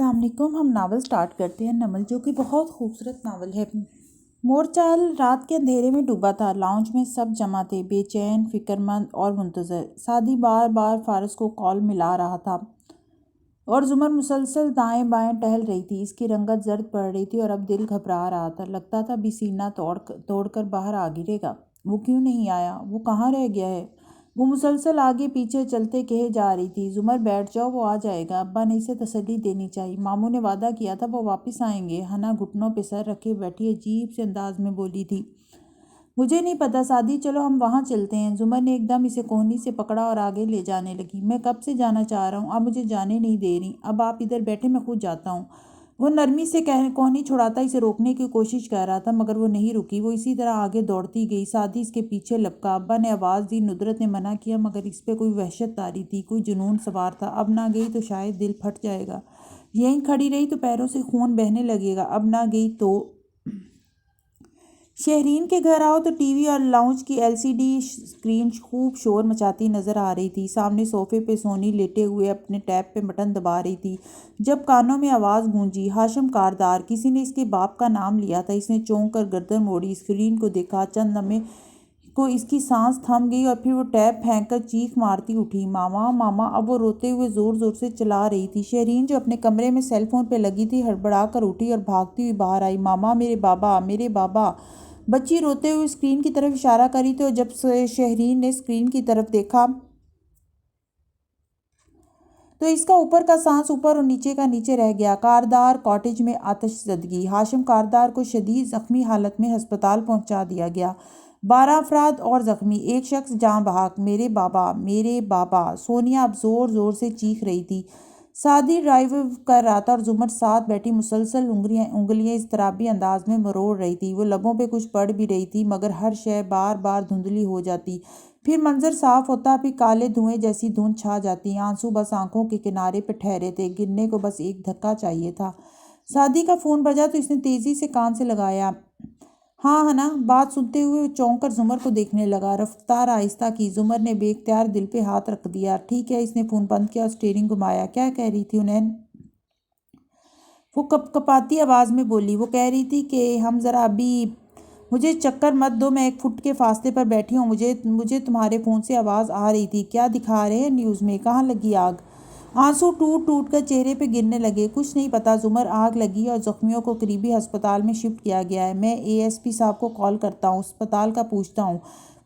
السلام علیکم۔ ہم ناول سٹارٹ کرتے ہیں۔ نمل جو کہ بہت خوبصورت ناول ہے۔ مورچال رات کے اندھیرے میں ڈوبا تھا۔ لاؤنج میں سب جمع تھے، بے چین، فکر مند اور منتظر۔ سعدی بار بار فارس کو کال ملا رہا تھا اور زمر مسلسل دائیں بائیں ٹہل رہی تھی۔ اس کی رنگت زرد پڑ رہی تھی اور اب دل گھبرا رہا تھا۔ لگتا تھا بھی سینہ توڑ کر باہر آ گرے گا۔ وہ کیوں نہیں آیا؟ وہ کہاں رہ گیا ہے؟ وہ مسلسل آگے پیچھے چلتے کہے جا رہی تھی، زمر بیٹھ جاؤ، وہ آ جائے گا۔ ابا نے اسے تسلی دینی چاہیے۔ ماموں نے وعدہ کیا تھا وہ واپس آئیں گے۔ ہنا گھٹنوں پہ سر رکھے بیٹھی عجیب سے انداز میں بولی تھی، مجھے نہیں پتا سعدی، چلو ہم وہاں چلتے ہیں۔ زمر نے ایک دم اسے کوہنی سے پکڑا اور آگے لے جانے لگی۔ میں کب سے جانا چاہ رہا ہوں، آپ مجھے جانے نہیں دے رہی۔ اب آپ ادھر بیٹھے، میں خود جاتا ہوں۔ وہ نرمی سے کوہنی چھڑاتا اسے روکنے کی کوشش کر رہا تھا مگر وہ نہیں رکی۔ وہ اسی طرح آگے دوڑتی گئی۔ سعدی اس کے پیچھے لپکا۔ ابا نے آواز دی، ندرت نے منع کیا مگر اس پہ کوئی وحشت طاری تھی، کوئی جنون سوار تھا۔ اب نہ گئی تو شاید دل پھٹ جائے گا، یہیں کھڑی رہی تو پیروں سے خون بہنے لگے گا، اب نہ گئی تو۔ شہرین کے گھر آؤ تو ٹی وی اور لاؤنج کی LCD اسکرین خوب شور مچاتی نظر آ رہی تھی۔ سامنے صوفے پہ سونی لیٹے ہوئے اپنے ٹیب پہ بٹن دبا رہی تھی جب کانوں میں آواز گونجی، ہاشم کاردار۔ کسی نے اس کے باپ کا نام لیا تھا۔ اس نے چونک کر گردن موڑی، اسکرین کو دیکھا۔ چند لمحے کو اس کی سانس تھم گئی اور پھر وہ ٹیب پھینک کر چیخ مارتی اٹھی، ماما ماما! اب وہ روتے ہوئے زور زور سے چلا رہی تھی۔ شہرین جو اپنے کمرے میں سیل فون پہ لگی تھی ہڑبڑا کر اٹھی اور بھاگتی ہوئی باہر آئی، ماما میرے بابا، میرے بابا! بچی روتے ہوئے اسکرین کی طرف اشارہ کری تھی اور جب شہرین نے اسکرین کی طرف دیکھا تو اس کا اوپر کا سانس اوپر اور نیچے کا نیچے رہ گیا۔ کاردار کاٹیج میں آتش زدگی۔ ہاشم کاردار کو شدید زخمی حالت میں ہسپتال پہنچا دیا گیا۔ 12 افراد اور زخمی، ایک شخص جاں بحق۔ میرے بابا، میرے بابا! سونیا اب زور زور سے چیخ رہی تھی۔ سعدی ڈرائیو کر رہا تھا اور زمر ساتھ بیٹھی مسلسل انگلیاں اضطرابی انداز میں مروڑ رہی تھی۔ وہ لبوں پہ کچھ پڑھ بھی رہی تھی مگر ہر شے بار بار دھندلی ہو جاتی، پھر منظر صاف ہوتا، پھر کالے دھوئیں جیسی دھند چھا جاتی۔ آنسو بس آنکھوں کے کنارے پہ ٹھہرے تھے، گرنے کو بس ایک دھکا چاہیے تھا۔ سعدی کا فون بجا تو اس نے تیزی سے کان سے لگایا۔ ہاں ہنا؟ بات سنتے ہوئے وہ چونک کر زمر کو دیکھنے لگا۔ رفتار آہستہ کی۔ زمر نے بے اختیار دل پہ ہاتھ رکھ دیا۔ ٹھیک ہے۔ اس نے فون بند کیا اور اسٹیئرنگ گھمایا۔ کیا کہہ رہی تھی انہیں؟ وہ کپاتی آواز میں بولی۔ وہ کہہ رہی تھی کہ ہم ذرا ابھی، مجھے چکر مت دو، میں 1 فٹ کے فاصلے پر بیٹھی ہوں، مجھے تمہارے فون سے آواز آ رہی تھی۔ کیا دکھا رہے ہیں نیوز میں؟ کہاں لگی آگ؟ آنسو ٹوٹ ٹوٹ کر چہرے پہ گرنے لگے۔ کچھ نہیں پتا زمر، آگ لگی اور زخمیوں کو قریبی ہسپتال میں شفٹ کیا گیا ہے۔ میں ASP صاحب کو کال کرتا ہوں، ہسپتال کا پوچھتا ہوں۔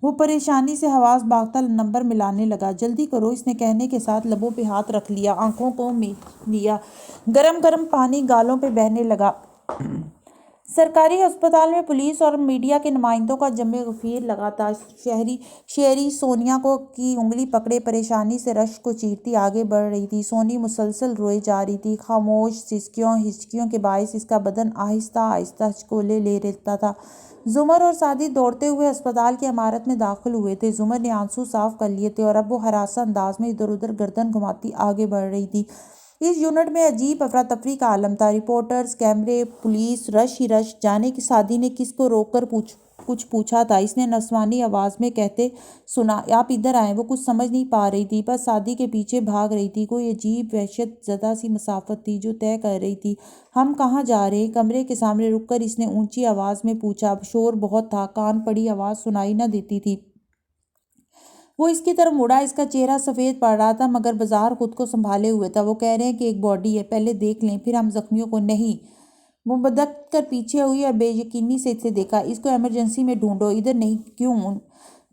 وہ پریشانی سے حواس باختہ نمبر ملانے لگا۔ جلدی کرو، اس نے کہنے کے ساتھ لبوں پہ ہاتھ رکھ لیا، آنکھوں کو مید لیا۔ گرم گرم پانی گالوں پہ بہنے لگا۔ سرکاری ہسپتال میں پولیس اور میڈیا کے نمائندوں کا جم غفیر لگا تھا۔ شہری سونیا کی انگلی پکڑے پریشانی سے رشک کو چیرتی آگے بڑھ رہی تھی۔ سونی مسلسل روئے جا رہی تھی، خاموش ہچکیوں کے باعث اس کا بدن آہستہ آہستہ ہچکولے لے لیتا تھا۔ زمر اور سعدی دوڑتے ہوئے ہسپتال کی عمارت میں داخل ہوئے تھے۔ زمر نے آنسو صاف کر لیے تھے اور اب وہ ہراساں انداز میں ادھر ادھر گردن گھماتی آگے بڑھ رہی تھی۔ اس یونٹ میں عجیب افراتفری کا عالم تھا، رپورٹرز، کیمرے، پولیس، رش ہی رش۔ جانے کہ سعدی نے کس کو روک کر کچھ پوچھا تھا، اس نے نسوانی آواز میں کہتے سنا، آپ ادھر آئیں۔ وہ کچھ سمجھ نہیں پا رہی تھی، بس سعدی کے پیچھے بھاگ رہی تھی۔ کوئی عجیب وحشت زدہ سی مسافت تھی جو طے کر رہی تھی۔ ہم کہاں جا رہے ہیں؟ کمرے کے سامنے رک کر اس نے اونچی آواز میں پوچھا۔ شور بہت تھا، کان پڑی آواز سنائی نہ دیتی تھی۔ وہ اس کی طرف مڑا، اس کا چہرہ سفید پڑ رہا تھا مگر بظاہر خود کو سنبھالے ہوئے تھا۔ وہ کہہ رہے ہیں کہ ایک باڈی ہے، پہلے دیکھ لیں، پھر ہم زخمیوں کو۔ نہیں۔ وہ بدک کر پیچھے ہوئی اور بے یقینی سے اسے دیکھا۔ اس کو ایمرجنسی میں ڈھونڈو، ادھر نہیں۔ کیوں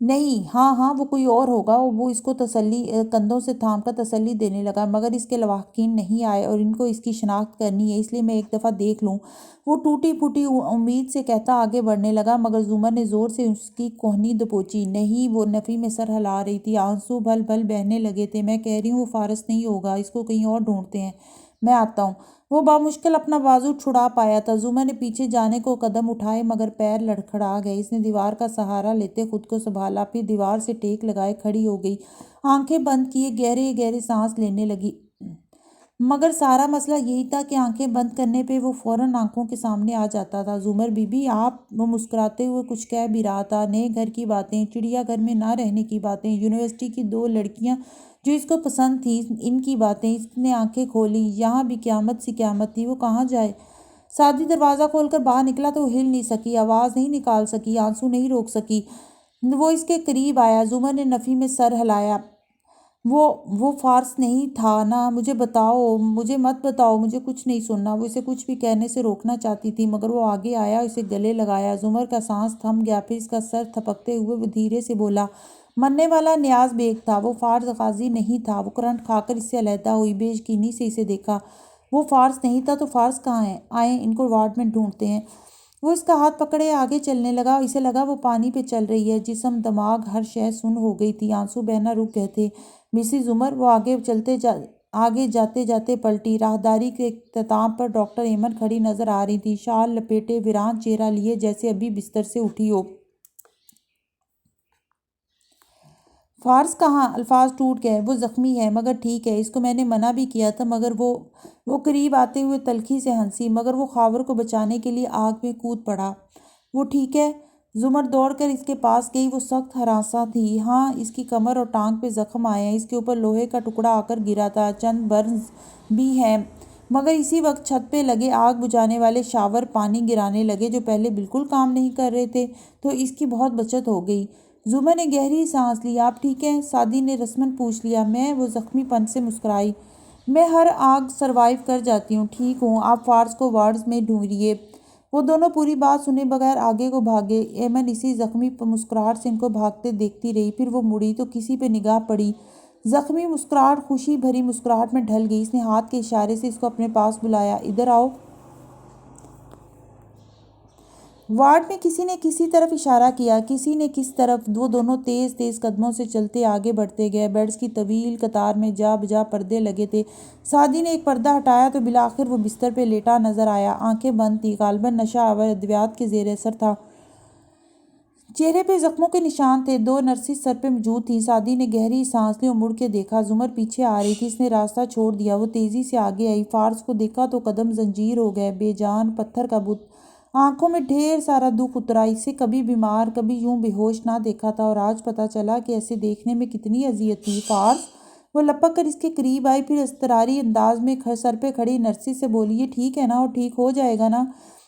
نہیں؟ ہاں وہ کوئی اور ہوگا۔ وہ اس کو کندھوں سے تھام کر تسلی دینے لگا، مگر اس کے لواحقین نہیں آئے اور ان کو اس کی شناخت کرنی ہے، اس لیے میں ایک دفعہ دیکھ لوں۔ وہ ٹوٹی پھوٹی امید سے کہتا آگے بڑھنے لگا مگر زمر نے زور سے اس کی کوہنی دبوچی۔ نہیں۔ وہ نفی میں سر ہلا رہی تھی، آنسو بھل بھل بہنے لگے تھے۔ میں کہہ رہی ہوں وہ فارس نہیں ہوگا، اس کو کہیں اور ڈھونڈتے ہیں، میں آتا ہوں۔ وہ بامشکل اپنا بازو چھڑا پایا تھا۔ زمر نے پیچھے جانے کو قدم اٹھائے مگر پیر لڑکھڑا گئے۔ اس نے دیوار کا سہارا لیتے خود کو سنبھالا، پھر دیوار سے ٹیک لگائے کھڑی ہو گئی، آنکھیں بند کیے گہرے گہرے سانس لینے لگی۔ مگر سارا مسئلہ یہی تھا کہ آنکھیں بند کرنے پہ وہ فوراً آنکھوں کے سامنے آ جاتا تھا۔ زمر بی بی آپ، وہ مسکراتے ہوئے کچھ کہہ بھی رہا تھا، نئے گھر کی باتیں، چڑیا گھر میں نہ رہنے کی باتیں، یونیورسٹی کی 2 لڑکیاں جو اس کو پسند تھی ان کی باتیں۔ اس نے آنکھیں کھولیں، یہاں بھی قیامت سی قیامت تھی، وہ کہاں جائے؟ سعدی دروازہ کھول کر باہر نکلا تو وہ ہل نہیں سکی، آواز نہیں نکال سکی، آنسو نہیں روک سکی۔ وہ اس کے قریب آیا، زمر نے نفی میں سر ہلایا۔ وہ فارس نہیں تھا نا؟ مجھے بتاؤ، مجھے مت بتاؤ، مجھے کچھ نہیں سننا۔ وہ اسے کچھ بھی کہنے سے روکنا چاہتی تھی، مگر وہ آگے آیا، اسے گلے لگایا۔ زمر کا سانس تھم گیا، پھر اس کا سر تھپکتے ہوئے وہ دھیرے سے بولا۔ مرنے والا نیاز بیگ تھا، وہ فارس غازی نہیں تھا۔ وہ کرنٹ کھا کر اس سے علیحدہ ہوئی، بے یقینی سے اسے دیکھا۔ وہ فارس نہیں تھا تو فارس کہاں ہیں؟ آئیں، ان کو وارڈ میں ڈھونڈتے ہیں۔ وہ اس کا ہاتھ پکڑے آگے چلنے لگا، اسے لگا وہ پانی پہ چل رہی ہے۔ جسم، دماغ، ہر شے سن ہو گئی تھی، آنسو بہنا رک گئے تھے۔ مسز عمر، وہ آگے جاتے جاتے پلٹی۔ راہداری کے اختتام پر ڈاکٹر ایمن کھڑی نظر آ رہی تھی، شال لپیٹے، ویران چہرہ لیے، جیسے ابھی بستر سے اٹھی ہو۔ فارس کہاں؟ الفاظ ٹوٹ گئے۔ وہ زخمی ہے، مگر ٹھیک ہے۔ اس کو میں نے منع بھی کیا تھا، مگر وہ قریب آتے ہوئے تلخی سے ہنسی، مگر وہ خاور کو بچانے کے لیے آگ میں کود پڑا۔ وہ ٹھیک ہے؟ زمر دوڑ کر اس کے پاس گئی، وہ سخت ہراساں تھی۔ ہاں، اس کی کمر اور ٹانگ پہ زخم آئے ہیں، اس کے اوپر لوہے کا ٹکڑا آ کر گرا تھا، چند برنز بھی ہیں۔ مگر اسی وقت چھت پہ لگے آگ بجھانے والے شاور پانی گرانے لگے، جو پہلے بالکل کام نہیں کر رہے تھے، تو اس کی بہت بچت ہو گئی۔ زمر نے گہری سانس لی۔ آپ ٹھیک ہیں؟ سعدی نے رسماً پوچھ لیا۔ وہ زخمی پن سے مسکرائی۔ میں ہر آگ سروائیو کر جاتی ہوں، ٹھیک ہوں۔ آپ فارس کو وارڈز میں ڈھونڈیے۔ وہ دونوں پوری بات سنے بغیر آگے کو بھاگے۔ ایمن اسی زخمی مسکراہٹ سے ان کو بھاگتے دیکھتی رہی، پھر وہ مڑی تو کسی پہ نگاہ پڑی۔ زخمی مسکراہٹ خوشی بھری مسکراہٹ میں ڈھل گئی۔ اس نے ہاتھ کے اشارے سے اس کو اپنے پاس بلایا۔ ادھر آؤ۔ وارڈ میں کسی نے کسی طرف اشارہ کیا، کسی نے کس طرف۔ وہ دونوں تیز تیز قدموں سے چلتے آگے بڑھتے گئے۔ بیڈز کی طویل قطار میں جا بجا پردے لگے تھے۔ سعدی نے ایک پردہ ہٹایا تو بالآخر وہ بستر پہ لیٹا نظر آیا۔ آنکھیں بند تھیں، غالباً نشہ آور ادویات کے زیر اثر تھا۔ چہرے پہ زخموں کے نشان تھے۔ دو نرسز سر پہ موجود تھیں۔ سعدی نے گہری سانس لی اور مڑ کے دیکھا، زمر پیچھے آ رہی تھی۔ اس نے راستہ چھوڑ دیا، وہ تیزی سے آگے آئی۔ فارس کو دیکھا تو قدم زنجیر ہو گئے، بے جان پتھر کا بت۔ آنکھوں میں ڈھیر سارا دکھ اترا۔ اسے کبھی بیمار، کبھی یوں بے ہوش نہ دیکھا تھا، اور آج پتہ چلا کہ ایسے دیکھنے میں کتنی اذیت تھی۔ فارس! وہ لپک کر اس کے قریب آئی، پھر اضطراری انداز میں سر پہ کھڑی نرسز سے بولی، یہ ٹھیک ہے نا؟ اور ٹھیک ہو جائے گا نا؟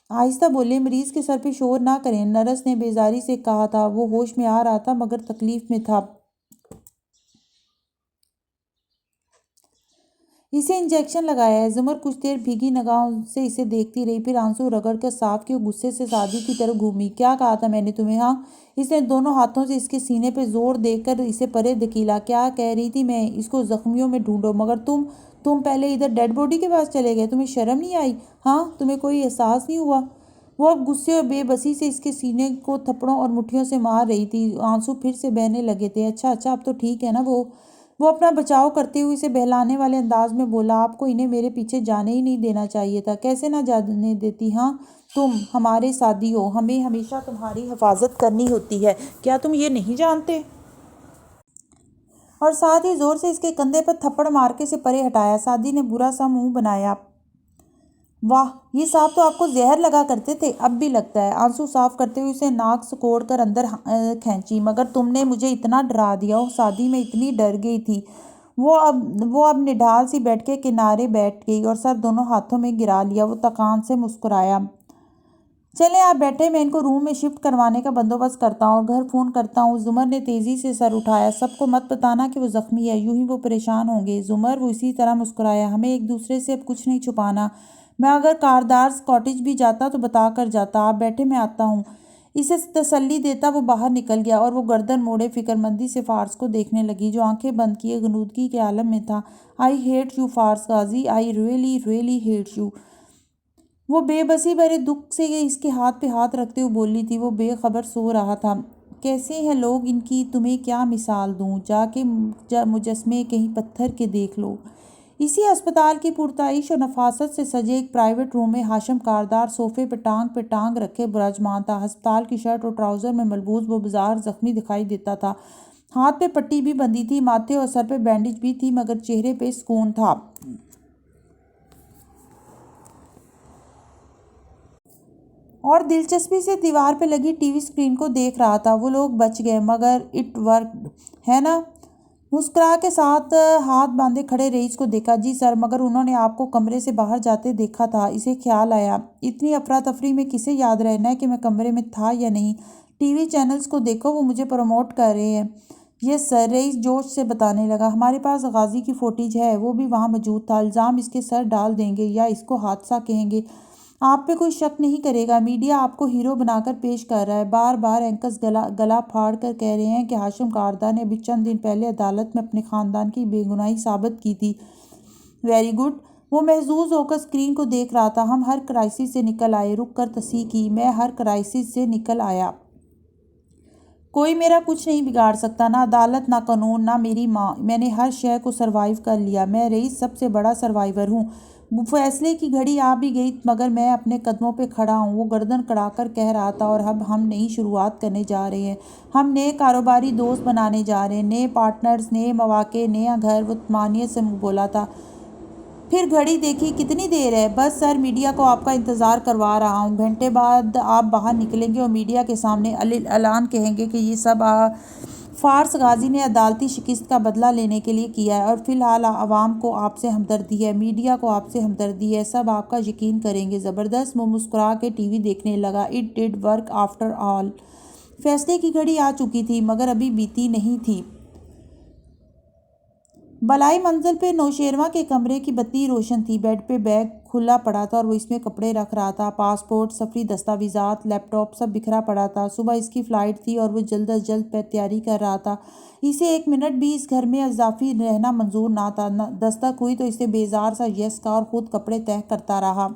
آہستہ بولے، مریض کے سر پہ شور نہ کریں، نرس نے بیزاری سے کہا تھا۔ وہ ہوش میں آ رہا تھا، مگر تکلیف میں تھا۔ اسے انجیکشن لگایا ہے۔ زمر کچھ دیر بھیگی نگاہوں سے اسے دیکھتی رہی، پھر آنسو رگڑ کر صاف کیے، غصے سے سعدی کی طرف گھومی۔ کیا کہا تھا میں نے تمہیں؟ ہاں؟ اس نے دونوں ہاتھوں سے اس کے سینے پہ زور دے کر اسے پرے دھکیلا۔ کیا کہہ رہی تھی میں؟ اس کو زخمیوں میں ڈھونڈو، مگر تم پہلے ادھر ڈیڈ باڈی کے پاس چلے گئے۔ تمہیں شرم نہیں آئی؟ ہاں؟ تمہیں کوئی احساس نہیں ہوا؟ وہ اب غصے اور بے بسی سے اس کے سینے کو تھپڑوں اور مٹھیوں سے مار رہی تھی۔ آنسو پھر سے بہنے لگے تھے۔ اچھا اب تو ٹھیک ہے نا؟ وہ اپنا بچاؤ کرتے ہوئے اسے بہلانے والے انداز میں بولا، آپ کو انہیں میرے پیچھے جانے ہی نہیں دینا چاہیے تھا۔ کیسے نہ جانے دیتی؟ ہاں، تم ہمارے ساتھی ہو، ہمیں ہمیشہ تمہاری حفاظت کرنی ہوتی ہے، کیا تم یہ نہیں جانتے؟ اور ساتھ ہی زور سے اس کے کندھے پر تھپڑ مار کے اسے پرے ہٹایا۔ سعدی نے برا سا منہ بنایا۔ واہ، یہ صاحب تو آپ کو زہر لگا کرتے تھے، اب بھی لگتا ہے۔ آنسو صاف کرتے ہوئے اسے ناک سکوڑ کر اندر کھینچی۔ مگر تم نے مجھے اتنا ڈرا دیا۔ اوہ سعدی، میں اتنی ڈر گئی تھی۔ وہ اب نڈھال سی بیڈ کے کنارے بیٹھ گئی اور سر دونوں ہاتھوں میں گرا لیا۔ وہ تکان سے مسکرایا۔ چلیں آپ بیٹھیں، میں ان کو روم میں شفٹ کروانے کا بندوبست کرتا ہوں اور گھر فون کرتا ہوں۔ زمر نے تیزی سے سر اٹھایا۔ سب کو مت بتانا کہ وہ زخمی ہے، یوں ہی وہ پریشان ہوں گے۔ زمر، وہ اسی طرح مسکرایا، ہمیں ایک دوسرے سے اب کچھ نہیں چھپانا۔ میں اگر کاردارز کاٹیج بھی جاتا تو بتا کر جاتا۔ آپ بیٹھیں، میں آتا ہوں۔ اسے تسلی دیتا وہ باہر نکل گیا اور وہ گردن موڑے فکر مندی سے فارس کو دیکھنے لگی، جو آنکھیں بند کیے غنودگی کے عالم میں تھا۔ آئی hate you Faris Ghazi, I really really hate you. وہ بے بسی بھرے دکھ سے اس کے ہاتھ پہ ہاتھ رکھتے ہوئے بولی تھی۔ وہ بے خبر سو رہا تھا۔ کیسے ہیں لوگ ان کی تمہیں کیا مثال دوں، جا کے مجسمے کہیں پتھر کے دیکھ لو۔ اسی ہسپتال کی پرتعیش اور نفاست سے سجے ایک پرائیویٹ روم میں ہاشم کاردار صوفے پہ ٹانگ رکھے براجمان تھا۔ ہسپتال کی شرٹ اور ٹراؤزر میں ملبوس وہ بظاہر زخمی دکھائی دیتا تھا۔ ہاتھ پہ پٹی بھی بندھی تھی، ماتھے اور سر پہ بینڈیج بھی تھی، مگر چہرے پہ سکون تھا۔ اور دلچسپی سے دیوار پہ لگی ٹی وی اسکرین کو دیکھ رہا تھا۔ وہ لوگ بچ گئے، مگر اٹ ورکڈ، ہے نا؟ مسکرا کے ساتھ ہاتھ باندھے کھڑے رئیس کو دیکھا۔ جی سر، مگر انہوں نے آپ کو کمرے سے باہر جاتے دیکھا تھا۔ اسے خیال آیا، اتنی افراتفری میں کسے یاد رہنا ہے کہ میں کمرے میں تھا یا نہیں؟ ٹی وی چینلز کو دیکھو، وہ مجھے پروموٹ کر رہے ہیں۔ یس سر، رئیس جوش سے بتانے لگا۔ ہمارے پاس غازی کی فوٹیج ہے، وہ بھی وہاں موجود تھا۔ الزام اس کے سر ڈال دیں گے یا اس کو حادثہ کہیں گے، آپ پہ کوئی شک نہیں کرے گا۔ میڈیا آپ کو ہیرو بنا کر پیش کر رہا ہے۔ بار بار اینکرز گلا پھاڑ کر کہہ رہے ہیں کہ ہاشم کاردار نے ابھی چند دن پہلے عدالت میں اپنے خاندان کی بے گناہی ثابت کی تھی۔ Very good. وہ محظوظ ہو کر اسکرین کو دیکھ رہا تھا۔ ہم ہر کرائسس سے نکل آئے۔ رک کر تصحیح کی، میں ہر کرائسس سے نکل آیا۔ کوئی میرا کچھ نہیں بگاڑ سکتا، نہ عدالت، نہ قانون، نہ میری ماں۔ میں نے ہر شے کو سروائیو کر لیا۔ میں رئیس سب سے بڑا سروائیور ہوں۔ فیصلے کی گھڑی آ بھی گئی مگر میں اپنے قدموں پہ کھڑا ہوں، وہ گردن کڑا کر کہہ رہا تھا۔ اور اب ہم نئی شروعات کرنے جا رہے ہیں۔ ہم نئے کاروباری دوست بنانے جا رہے ہیں، نئے پارٹنرز، نئے مواقع، نیا گھر۔ وہ طمانینت سے منہ بولا تھا۔ پھر گھڑی دیکھی، کتنی دیر ہے؟ بس سر، میڈیا کو آپ کا انتظار کروا رہا ہوں۔ گھنٹے بعد آپ باہر نکلیں گے اور میڈیا کے سامنے اعلان کہیں گے کہ یہ سب فارس غازی نے عدالتی شکست کا بدلہ لینے کے لیے کیا ہے، اور فی الحال عوام کو آپ سے ہمدردی ہے، میڈیا کو آپ سے ہمدردی ہے، سب آپ کا یقین کریں گے۔ زبردست۔ وہ مسکرا کے ٹی وی دیکھنے لگا۔ It did work after all. فیصلے کی گھڑی آ چکی تھی مگر ابھی بیتی نہیں تھی۔ بالائی منزل پہ نوشیروان کے کمرے کی بتی روشن تھی۔ بیڈ پہ بیگ کھلا پڑا تھا اور وہ اس میں کپڑے رکھ رہا تھا۔ پاسپورٹ، سفری دستاویزات، لیپ ٹاپ سب بکھرا پڑا تھا۔ صبح اس کی فلائٹ تھی اور وہ جلد از جلد تیاری کر رہا تھا۔ اسے ایک منٹ بھی اس گھر میں اضافی رہنا منظور نہ تھا۔ دستک ہوئی تو اسے بیزار سا یس کہا اور خود کپڑے تہہ کرتا رہا۔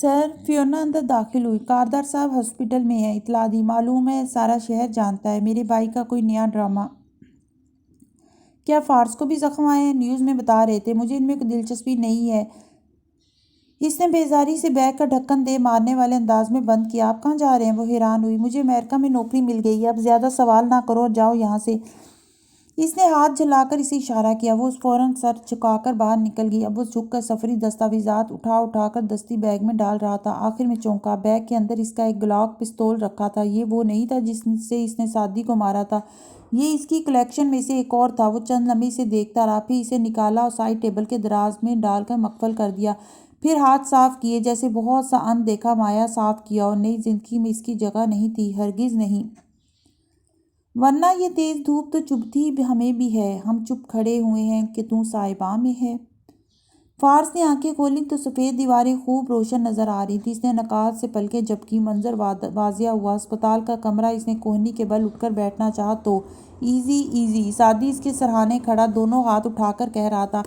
سر، فیونا اندر داخل ہوئی۔ کاردار صاحب ہاسپٹل میں ہیں، اطلاع دی۔ معلوم ہے، سارا شہر جانتا ہے، میرے بھائی کا کوئی نیا ڈرامہ۔ کیا فارس کو بھی زخم آئے ہیں؟ نیوز میں بتا رہے تھے، مجھے ان میں کوئی دلچسپی نہیں ہے۔ اس نے بیزاری سے بیگ کا ڈھکن دے مارنے والے انداز میں بند کیا۔ آپ کہاں جا رہے ہیں؟ وہ حیران ہوئی۔ مجھے امریکہ میں نوکری مل گئی ہے، اب زیادہ سوال نہ کرو اور جاؤ یہاں سے۔ اس نے ہاتھ جھلا کر اسے اشارہ کیا۔ وہ فوراً سر جھکا کر باہر نکل گئی۔ اب وہ جھک کر سفری دستاویزات اٹھا کر دستی بیگ میں ڈال رہا تھا۔ آخر میں چونکا۔ بیگ کے اندر اس کا ایک گلاک پستول رکھا تھا۔ یہ وہ نہیں تھا جس سے اس نے سعدی کو مارا تھا، یہ اس کی کلیکشن میں سے ایک اور تھا۔ وہ چند لمحے اسے دیکھتا رہا، پھر اسے نکالا اور سائڈ ٹیبل کے دراز میں ڈال کر مقفل کر دیا۔ پھر ہاتھ صاف کیے، جیسے بہت سا ان دیکھا مایہ صاف کیا، اور نئی زندگی میں اس کی جگہ نہیں تھی، ہرگز نہیں۔ ورنہ یہ تیز دھوپ تو چبھتی ہمیں بھی ہے۔ ہم چپ کھڑے ہوئے ہیں کہ تو سائباں میں ہے۔ فارس نے آنکھیں کھولیں تو سفید دیواریں خوب روشن نظر آ رہی تھیں۔ اس نے نقاہت سے پلکیں جھپکیں، منظر واضح ہوا۔ ہسپتال کا کمرہ۔ اس نے کوہنی کے بل اٹھ کر بیٹھنا چاہا تو ایزی ایزی۔ سعدی اس کے سرہانے کھڑا دونوں ہاتھ اٹھا کر کہہ رہا تھا۔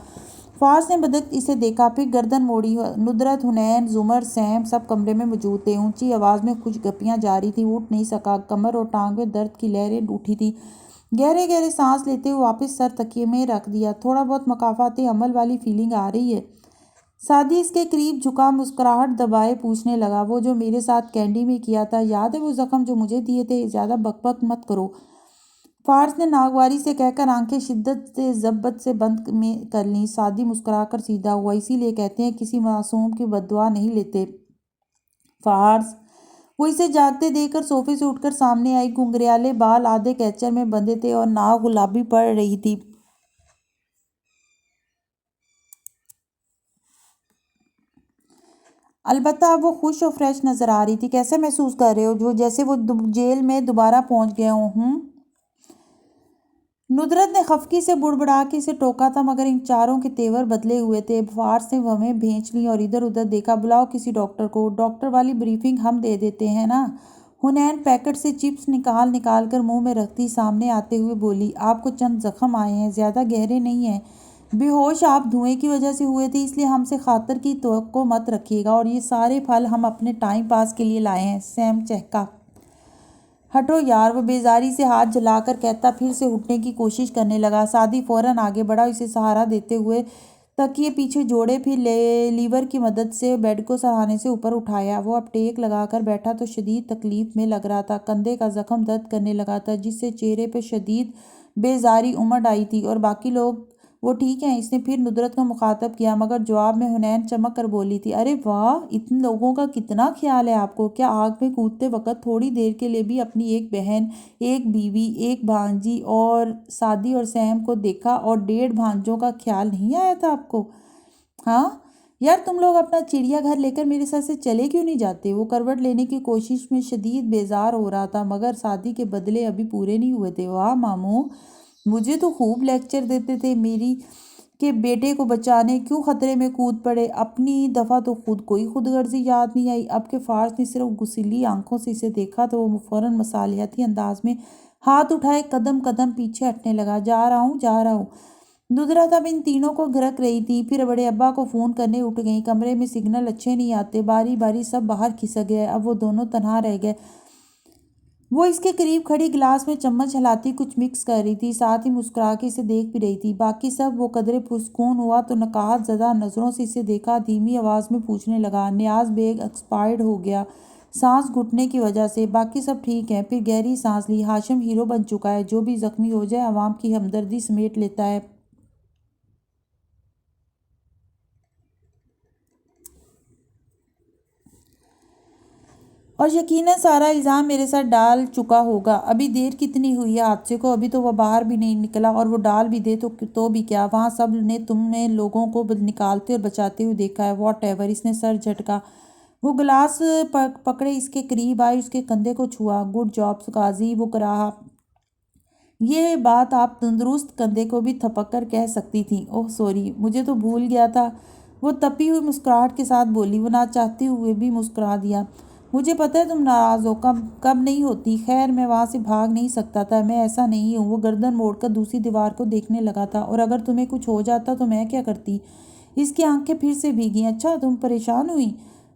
فارس نے بدک اسے دیکھا، پھر گردن موڑی۔ ندرت، حنین، زمر، سیم سب کمرے میں موجود تھے۔ اونچی آواز میں کچھ گپیاں جاری تھیں۔ وہ اٹھ نہیں سکا، کمر اور ٹانگ میں درد کی لہریں اٹھی تھیں۔ گہرے گہرے سانس لیتے ہوئے واپس سر تکیے میں رکھ دیا۔ تھوڑا بہت مکافات عمل والی فیلنگ آ رہی ہے؟ سعدی اس کے قریب جھکا، مسکراہٹ دبائے پوچھنے لگا۔ وہ جو میرے ساتھ کینڈی میں کیا تھا، یاد ہے وہ زخم جو مجھے دیے تھے؟ زیادہ بک بک مت کرو، فارس نے ناگواری سے کہہ کر آنکھیں شدت سے ضبط سے بند کر لیں۔ سعدی مسکرا کر سیدھا ہوا۔ اسی لیے کہتے ہیں کسی معصوم کی بد دعا نہیں لیتے۔ فارس، وہ اسے جاگتے دیکھ کر صوفے سے اٹھ کر سامنے آئی۔ گھنگریالے بال آدھے کیچر میں بندھے تھے اور ناک گلابی پڑ رہی تھی۔ البتہ اب وہ خوش و فریش نظر آ رہی تھی۔ کیسے محسوس کر رہے ہو؟ جیسے وہ جیل میں دوبارہ پہنچ گئے ہوں۔ ندرت نے خفگی سے بڑبڑا کے اسے ٹوکا تھا مگر ان چاروں کے تیور بدلے ہوئے تھے۔ فارس نے بھویں بھینچ لیں اور ادھر ادھر دیکھا۔ بلاؤ کسی ڈاکٹر کو۔ ڈاکٹر والی بریفنگ ہم دے دیتے ہیں نا؟ حنین پیکٹ سے چپس نکال کر منہ میں رکھتی سامنے آتے ہوئے بولی۔ آپ کو چند زخم آئے ہیں، زیادہ گہرے نہیں ہیں۔ بے ہوش آپ دھوئیں کی وجہ سے ہوئے تھے، اس لیے ہم سے خاطر کی توقع مت رکھیے گا، اور یہ سارے پھل ہم اپنے ٹائم پاس کے لیے لائے ہیں۔ سیم چہکا۔ ہٹو یار، وہ بیزاری سے ہاتھ جھلا کر کہتا، پھر سے اٹھنے کی کوشش کرنے لگا۔ سعدی فوراً آگے بڑھا، اسے سہارا دیتے ہوئے تکیے پیچھے جوڑے، پھر لیور کی مدد سے بیڈ کو سرہانے سے اوپر اٹھایا۔ وہ اب ٹیک لگا کر بیٹھا تو شدید تکلیف میں لگ رہا تھا۔ کندھے کا زخم درد کرنے لگا تھا جس سے چہرے پہ شدید بیزاری امڑ آئی تھی، اور باقی لوگ وہ ٹھیک ہیں؟ اس نے پھر ندرت کو مخاطب کیا، مگر جواب میں حنین چمک کر بولی تھی، ارے واہ، اتنے لوگوں کا کتنا خیال ہے آپ کو! کیا آگ میں کودتے وقت تھوڑی دیر کے لیے بھی اپنی ایک بہن، ایک بیوی، ایک بھانجی اور سعدی اور سیم کو دیکھا اور 1.5 بھانجوں کا خیال نہیں آیا تھا آپ کو؟ ہاں یار، تم لوگ اپنا چڑیا گھر لے کر میرے ساتھ سے چلے کیوں نہیں جاتے؟ وہ کروٹ لینے کی کوشش میں شدید بیزار ہو رہا تھا، مگر شادی کے بدلے ابھی پورے نہیں ہوئے تھے۔ واہ ماموں، مجھے تو خوب لیکچر دیتے تھے میری کہ بیٹے کو بچانے کیوں خطرے میں کود پڑے۔ اپنی دفعہ تو کوئی خود غرضی یاد نہیں آئی۔ اب کہ فارس نے صرف غسیلی آنکھوں سے اسے دیکھا تو وہ فوراً مصالحتی انداز میں ہاتھ اٹھائے قدم قدم پیچھے ہٹنے لگا۔ جا رہا ہوں، جا رہا ہوں۔ ندرت اب ان تینوں کو گھرک رہی تھی، پھر بڑے ابا کو فون کرنے اٹھ گئیں۔ کمرے میں سگنل اچھے نہیں آتے، باری باری سب باہر کھسک گئے۔ اب وہ دونوں تنہا رہ گئے۔ وہ اس کے قریب کھڑی گلاس میں چمچ ہلاتی کچھ مکس کر رہی تھی، ساتھ ہی مسکرا کے اسے دیکھ بھی رہی تھی۔ باقی سب وہ قدرے پرسکون ہوا تو نکہت زدہ نظروں سے اسے دیکھا، دھیمی آواز میں پوچھنے لگا، نیاز بیگ ایکسپائرڈ ہو گیا سانس گھٹنے کی وجہ سے؟ باقی سب ٹھیک ہیں؟ پھر گہری سانس لی۔ ہاشم ہیرو بن چکا ہے، جو بھی زخمی ہو جائے عوام کی ہمدردی سمیٹ لیتا ہے۔ اور یقیناً سارا الزام میرے ساتھ ڈال چکا ہوگا۔ ابھی دیر کتنی ہوئی ہے حادثے کو؟ ابھی تو وہ باہر بھی نہیں نکلا، اور وہ ڈال بھی دے تو بھی کیا؟ وہاں سب نے تم نے لوگوں کو نکالتے اور بچاتے ہوئے دیکھا ہے۔ What ever! اس نے سر جھٹکا۔ وہ گلاس پکڑے اس کے قریب آئی، اس کے کندھے کو چھوا۔ گڈ جاب قاضی، وہ کراہا۔ یہ بات آپ تندرست کندھے کو بھی تھپک کر کہہ سکتی تھیں۔ اوہ سوری، مجھے تو بھول گیا تھا، وہ تپی ہوئی مسکراہٹ کے ساتھ بولی۔ وہ نہ چاہتے ہوئے بھی مسکرا دیا۔ مجھے پتہ ہے تم ناراض ہو، کب نہیں ہوتی۔ خیر، میں وہاں سے بھاگ نہیں سکتا تھا، میں ایسا نہیں ہوں۔ وہ گردن موڑ کر دوسری دیوار کو دیکھنے لگا تھا۔ اور اگر تمہیں کچھ ہو جاتا تو میں کیا کرتی؟ اس کی آنکھیں پھر سے بھیگیں۔ اچھا، تم پریشان ہوئی؟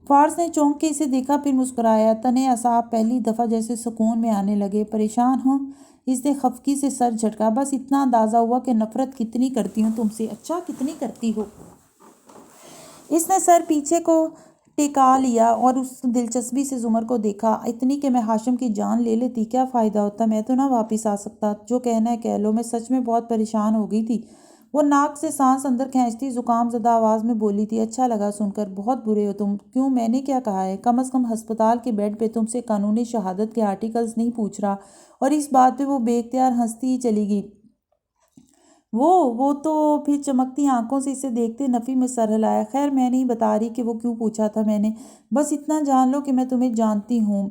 فارس نے چونک کے اسے دیکھا، پھر مسکرایا۔ تنے اعصاب پہلی دفعہ جیسے سکون میں آنے لگے۔ پریشان ہوں؟ اس نے خفگی سے سر جھٹکا۔ بس اتنا اندازہ ہوا کہ نفرت کتنی کرتی ہوں تم سے۔ اچھا، کتنی کرتی ہو؟ اس نے سر پیچھے کو ٹیکا لیا اور اس دلچسپی سے زمر کو دیکھا۔ اتنی کہ میں ہاشم کی جان لے لیتی، کیا فائدہ ہوتا؟ میں تو نہ واپس آ سکتا۔ جو کہنا ہے کہہ لو، میں سچ میں بہت پریشان ہو گئی تھی۔ وہ ناک سے سانس اندر کھینچتی زکام زدہ آواز میں بولی تھی۔ اچھا لگا سن کر، بہت برے ہو تم۔ کیوں؟ میں نے کیا کہا ہے؟ کم از کم ہسپتال کے بیڈ پہ تم سے قانونی شہادت کے آرٹیکلز نہیں پوچھ رہا۔ اور اس بات پہ وہ بے اختیار ہنستی ہی چلی گئی۔ وہ تو پھر چمکتی آنکھوں سے اسے دیکھتے نفی میں سر ہلایا۔ خیر، میں نہیں بتا رہی کہ وہ کیوں پوچھا تھا میں نے۔ بس اتنا جان لو کہ میں تمہیں جانتی ہوں۔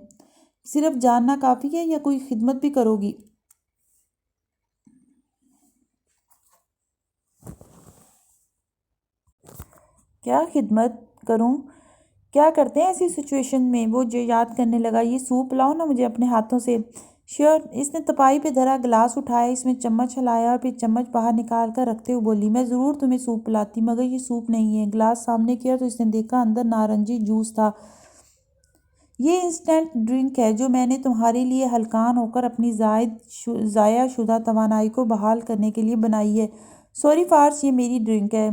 صرف جاننا کافی ہے یا کوئی خدمت بھی کرو گی؟ کیا خدمت کروں؟ کیا کرتے ہیں ایسی سچویشن میں؟ وہ جو یاد کرنے لگا، یہ سوپ لاؤ نا مجھے اپنے ہاتھوں سے۔ شیور۔ اس نے تپائی پہ دھرا گلاس اٹھایا، اس میں چمچ ہلایا اور پھر چمچ باہر نکال کر رکھتے ہوئے بولی، میں ضرور تمہیں سوپ پلاتی، مگر یہ سوپ نہیں ہے۔ گلاس سامنے کیا تو اس نے دیکھا اندر نارنجی جوس تھا۔ یہ انسٹنٹ ڈرنک ہے جو میں نے تمہارے لیے ہلکان ہو کر اپنی ضائع شدہ توانائی کو بحال کرنے کے لیے بنائی ہے۔ سوری فارس، یہ میری ڈرنک ہے۔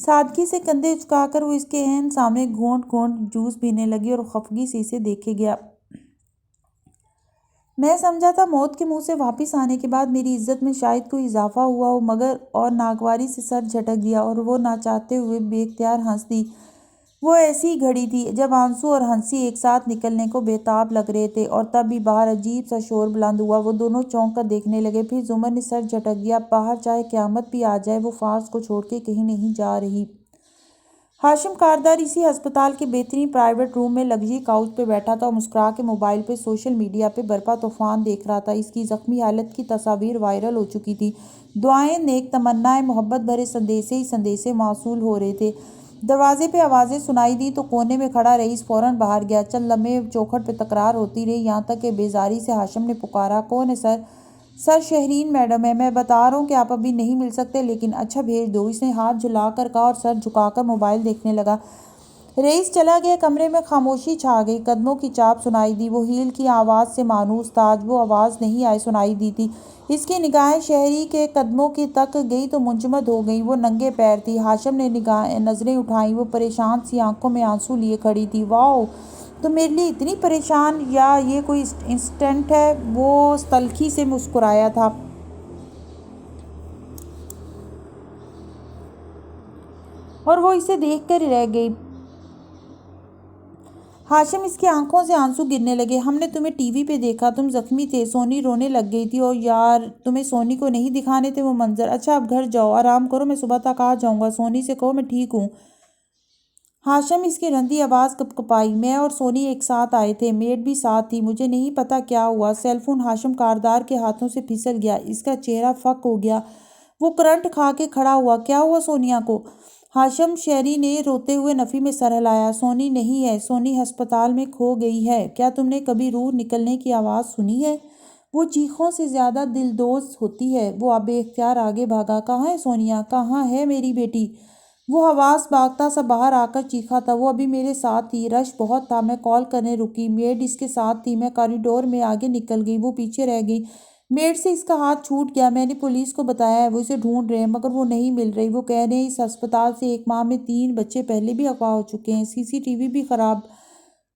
سادگی سے کندھے اچکا کر وہ اس کے عین سامنے گھونٹ گھونٹ جوس پینے لگی اور خفگی سے اسے دیکھے گیا۔ میں سمجھا تھا موت کے منہ سے واپس آنے کے بعد میری عزت میں شاید کوئی اضافہ ہوا ہو، مگر اور ناگواری سے سر جھٹک دیا اور وہ نہ چاہتے ہوئے بے اختیار ہنس دی۔ وہ ایسی گھڑی تھی جب آنسو اور ہنسی ایک ساتھ نکلنے کو بے تاب لگ رہے تھے، اور تب بھی باہر عجیب سا شور بلند ہوا۔ وہ دونوں چونک کر دیکھنے لگے، پھر زمر نے سر جھٹک دیا۔ باہر چاہے قیامت بھی آ جائے، وہ فارس کو چھوڑ کے کہیں نہیں جا رہی۔ ہاشم کاردار اسی ہسپتال کے بہترین پرائیویٹ روم میں لگژری کاؤچ پہ بیٹھا تھا اور مسکرا کے موبائل پہ سوشل میڈیا پہ برپا طوفان دیکھ رہا تھا۔ اس کی زخمی حالت کی تصاویر وائرل ہو چکی تھیں، دعائیں، نیک تمنائیں، محبت بھرے سندیسے ہی سندیسے موصول ہو رہے تھے۔ دروازے پہ آوازیں سنائی دیں تو کونے میں کھڑا رئیس فوراً باہر گیا۔ چند لمحے چوکھٹ پہ تکرار ہوتی رہی، یہاں تک کہ بیزاری سے ہاشم نے پکارا، کون ہے سر؟ سر شہرین میڈم ہے۔ میں بتا رہا ہوں کہ آپ ابھی نہیں مل سکتے، لیکن اچھا بھیج دو، اس نے ہاتھ جھلا کر کہا اور سر جھکا کر موبائل دیکھنے لگا۔ رئیس چلا گیا۔ کمرے میں خاموشی چھا گئی۔ قدموں کی چاپ سنائی دی۔ وہ ہیل کی آواز سے مانوس تھا، آج وہ آواز نہیں سنائی دی تھی۔ اس کی نگاہیں شہری کے قدموں کی تک گئی تو منجمد ہو گئیں۔ وہ ننگے پیر تھی۔ ہاشم نے نظریں اٹھائیں۔ وہ پریشان سی آنکھوں میں آنسو لیے کھڑی تھی۔ واؤ، تم میرے لیے اتنی پریشان، یا یہ کوئی انسٹنٹ ہے؟ وہ تلخی سے مسکرایا تھا۔ اور وہ اسے دیکھ کر رہ گئی۔ ہاشم، اس کی آنکھوں سے آنسو گرنے لگے۔ ہم نے تمہیں ٹی وی پہ دیکھا، تم زخمی تھے۔ سونی رونے لگ گئی تھی۔ اور یار، تمہیں سونی کو نہیں دکھانے تھے وہ منظر۔ اچھا اب گھر جاؤ، آرام کرو، میں صبح تک آ جاؤں گا۔ سونی سے کہو میں ٹھیک ہوں۔ ہاشم، اس کی رندی آواز کپکپائی۔ میں اور سونی ایک ساتھ آئے تھے، میڈ بھی ساتھ تھی۔ مجھے نہیں پتا کیا ہوا۔ سیل فون ہاشم کاردار کے ہاتھوں سے پھسل گیا۔ اس کا چہرہ فک ہو گیا۔ وہ کرنٹ کھا کے کھڑا ہوا۔ کیا ہوا سونیا کو؟ ہاشم شہری نے روتے ہوئے نفی میں سر ہلایا۔ سونی نہیں ہے، سونی ہسپتال میں کھو گئی ہے۔ کیا تم نے کبھی روح نکلنے کی آواز سنی ہے؟ وہ چیخوں سے زیادہ دلدوز ہوتی ہے۔ وہ بے اختیار آگے بھاگا۔ کہاں ہے سونیا؟ کہاں ہے میری بیٹی؟ وہ حواس بھاگتا سا باہر آ کر چیخا تھا۔ وہ ابھی میرے ساتھ تھی، رش بہت تھا، میں کال کرنے رکی، میڈ اس کے ساتھ تھی، میں کوریڈور میں آگے نکل گئی، وہ پیچھے رہ گئی، میڈ سے اس کا ہاتھ چھوٹ گیا، میں نے پولیس کو بتایا ہے، وہ اسے ڈھونڈ رہے ہیں مگر وہ نہیں مل رہی، وہ کہہ رہے ہیں اس ہسپتال سے 1 ماہ میں 3 بچے پہلے بھی اغوا ہو چکے ہیں، سی سی ٹی وی بھی خراب۔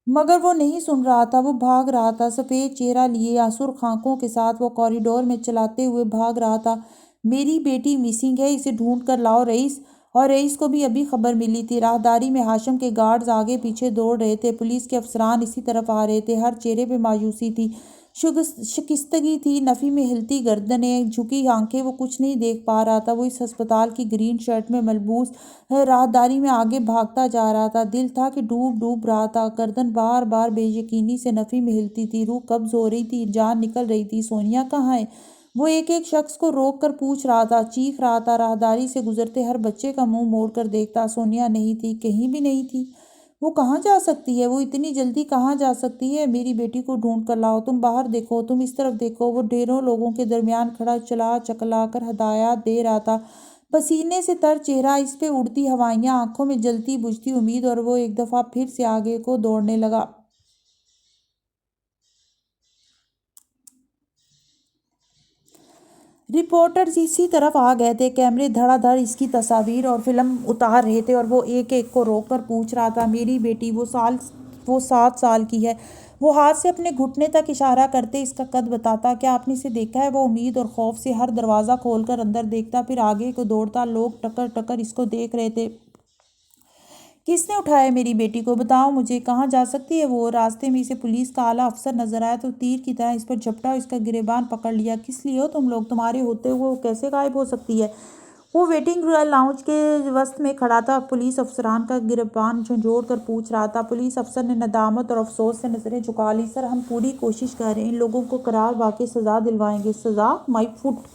مگر وہ نہیں سن رہا تھا، وہ بھاگ رہا تھا، سفید چہرہ لیے، سرخ آنکھوں کے ساتھ وہ کوریڈور میں چلاتے ہوئے بھاگ رہا تھا۔ میری بیٹی مسنگ ہے، اسے ڈھونڈ کر لاؤ رئیس۔ اور رئیس کو بھی ابھی خبر ملی تھی۔ راہداری میں ہاشم کے گارڈز آگے پیچھے دوڑ رہے تھے، پولیس کے افسران اسی طرف آ رہے تھے، ہر چہرے پہ مایوسی تھی، شکستگی تھی، نفی میں ہلتی گردنیں، جھکی آنکھیں، وہ کچھ نہیں دیکھ پا رہا تھا۔ وہ اس ہسپتال کی گرین شرٹ میں ملبوس راہداری میں آگے بھاگتا جا رہا تھا، دل تھا کہ ڈوب رہا تھا، گردن بار بار بے یقینی سے نفی میں ہلتی تھی، روح قبض ہو رہی تھی، جان نکل رہی تھی۔ سونیا کہاں ہے؟ وہ ایک ایک شخص کو روک کر پوچھ رہا تھا، چیخ رہا تھا، راہداری سے گزرتے ہر بچے کا منہ موڑ کر دیکھتا۔ سونیا نہیں تھی، کہیں بھی نہیں تھی۔ وہ کہاں جا سکتی ہے؟ وہ اتنی جلدی کہاں جا سکتی ہے؟ میری بیٹی کو ڈھونڈ کر لاؤ، تم باہر دیکھو، تم اس طرف دیکھو۔ وہ ڈھیروں لوگوں کے درمیان کھڑا چلا چکلا کر ہدایات دے رہا تھا، پسینے سے تر چہرہ، اس پہ اڑتی ہوائیاں، آنکھوں میں جلتی بجھتی امید، اور وہ ایک دفعہ پھر سے آگے کو دوڑنے لگا۔ رپورٹرز اسی طرف آ گئے تھے، کیمرے دھڑا دھڑ اس کی تصاویر اور فلم اتار رہے تھے، اور وہ ایک ایک کو روک کر پوچھ رہا تھا، میری بیٹی، وہ 7 سال کی ہے۔ وہ ہاتھ سے اپنے گھٹنے تک اشارہ کرتے اس کا قد بتاتا۔ کیا آپ نے اسے دیکھا ہے؟ وہ امید اور خوف سے ہر دروازہ کھول کر اندر دیکھتا، پھر آگے کو دوڑتا۔ لوگ ٹکر ٹکر اس کو دیکھ رہے تھے۔ کس نے اٹھایا میری بیٹی کو؟ بتاؤ مجھے، کہاں جا سکتی ہے وہ؟ راستے میں اسے پولیس کا اعلیٰ افسر نظر آیا تو تیر کی طرح اس پر جھپٹا اور اس کا گریبان پکڑ لیا۔ کس لیے ہو تم لوگ؟ تمہارے ہوتے ہوئے وہ کیسے غائب ہو سکتی ہے؟ وہ ویٹنگ لاؤنج کے وسط میں کھڑا تھا، پولیس افسران کا گریبان جھنجھوڑ کر پوچھ رہا تھا۔ پولیس افسر نے ندامت اور افسوس سے نظریں جھکا لیں۔ سر، ہم پوری کوشش کر رہے ہیں، ان لوگوں کو قرار واقعی سزا دلوائیں گے۔ سزا؟ مائی فٹ!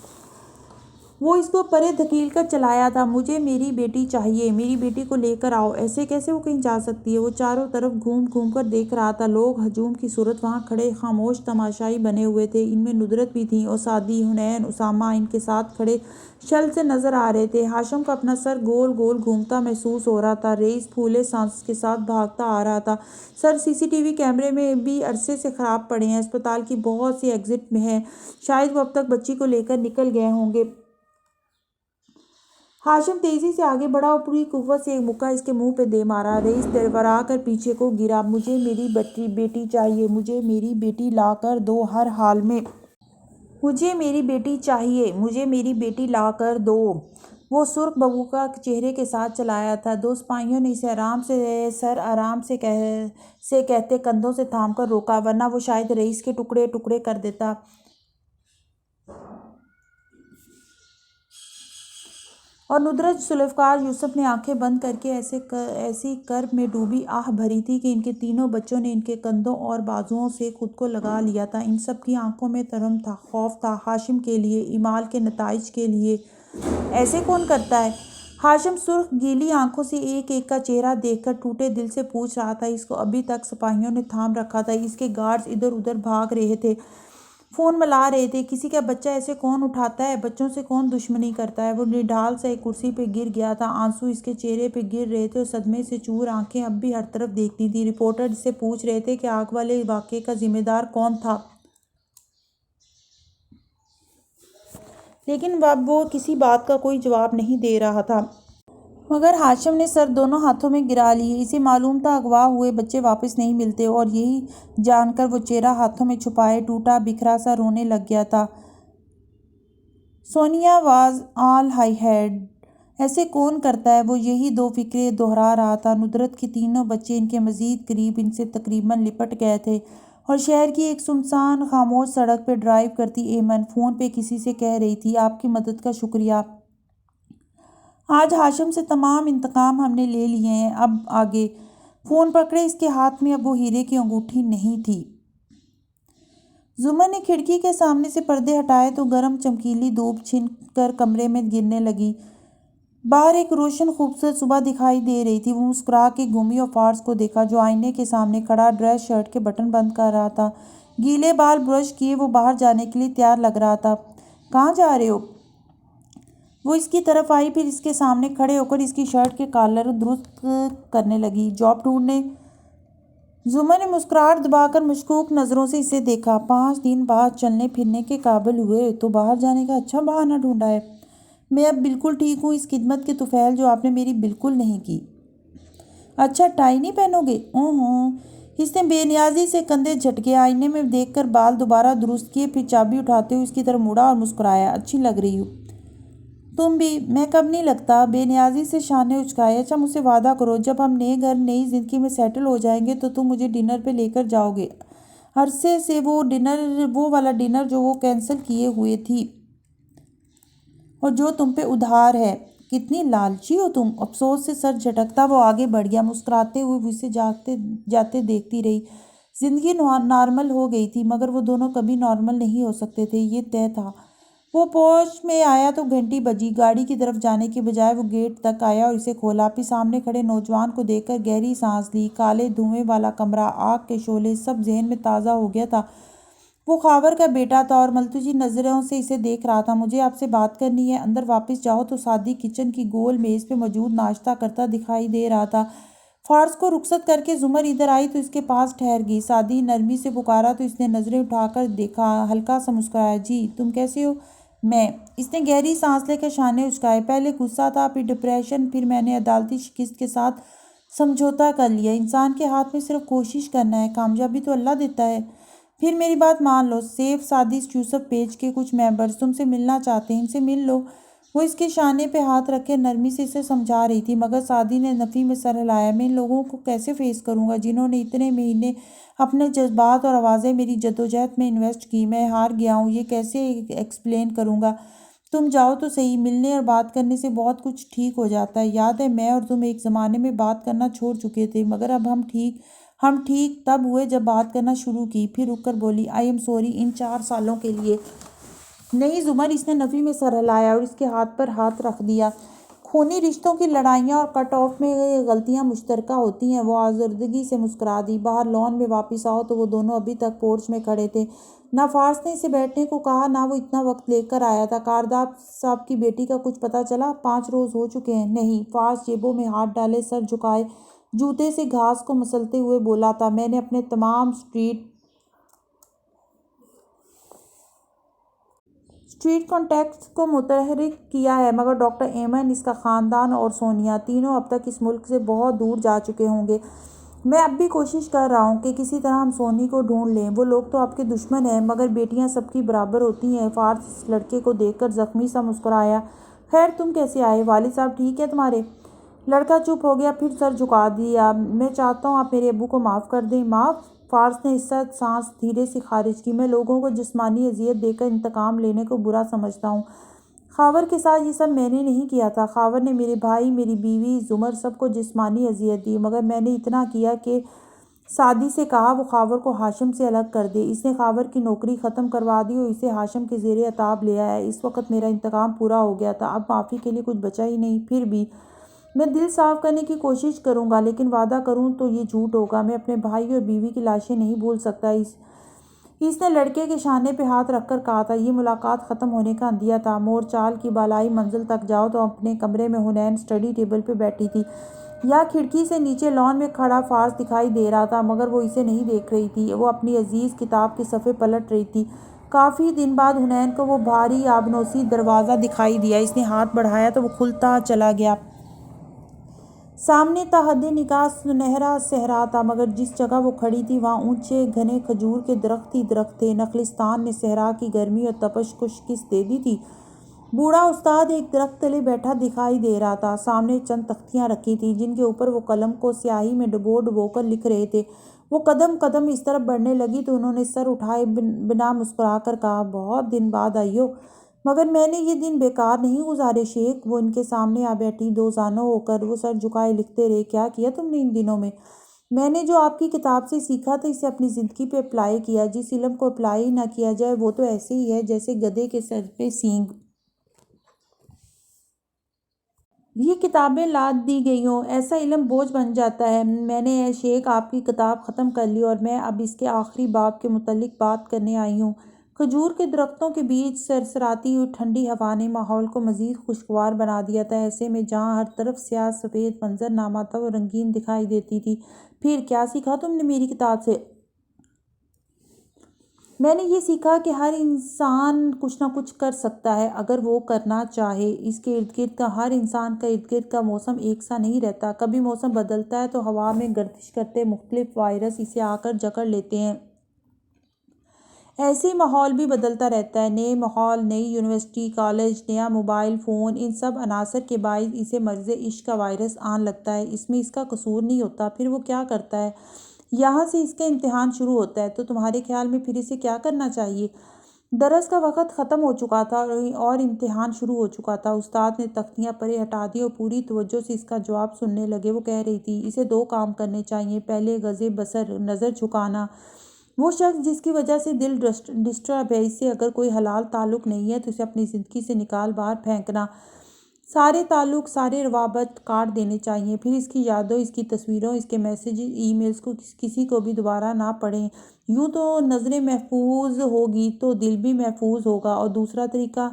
وہ اس کو پرے دھکیل کر چلایا تھا۔ مجھے میری بیٹی چاہیے، میری بیٹی کو لے کر آؤ۔ ایسے کیسے وہ کہیں جا سکتی ہے؟ وہ چاروں طرف گھوم گھوم کر دیکھ رہا تھا۔ لوگ ہجوم کی صورت وہاں کھڑے خاموش تماشائی بنے ہوئے تھے، ان میں ندرت بھی تھی، اور سعدی، حنین، اسامہ ان کے ساتھ کھڑے شل سے نظر آ رہے تھے۔ ہاشم کا اپنا سر گول گول گھومتا محسوس ہو رہا تھا۔ رئیس پھولے سانس کے ساتھ بھاگتا آ رہا تھا۔ سر، سی سی ٹی وی کیمرے میں بھی عرصے سے خراب پڑے ہیں، ہسپتال کی بہت سی ایگزٹ میں ہیں، شاید وہ اب تک بچی کو لے کر نکل گئے ہوں گے۔ ہاشم تیزی سے آگے بڑھا اور پوری قوت سے ایک مکہ اس کے منہ پہ دے مارا۔ رئیس دڑبڑا کر پیچھے کو گرا۔ مجھے میری بیٹی چاہیے، مجھے میری بیٹی لا کر دو، ہر حال میں مجھے میری بیٹی چاہیے، مجھے میری بیٹی لا کر دو۔ وہ سرخ ببوکا چہرے کے ساتھ چلایا تھا۔ 2 سپاہیوں نے اسے آرام سے کہتے کندھوں سے تھام کر روکا، ورنہ وہ شاید رئیس کے ٹکڑے ٹکڑے کر دیتا۔ اور ندرت ذوالفقار یوسف نے آنکھیں بند کر کے ایسی کرب میں ڈوبی آہ بھری تھی کہ ان کے تینوں بچوں نے ان کے کندھوں اور بازوؤں سے خود کو لگا لیا تھا۔ ان سب کی آنکھوں میں ترہم تھا، خوف تھا، ہاشم کے لیے، ایمال کے نتائج کے لیے۔ ایسے کون کرتا ہے؟ ہاشم سرخ گیلی آنکھوں سے ایک ایک کا چہرہ دیکھ کر ٹوٹے دل سے پوچھ رہا تھا۔ اس کو ابھی تک سپاہیوں نے تھام رکھا تھا، اس کے گارڈز ادھر ادھر بھاگ رہے تھے، فون ملا رہے تھے۔ کسی کا بچہ ایسے کون اٹھاتا ہے؟ بچوں سے کون دشمنی کرتا ہے؟ وہ نڈھال سا ایک کرسی پہ گر گیا تھا، آنسو اس کے چہرے پہ گر رہے تھے، اور صدمے سے چور آنکھیں اب بھی ہر طرف دیکھتی تھیں۔ رپورٹر اس سے پوچھ رہے تھے کہ آگ والے واقعے کا ذمہ دار کون تھا، لیکن اب وہ کسی بات کا کوئی جواب نہیں دے رہا تھا۔ مگر ہاشم نے سر دونوں ہاتھوں میں گرا لیے۔ اسے معلوم تھا اغوا ہوئے بچے واپس نہیں ملتے، اور یہی جان کر وہ چہرہ ہاتھوں میں چھپائے ٹوٹا بکھرا سا رونے لگ گیا تھا۔ Sonia was all he had. ایسے کون کرتا ہے؟ وہ یہی دو فکریں دہرا رہا تھا۔ ندرت کے تینوں بچے ان کے مزید قریب ان سے تقریباً لپٹ گئے تھے اور شہر کی ایک سنسان خاموش سڑک پہ ڈرائیو کرتی ایمن فون پہ کسی سے کہہ رہی تھی، آپ کی مدد کا شکریہ، آج ہاشم سے تمام انتقام ہم نے لے لیے ہیں، اب آگے۔ فون پکڑے اس کے ہاتھ میں اب وہ ہیرے کی انگوٹھی نہیں تھی۔ زمر نے کھڑکی کے سامنے سے پردے ہٹائے تو گرم چمکیلی دھوپ چھن کر کمرے میں گرنے لگی۔ باہر ایک روشن خوبصورت صبح دکھائی دے رہی تھی۔ وہ مسکرا کے گھومی اور فارس کو دیکھا جو آئینے کے سامنے کھڑا ڈریس شرٹ کے بٹن بند کر رہا تھا۔ گیلے بال برش کیے وہ باہر جانے کے لیے تیار لگ رہا تھا۔ کہاں جا رہے ہو؟ وہ اس کی طرف آئی، پھر اس کے سامنے کھڑے ہو کر اس کی شرٹ کے کالر درست کرنے لگی۔ جاب ڈھونڈنے؟ زمر نے مسکراہٹ دبا کر مشکوک نظروں سے اسے دیکھا۔ 5 دن بعد چلنے پھرنے کے قابل ہوئے تو باہر جانے کا اچھا بہانہ ڈھونڈا ہے۔ میں اب بالکل ٹھیک ہوں، اس خدمت کے طفیل جو آپ نے میری بالکل نہیں کی۔ اچھا ٹائی نہیں پہنو گے؟ اوہوں۔ اس نے بے نیازی سے کندھے جھٹکے، آئینے میں دیکھ کر بال دوبارہ درست کیے، پھر چابی اٹھاتے ہوئے اس کی طرف مڑا اور مسکرایا، اچھی لگ رہی ہو تم بھی۔ میں کب نہیں لگتا؟ بے نیازی سے شانے اچکائے۔ اچھا مجھ سے وعدہ کرو جب ہم نئے گھر نئی زندگی میں سیٹل ہو جائیں گے تو تم مجھے ڈنر پہ لے کر جاؤ گے۔ عرصے سے وہ والا ڈنر جو وہ کینسل کیے ہوئے تھی اور جو تم پہ ادھار ہے۔ کتنی لالچی ہو تم۔ افسوس سے سر جھٹکتا وہ آگے بڑھ گیا۔ مسکراتے ہوئے وہ اسے جاتے دیکھتی رہی۔ زندگی نارمل ہو گئی تھی مگر وہ دونوں کبھی نارمل نہیں ہو سکتے تھے، یہ طے تھا۔ وہ پورچ میں آیا تو گھنٹی بجی۔ گاڑی کی طرف جانے کے بجائے وہ گیٹ تک آیا اور اسے کھولا، پھر سامنے کھڑے نوجوان کو دیکھ کر گہری سانس لی۔ کالے دھوئیں والا کمرہ، آگ کے شعلے، سب ذہن میں تازہ ہو گیا تھا۔ وہ خاور کا بیٹا تھا اور ملتجی نظروں سے اسے دیکھ رہا تھا۔ مجھے آپ سے بات کرنی ہے۔ اندر واپس جاؤ تو سادی کچن کی گول میز پہ موجود ناشتہ کرتا دکھائی دے رہا تھا۔ فارس کو رخصت کر کے زمر ادھر آئی تو اس کے پاس ٹھہر گئی۔ سادی نرمی سے پکارا تو اس نے نظریں اٹھا کر دیکھا، ہلکا سا مسکرایا، جی تم کیسے ہو؟ میں۔ اس نے گہری سانس لے کر شانے اچکائے۔ پہلے غصہ تھا، پھر ڈپریشن، پھر میں نے عدالتی شکست کے ساتھ سمجھوتا کر لیا۔ انسان کے ہاتھ میں صرف کوشش کرنا ہے، کامیابی تو اللہ دیتا ہے۔ پھر میری بات مان لو۔ سیف سادی یوسف پیج کے کچھ ممبرز تم سے ملنا چاہتے ہیں، ان سے مل لو۔ وہ اس کے شانے پہ ہاتھ رکھے نرمی سے اسے سمجھا رہی تھی مگر سادی نے نفی میں سر ہلایا۔ میں ان لوگوں کو کیسے فیس کروں گا جنہوں نے اتنے مہینے اپنے جذبات اور آوازیں میری جدوجہد میں انویسٹ کی؟ میں ہار گیا ہوں، یہ کیسے ایکسپلین کروں گا؟ تم جاؤ تو صحیح۔ ملنے اور بات کرنے سے بہت کچھ ٹھیک ہو جاتا ہے۔ یاد ہے میں اور تم ایک زمانے میں بات کرنا چھوڑ چکے تھے مگر اب ہم ٹھیک تب ہوئے جب بات کرنا شروع کی۔ پھر رک کر بولی، آئی ایم سوری ان 4 سالوں کے لیے۔ نہیں زمر، اس نے نفی میں سر ہلایا اور اس کے ہاتھ پر ہاتھ رکھ دیا۔ خونی رشتوں کی لڑائیاں اور کٹ آف میں غلطیاں مشترکہ ہوتی ہیں۔ وہ آزردگی سے مسکرا دی۔ باہر لان میں واپس آؤ تو وہ دونوں ابھی تک پورچ میں کھڑے تھے۔ نہ فارس نے اسے بیٹھنے کو کہا نہ وہ اتنا وقت لے کر آیا تھا۔ کاردار صاحب کی بیٹی کا کچھ پتہ چلا؟ 5 روز ہو چکے ہیں۔ نہیں۔ فارس جیبوں میں ہاتھ ڈالے سر جھکائے جوتے سے گھاس کو مسلتے ہوئے بولا تھا، میں نے اپنے تمام اسٹریٹ کانٹیکٹس کو متحرک کیا ہے مگر ڈاکٹر ایمن، اس کا خاندان اور سونیا تینوں اب تک اس ملک سے بہت دور جا چکے ہوں گے۔ میں اب بھی کوشش کر رہا ہوں کہ کسی طرح ہم سونی کو ڈھونڈ لیں۔ وہ لوگ تو آپ کے دشمن ہیں مگر بیٹیاں سب کی برابر ہوتی ہیں۔ فارس اس لڑکے کو دیکھ کر زخمی سا مسکرایا، خیر تم کیسے آئے؟ والد صاحب ٹھیک ہے تمہارے؟ لڑکا چپ ہو گیا، پھر سر جھکا دیا۔ میں چاہتا ہوں آپ میرے ابو کو معاف کر دیں۔ معاف؟ فارس نے سانس دھیرے سے خارج کی۔ میں لوگوں کو جسمانی اذیت دے کر انتقام لینے کو برا سمجھتا ہوں۔ خاور کے ساتھ یہ سب میں نے نہیں کیا تھا۔ خاور نے میرے بھائی، میری بیوی، زمر سب کو جسمانی اذیت دی مگر میں نے اتنا کیا کہ سادی سے کہا وہ خاور کو ہاشم سے الگ کر دے۔ اس نے خاور کی نوکری ختم کروا دی اور اسے ہاشم کے زیر عتاب لے آیا۔ اس وقت میرا انتقام پورا ہو گیا تھا، اب معافی کے لیے کچھ بچا ہی نہیں۔ پھر بھی میں دل صاف کرنے کی کوشش کروں گا لیکن وعدہ کروں تو یہ جھوٹ ہوگا، میں اپنے بھائی اور بیوی کی لاشیں نہیں بھول سکتا۔ اس نے لڑکے کے شانے پہ ہاتھ رکھ کر کہا تھا۔ یہ ملاقات ختم ہونے کا اندھیا تھا۔ مور چال کی بالائی منزل تک جاؤ تو اپنے کمرے میں حنین اسٹڈی ٹیبل پہ بیٹھی تھی۔ یا کھڑکی سے نیچے لان میں کھڑا فارس دکھائی دے رہا تھا مگر وہ اسے نہیں دیکھ رہی تھی، وہ اپنی عزیز کتاب کے صفحے پلٹ رہی تھی۔ کافی دن بعد حنین کو وہ بھاری آبنوسی دروازہ دکھائی دیا۔ اس نے ہاتھ بڑھایا تو وہ کھلتا چلا گیا۔ سامنے تا حد نگاہ سنہرا صحرا تھا مگر جس جگہ وہ کھڑی تھی وہاں اونچے گھنے کھجور کے درخت ہی درخت تھے۔ نخلستان نے صحرا کی گرمی اور تپش کو شکست دے دی تھی۔ بوڑھا استاد ایک درخت تلے بیٹھا دکھائی دے رہا تھا۔ سامنے چند تختیاں رکھی تھیں جن کے اوپر وہ قلم کو سیاہی میں ڈبو کر لکھ رہے تھے۔ وہ قدم قدم اس طرف بڑھنے لگی تو انہوں نے سر اٹھائے بنا مسکرا کر کہا، بہت دن بعد آئی ہو، مگر میں نے یہ دن بیکار نہیں گزارے شیخ۔ وہ ان کے سامنے آ بیٹھی، دو زانوں ہو کر وہ سر جھکائے لکھتے رہے۔ کیا کیا تم نے ان دنوں میں نے جو آپ کی کتاب سے سیکھا تھا اسے اپنی زندگی پہ اپلائی کیا۔ جس علم کو اپلائی نہ کیا جائے وہ تو ایسے ہی ہے جیسے گدھے کے سر پہ سینگ۔ یہ کتابیں لاد دی گئی ہوں، ایسا علم بوجھ بن جاتا ہے۔ میں نے اے شیخ آپ کی کتاب ختم کر لی اور میں اب اس کے آخری باب کے متعلق بات کرنے آئی ہوں۔ کھجور کے درختوں کے بیچ سرسراتی ہوئی ٹھنڈی ہوا نے ماحول کو مزید خوشگوار بنا دیا تھا۔ ایسے میں جہاں ہر طرف سیاہ سفید منظر نامہ تھا وہ رنگین دکھائی دیتی تھی۔ پھر کیا سیکھا تم نے میری کتاب سے؟ میں نے یہ سیکھا کہ ہر انسان کچھ نہ کچھ کر سکتا ہے اگر وہ کرنا چاہے۔ اس کے ارد گرد کا ہر انسان کا ارد گرد کا موسم ایک سا نہیں رہتا۔ کبھی موسم بدلتا ہے تو ہوا میں گردش کرتے مختلف وائرس اسے آ کر جکڑ لیتے ہیں۔ ایسے ہی ماحول بھی بدلتا رہتا ہے۔ نئے ماحول، نئی یونیورسٹی، کالج، نیا موبائل فون، ان سب عناصر کے باعث اسے مرض عشق کا وائرس آن لگتا ہے۔ اس میں اس کا قصور نہیں ہوتا۔ پھر وہ کیا کرتا ہے؟ یہاں سے اس کا امتحان شروع ہوتا ہے۔ تو تمہارے خیال میں پھر اسے کیا کرنا چاہیے؟ درس کا وقت ختم ہو چکا تھا اور امتحان شروع ہو چکا تھا۔ استاد نے تختیاں پرے ہٹا دی اور پوری توجہ سے اس کا جواب سننے لگے۔ وہ کہہ رہی تھی، اسے دو کام کرنے چاہیے۔ پہلے غض بصر، نظر جھکانا۔ وہ شخص جس کی وجہ سے دل ڈسٹرب ہے، اس سے اگر کوئی حلال تعلق نہیں ہے تو اسے اپنی زندگی سے نکال باہر پھینکنا۔ سارے تعلق، سارے روابط کاٹ دینے چاہیے۔ پھر اس کی یادوں، اس کی تصویروں، اس کے میسیجز، ای میلز کو کسی کو بھی دوبارہ نہ پڑھیں۔ یوں تو نظریں محفوظ ہوگی تو دل بھی محفوظ ہوگا۔ اور دوسرا طریقہ،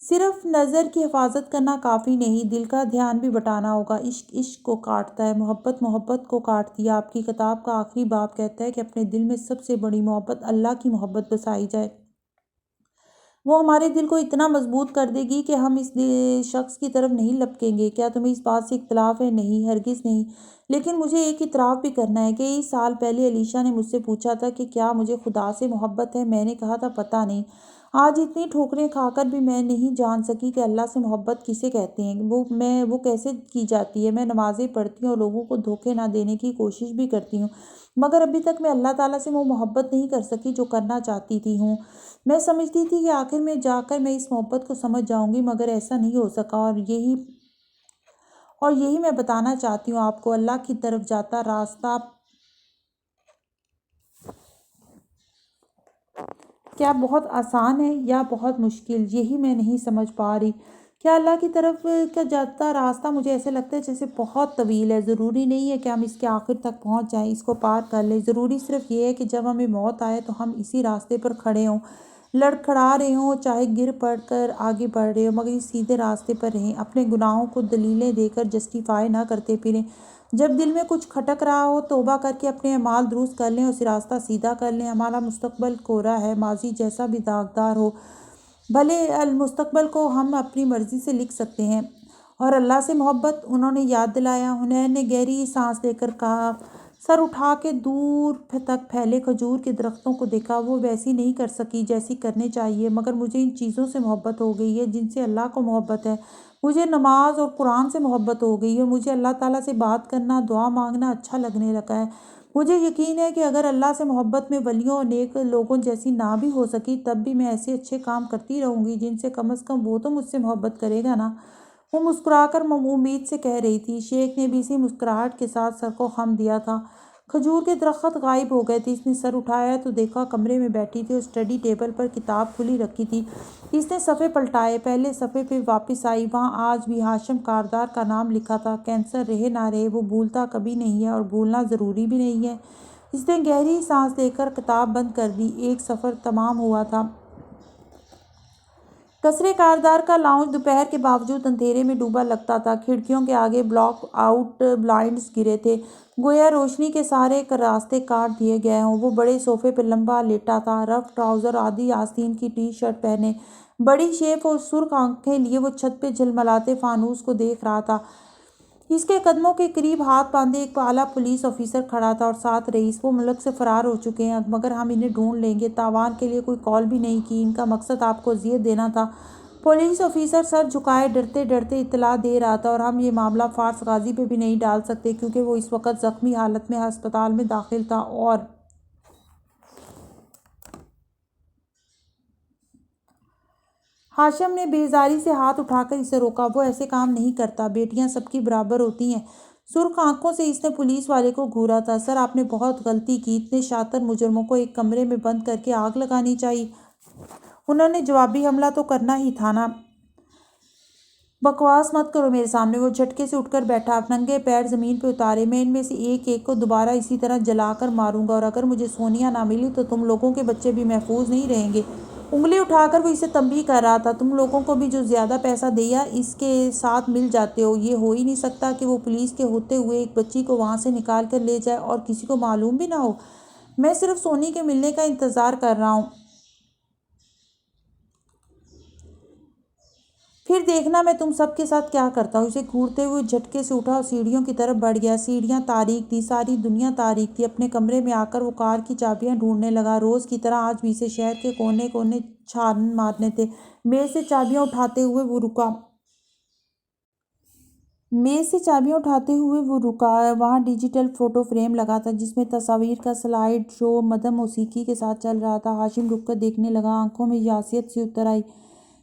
صرف نظر کی حفاظت کرنا کافی نہیں، دل کا دھیان بھی بٹانا ہوگا۔ عشق عشق کو کاٹتا ہے، محبت محبت کو کاٹتی ہے۔ آپ کی کتاب کا آخری باب کہتا ہے کہ اپنے دل میں سب سے بڑی محبت اللہ کی محبت بسائی جائے۔ وہ ہمارے دل کو اتنا مضبوط کر دے گی کہ ہم اس شخص کی طرف نہیں لپکیں گے۔ کیا تمہیں اس بات سے اختلاف ہے؟ نہیں، ہرگز نہیں۔ لیکن مجھے ایک اعتراف بھی کرنا ہے۔ کئی سال پہلے علیشا نے مجھ سے پوچھا تھا کہ کیا مجھے خدا سے محبت ہے۔ میں نے کہا تھا پتہ نہیں۔ آج اتنی ٹھوکریں کھا کر بھی میں نہیں جان سکی کہ اللہ سے محبت کسے کہتے ہیں، وہ کیسے کی جاتی ہے۔ میں نمازیں پڑھتی ہوں اور لوگوں کو دھوکے نہ دینے کی کوشش بھی کرتی ہوں، مگر ابھی تک میں اللہ تعالیٰ سے وہ محبت نہیں کر سکی جو کرنا چاہتی تھی ہوں۔ میں سمجھتی تھی کہ آخر میں جا کر میں اس محبت کو سمجھ جاؤں گی، مگر ایسا نہیں ہو سکا۔ اور یہی میں بتانا چاہتی ہوں آپ کو۔ اللہ کی طرف جاتا راستہ کیا بہت آسان ہے یا بہت مشکل؟ یہی میں نہیں سمجھ پا رہی۔ کیا اللہ کی طرف کا جاتا راستہ مجھے ایسے لگتا ہے جیسے بہت طویل ہے۔ ضروری نہیں ہے کہ ہم اس کے آخر تک پہنچ جائیں، اس کو پار کر لیں۔ ضروری صرف یہ ہے کہ جب ہمیں موت آئے تو ہم اسی راستے پر کھڑے ہوں، لڑکھڑا رہے ہوں، چاہے گر پڑ کر آگے بڑھ رہے ہوں، مگر اس سیدھے راستے پر رہیں۔ اپنے گناہوں کو دلیلیں دے کر جسٹیفائی نہ کرتے پھریں۔ جب دل میں کچھ کھٹک رہا ہو، توبہ کر کے اپنے اعمال درست کر لیں اور اسے راستہ سیدھا کر لیں۔ ہمارا مستقبل کوڑا ہے، ماضی جیسا بھی داغدار ہو، بھلے المستقبل کو ہم اپنی مرضی سے لکھ سکتے ہیں۔ اور اللہ سے محبت، انہوں نے یاد دلایا۔ حنین نے گہری سانس لے کر کہا، سر اٹھا کے دور تک پھیلے کھجور کے درختوں کو دیکھا۔ وہ ویسی نہیں کر سکی جیسی کرنی چاہیے، مگر مجھے ان چیزوں سے محبت ہو گئی ہے جن سے اللہ کو محبت ہے۔ مجھے نماز اور قرآن سے محبت ہو گئی ہے، اور مجھے اللہ تعالیٰ سے بات کرنا، دعا مانگنا اچھا لگنے لگا ہے۔ مجھے یقین ہے کہ اگر اللہ سے محبت میں ولیوں اور نیک لوگوں جیسی نہ بھی ہو سکی، تب بھی میں ایسے اچھے کام کرتی رہوں گی جن سے کم از کم وہ تو مجھ سے محبت کرے گا نا۔ وہ مسکرا کر امید سے کہہ رہی تھی۔ شیخ نے بھی اسی مسکراہٹ کے ساتھ سر کو خم دیا تھا۔ کھجور کے درخت غائب ہو گئے تھے۔ اس نے سر اٹھایا تو دیکھا کمرے میں بیٹھی تھی اور اسٹڈی ٹیبل پر کتاب کھلی رکھی تھی۔ اس نے صفحے پلٹائے، پہلے صفحے پہ واپس آئی۔ وہاں آج بھی ہاشم کاردار کا نام لکھا تھا۔ کینسر رہے نہ رہے، وہ بھولتا کبھی نہیں ہے اور بھولنا ضروری بھی نہیں ہے۔ اس نے گہری سانس لے کر کتاب بند کر دی۔ ایک سفر تمام ہوا تھا۔ قصرِ کاردار کا لاؤنج دوپہر کے باوجود اندھیرے میں ڈوبا لگتا تھا۔ کھڑکیوں کے آگے بلاک آؤٹ بلائنڈز گرے تھے، گویا روشنی کے سارے راستے کاٹ دیے گئے ہوں۔ وہ بڑے صوفے پہ لمبا لیٹا تھا، رف ٹراؤزر، آدھی آستین کی ٹی شرٹ پہنے، بڑی شیپ اور سرخ آنکھیں لیے وہ چھت پہ جھلملاتے فانوس کو دیکھ رہا تھا۔ اس کے قدموں کے قریب ہاتھ باندھے ایک اعلیٰ پولیس آفیسر کھڑا تھا اور ساتھ رئیس۔ وہ ملک سے فرار ہو چکے ہیں، مگر ہم انہیں ڈھونڈ لیں گے۔ تاوان کے لیے کوئی کال بھی نہیں کی۔ ان کا مقصد آپ کو اذیت دینا تھا۔ پولیس آفیسر سر جھکائے ڈرتے ڈرتے اطلاع دے رہا تھا، اور ہم یہ معاملہ فارس غازی پہ بھی نہیں ڈال سکتے کیونکہ وہ اس وقت زخمی حالت میں ہسپتال میں داخل تھا۔ اور ہاشم نے بیزاری سے ہاتھ اٹھا کر اسے روکا۔ وہ ایسے کام نہیں کرتا، بیٹیاں سب کی برابر ہوتی ہیں۔ سرخ آنکھوں سے اس نے پولیس والے کو گھورا تھا۔ سر، آپ نے بہت غلطی کی، اتنے شاطر مجرموں کو ایک کمرے میں بند کر کے آگ لگانی چاہیے۔ انہوں نے جوابی حملہ تو کرنا ہی تھا نا۔ بکواس مت کرو میرے سامنے۔ وہ جھٹکے سے اٹھ کر بیٹھا، ننگے پیر زمین پہ اتارے۔ میں ان میں سے ایک ایک کو دوبارہ اسی طرح جلا کر ماروں گا، اور اگر مجھے سونیا نہ ملی تو تم لوگوں کے بچے بھی محفوظ نہیں رہیں گے۔ انگلی اٹھا کر وہ اسے تنبیہ کر رہا تھا، تم لوگوں کو بھی جو زیادہ پیسہ دیا اس کے ساتھ مل جاتے ہو۔ یہ ہو ہی نہیں سکتا کہ وہ پولیس کے ہوتے ہوئے ایک بچی کو وہاں سے نکال کر لے جائے اور کسی کو معلوم بھی نہ ہو۔ میں صرف سونی کے ملنے کا انتظار کر رہا ہوں، پھر دیکھنا میں تم سب کے ساتھ کیا کرتا ہوں۔ اسے گھورتے ہوئے جھٹکے سے اٹھا اور سیڑھیوں کی طرف بڑھ گیا۔ سیڑھیاں تاریک تھیں، ساری دنیا تاریک تھی۔ اپنے کمرے میں آ کر وہ کار کی چابیاں ڈھونڈنے لگا۔ روز کی طرح آج بھی اسے شہر کے کونے کونے چھان مارنے تھے۔ میز سے چابیاں اٹھاتے ہوئے وہ رکا۔ وہاں ڈیجیٹل فوٹو فریم لگا تھا جس میں تصاویر کا سلائیڈ شو مدھم موسیقی کے ساتھ چل رہا تھا۔ ہاشم رک کر دیکھنے لگا، آنکھوں میں یاسیت سی اتر آئی۔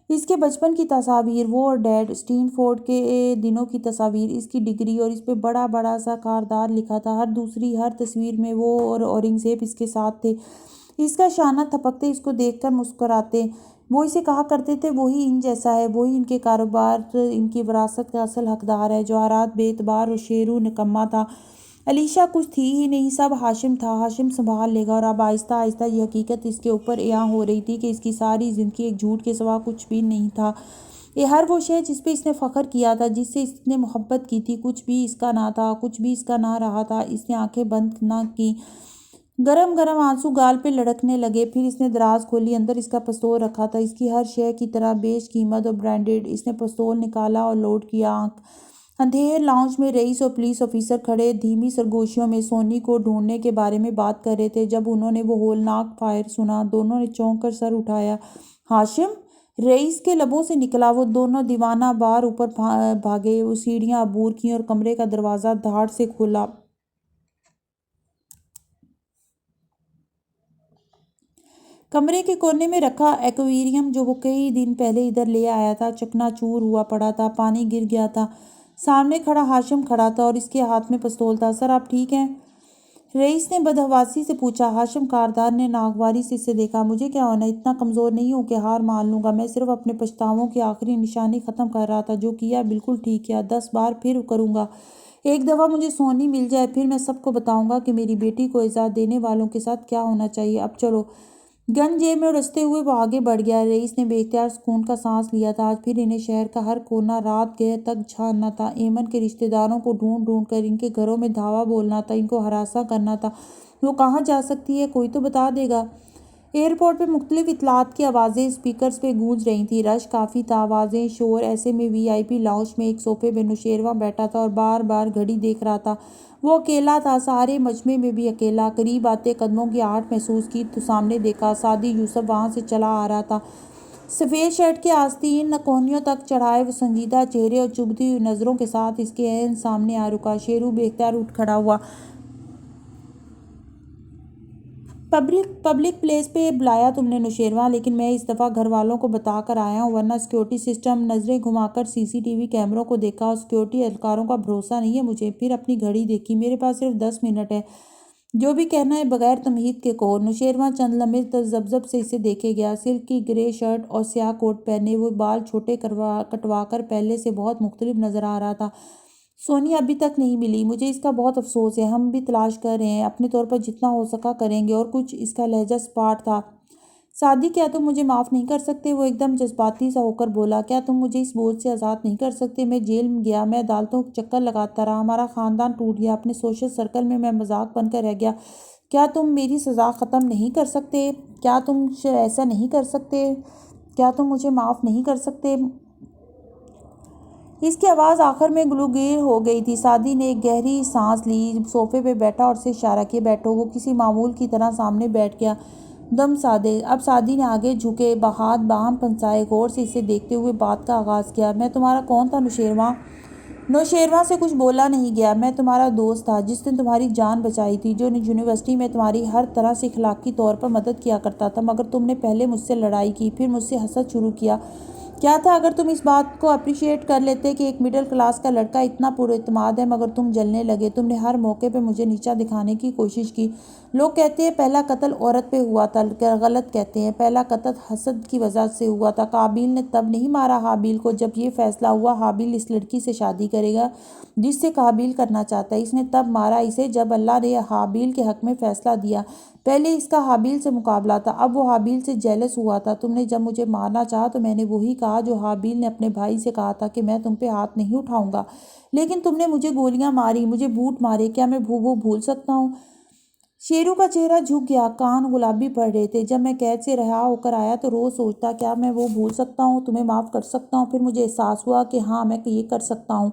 اس کے بچپن کی تصاویر، وہ اور ڈیڈ، اسٹین فورڈ کے دنوں کی تصاویر، اس کی ڈگری، اور اس پہ بڑا بڑا سا کاردار لکھا تھا۔ ہر دوسری ہر تصویر میں وہ اور اورنگزیب اس کے ساتھ تھے، اس کا شانہ تھپکتے، اس کو دیکھ کر مسکراتے۔ وہ اسے کہا کرتے تھے وہی ان جیسا ہے، وہی ان کے کاروبار، ان کی وراثت کا اصل حقدار ہے۔ جواہرات بے اعتبار اور شیرو نکما تھا۔ علیشا کچھ تھی ہی نہیں، سب ہاشم تھا۔ ہاشم سنبھال لے گا۔ اور اب آہستہ آہستہ یہ حقیقت اس کے اوپر عیاں ہو رہی تھی کہ اس کی ساری زندگی ایک جھوٹ کے سوا کچھ بھی نہیں تھا۔ یہ ہر وہ شے جس پہ اس نے فخر کیا تھا، جس سے اس نے محبت کی تھی، کچھ بھی اس کا نہ تھا، کچھ بھی اس کا نہ رہا تھا۔ اس نے آنکھیں بند نہ کیں، گرم گرم آنسو گال پہ لڑکنے لگے۔ پھر اس نے دراز کھولی، اندر اس کا پستول رکھا تھا، اس کی ہر شے کی طرح بیش قیمت اور برانڈڈ۔ اس نے پستول نکالا اور لوڈ کیا۔ اندھیر لاؤنج میں رئیس اور پولیس آفیسر کھڑے دھیمی سرگوشیوں میں سونی کو ڈھونڈنے کے بارے میں بات کر رہے تھے۔ جب انہوں نے وہ ہولناک فائر سنا، دونوں نے چونک کر سر اٹھایا۔ ہاشم! رئیس کے لبوں سے نکلا۔ وہ دونوں دیوانہ وار اوپر بھاگے۔ وہ سیڑھیاں عبور کیں اور کمرے کا دروازہ دھاڑ سے کھولا۔ کمرے کے کونے میں رکھا ایکویریم جو وہ کئی دن پہلے ادھر لے آیا تھا چکنا چور ہوا پڑا تھا، پانی گر گیا تھا۔ سامنے کھڑا ہاشم کھڑا تھا اور اس کے ہاتھ میں پستول تھا۔ سر، آپ ٹھیک ہیں؟ رئیس نے بدحواسی سے پوچھا۔ ہاشم کاردار نے ناگواری سے اسے دیکھا۔ مجھے کیا ہونا، اتنا کمزور نہیں ہوں کہ ہار مان لوں گا۔ میں صرف اپنے پچھتاووں کی آخری نشانی ختم کر رہا تھا۔ جو کیا بالکل ٹھیک کیا، 10 بار پھر کروں گا۔ ایک دفعہ مجھے سونی مل جائے، پھر میں سب کو بتاؤں گا کہ میری بیٹی کو ایذا دینے والوں کے ساتھ کیا ہونا چاہیے۔ اب چلو۔ گن جیب میں رچتے ہوئے وہ آگے بڑھ گیا۔ رئیس نے بے اختیار سکون کا سانس لیا تھا۔ آج پھر انہیں شہر کا ہر کونا رات گئے تک چھاننا تھا، ایمن کے رشتہ داروں کو ڈھونڈ ڈھونڈ کر ان کے گھروں میں دھاوا بولنا تھا، ان کو ہراساں کرنا تھا۔ وہ کہاں جا سکتی ہے، کوئی تو بتا دے گا۔ ایئرپورٹ پہ مختلف اطلاعات کی آوازیں اسپیکرز پہ گونج رہی تھیں۔ رش کافی تھا، آوازیں، شور۔ ایسے میں وی آئی پی لاؤنج میں ایک صوفے پہ نوشیروان بیٹھا تھا اور بار بار گھڑی دیکھ رہا تھا۔ وہ اکیلا تھا، سارے مجمع میں بھی اکیلا۔ قریب آتے قدموں کی آہٹ محسوس کی تو سامنے دیکھا سعدی یوسف وہاں سے چلا آ رہا تھا۔ سفید شرٹ کے آستین کوہنیوں تک چڑھائے، وہ سنجیدہ چہرے اور چبھتی ہوئی نظروں کے ساتھ اس کے عین سامنے آ رکا۔ شیرو بے اختیار اٹھ کھڑا ہوا۔ پبلک پلیس پہ بلایا تم نے نوشیروان، لیکن میں اس دفعہ گھر والوں کو بتا کر آیا ہوں، ورنہ سیکیورٹی سسٹم۔ نظریں گھما کر سی سی ٹی وی کیمروں کو دیکھا اور سیکیورٹی اہلکاروں کا بھروسہ نہیں ہے مجھے۔ پھر اپنی گھڑی دیکھی، میرے پاس صرف 10 منٹ ہے، جو بھی کہنا ہے بغیر تمہید کے کہو۔ نوشیروان چند لمحے تذبذب سے اسے دیکھے گیا۔ سلک کی گرے شرٹ اور سیاہ کوٹ پہنے، وہ بال چھوٹے کٹوا کر پہلے سے بہت مختلف نظر آ رہا تھا۔ سونی ابھی تک نہیں ملی، مجھے اس کا بہت افسوس ہے، ہم بھی تلاش کر رہے ہیں، اپنے طور پر جتنا ہو سکا کریں گے۔ اور کچھ اس کا لہجہ سپاٹ تھا۔ سعدی، کیا تم مجھے معاف نہیں کر سکتے؟ وہ ایک دم جذباتی سا ہو کر بولا۔ کیا تم مجھے اس بوجھ سے آزاد نہیں کر سکتے؟ میں جیل میں گیا، میں عدالتوں کے چکر لگاتا رہا، ہمارا خاندان ٹوٹ گیا، اپنے سوشل سرکل میں مذاق بن کر رہ گیا۔ کیا تم میری سزا ختم نہیں کر سکتے؟ کیا تم ایسا نہیں کر سکتے؟ کیا تم مجھے معاف نہیں کر سکتے؟ اس کی آواز آخر میں گلوگیر ہو گئی تھی۔ سعدی نے ایک گہری سانس لی، صوفے پہ بیٹھا اور اسے اشارہ کیا، بیٹھو۔ وہ کسی معمول کی طرح سامنے بیٹھ گیا۔ دم سادے۔ اب سعدی نے آگے جھکے ہاتھ باہم پھنسائے غور سے اسے دیکھتے ہوئے بات کا آغاز کیا۔ میں تمہارا کون تھا نوشیروان؟ نوشیروان سے کچھ بولا نہیں گیا۔ میں تمہارا دوست تھا جس نے تمہاری جان بچائی تھی، جو یونیورسٹی میں تمہاری ہر طرح سے اخلاقی طور پر مدد کیا کرتا تھا، مگر تم نے پہلے مجھ سے لڑائی کی، پھر مجھ سے حسد شروع کیا۔ کیا تھا اگر تم اس بات کو اپریشیٹ کر لیتے کہ ایک مڈل کلاس کا لڑکا اتنا پر اعتماد ہے، مگر تم جلنے لگے۔ تم نے ہر موقع پہ مجھے نیچا دکھانے کی کوشش کی۔ لوگ کہتے ہیں پہلا قتل عورت پہ ہوا تھا، غلط کہتے ہیں۔ پہلا قتل حسد کی وجہ سے ہوا تھا۔ قابیل نے تب نہیں مارا حابیل کو جب یہ فیصلہ ہوا حابیل اس لڑکی سے شادی کرے گا جس سے قابیل کرنا چاہتا ہے۔ اس نے تب مارا اسے جب اللہ نے حابیل کے حق میں فیصلہ دیا۔ پہلے اس کا حابیل سے مقابلہ تھا، اب وہ حابیل سے جیلس ہوا تھا۔ تم نے جب مجھے مارنا چاہا تو میں نے وہی کہا جو حابیل نے اپنے بھائی سے کہا تھا کہ میں تم پہ ہاتھ نہیں اٹھاؤں گا، لیکن تم نے مجھے گولیاں ماری، مجھے بوٹ مارے۔ کیا میں وہ بھول سکتا ہوں؟ شیرو کا چہرہ جھک گیا، کان گلابی پڑ رہے تھے۔ جب میں قید سے رہا ہو کر آیا تو روز سوچتا کیا میں وہ بھول سکتا ہوں، تمہیں معاف کر سکتا ہوں؟ پھر مجھے احساس ہوا کہ ہاں میں یہ کر سکتا ہوں۔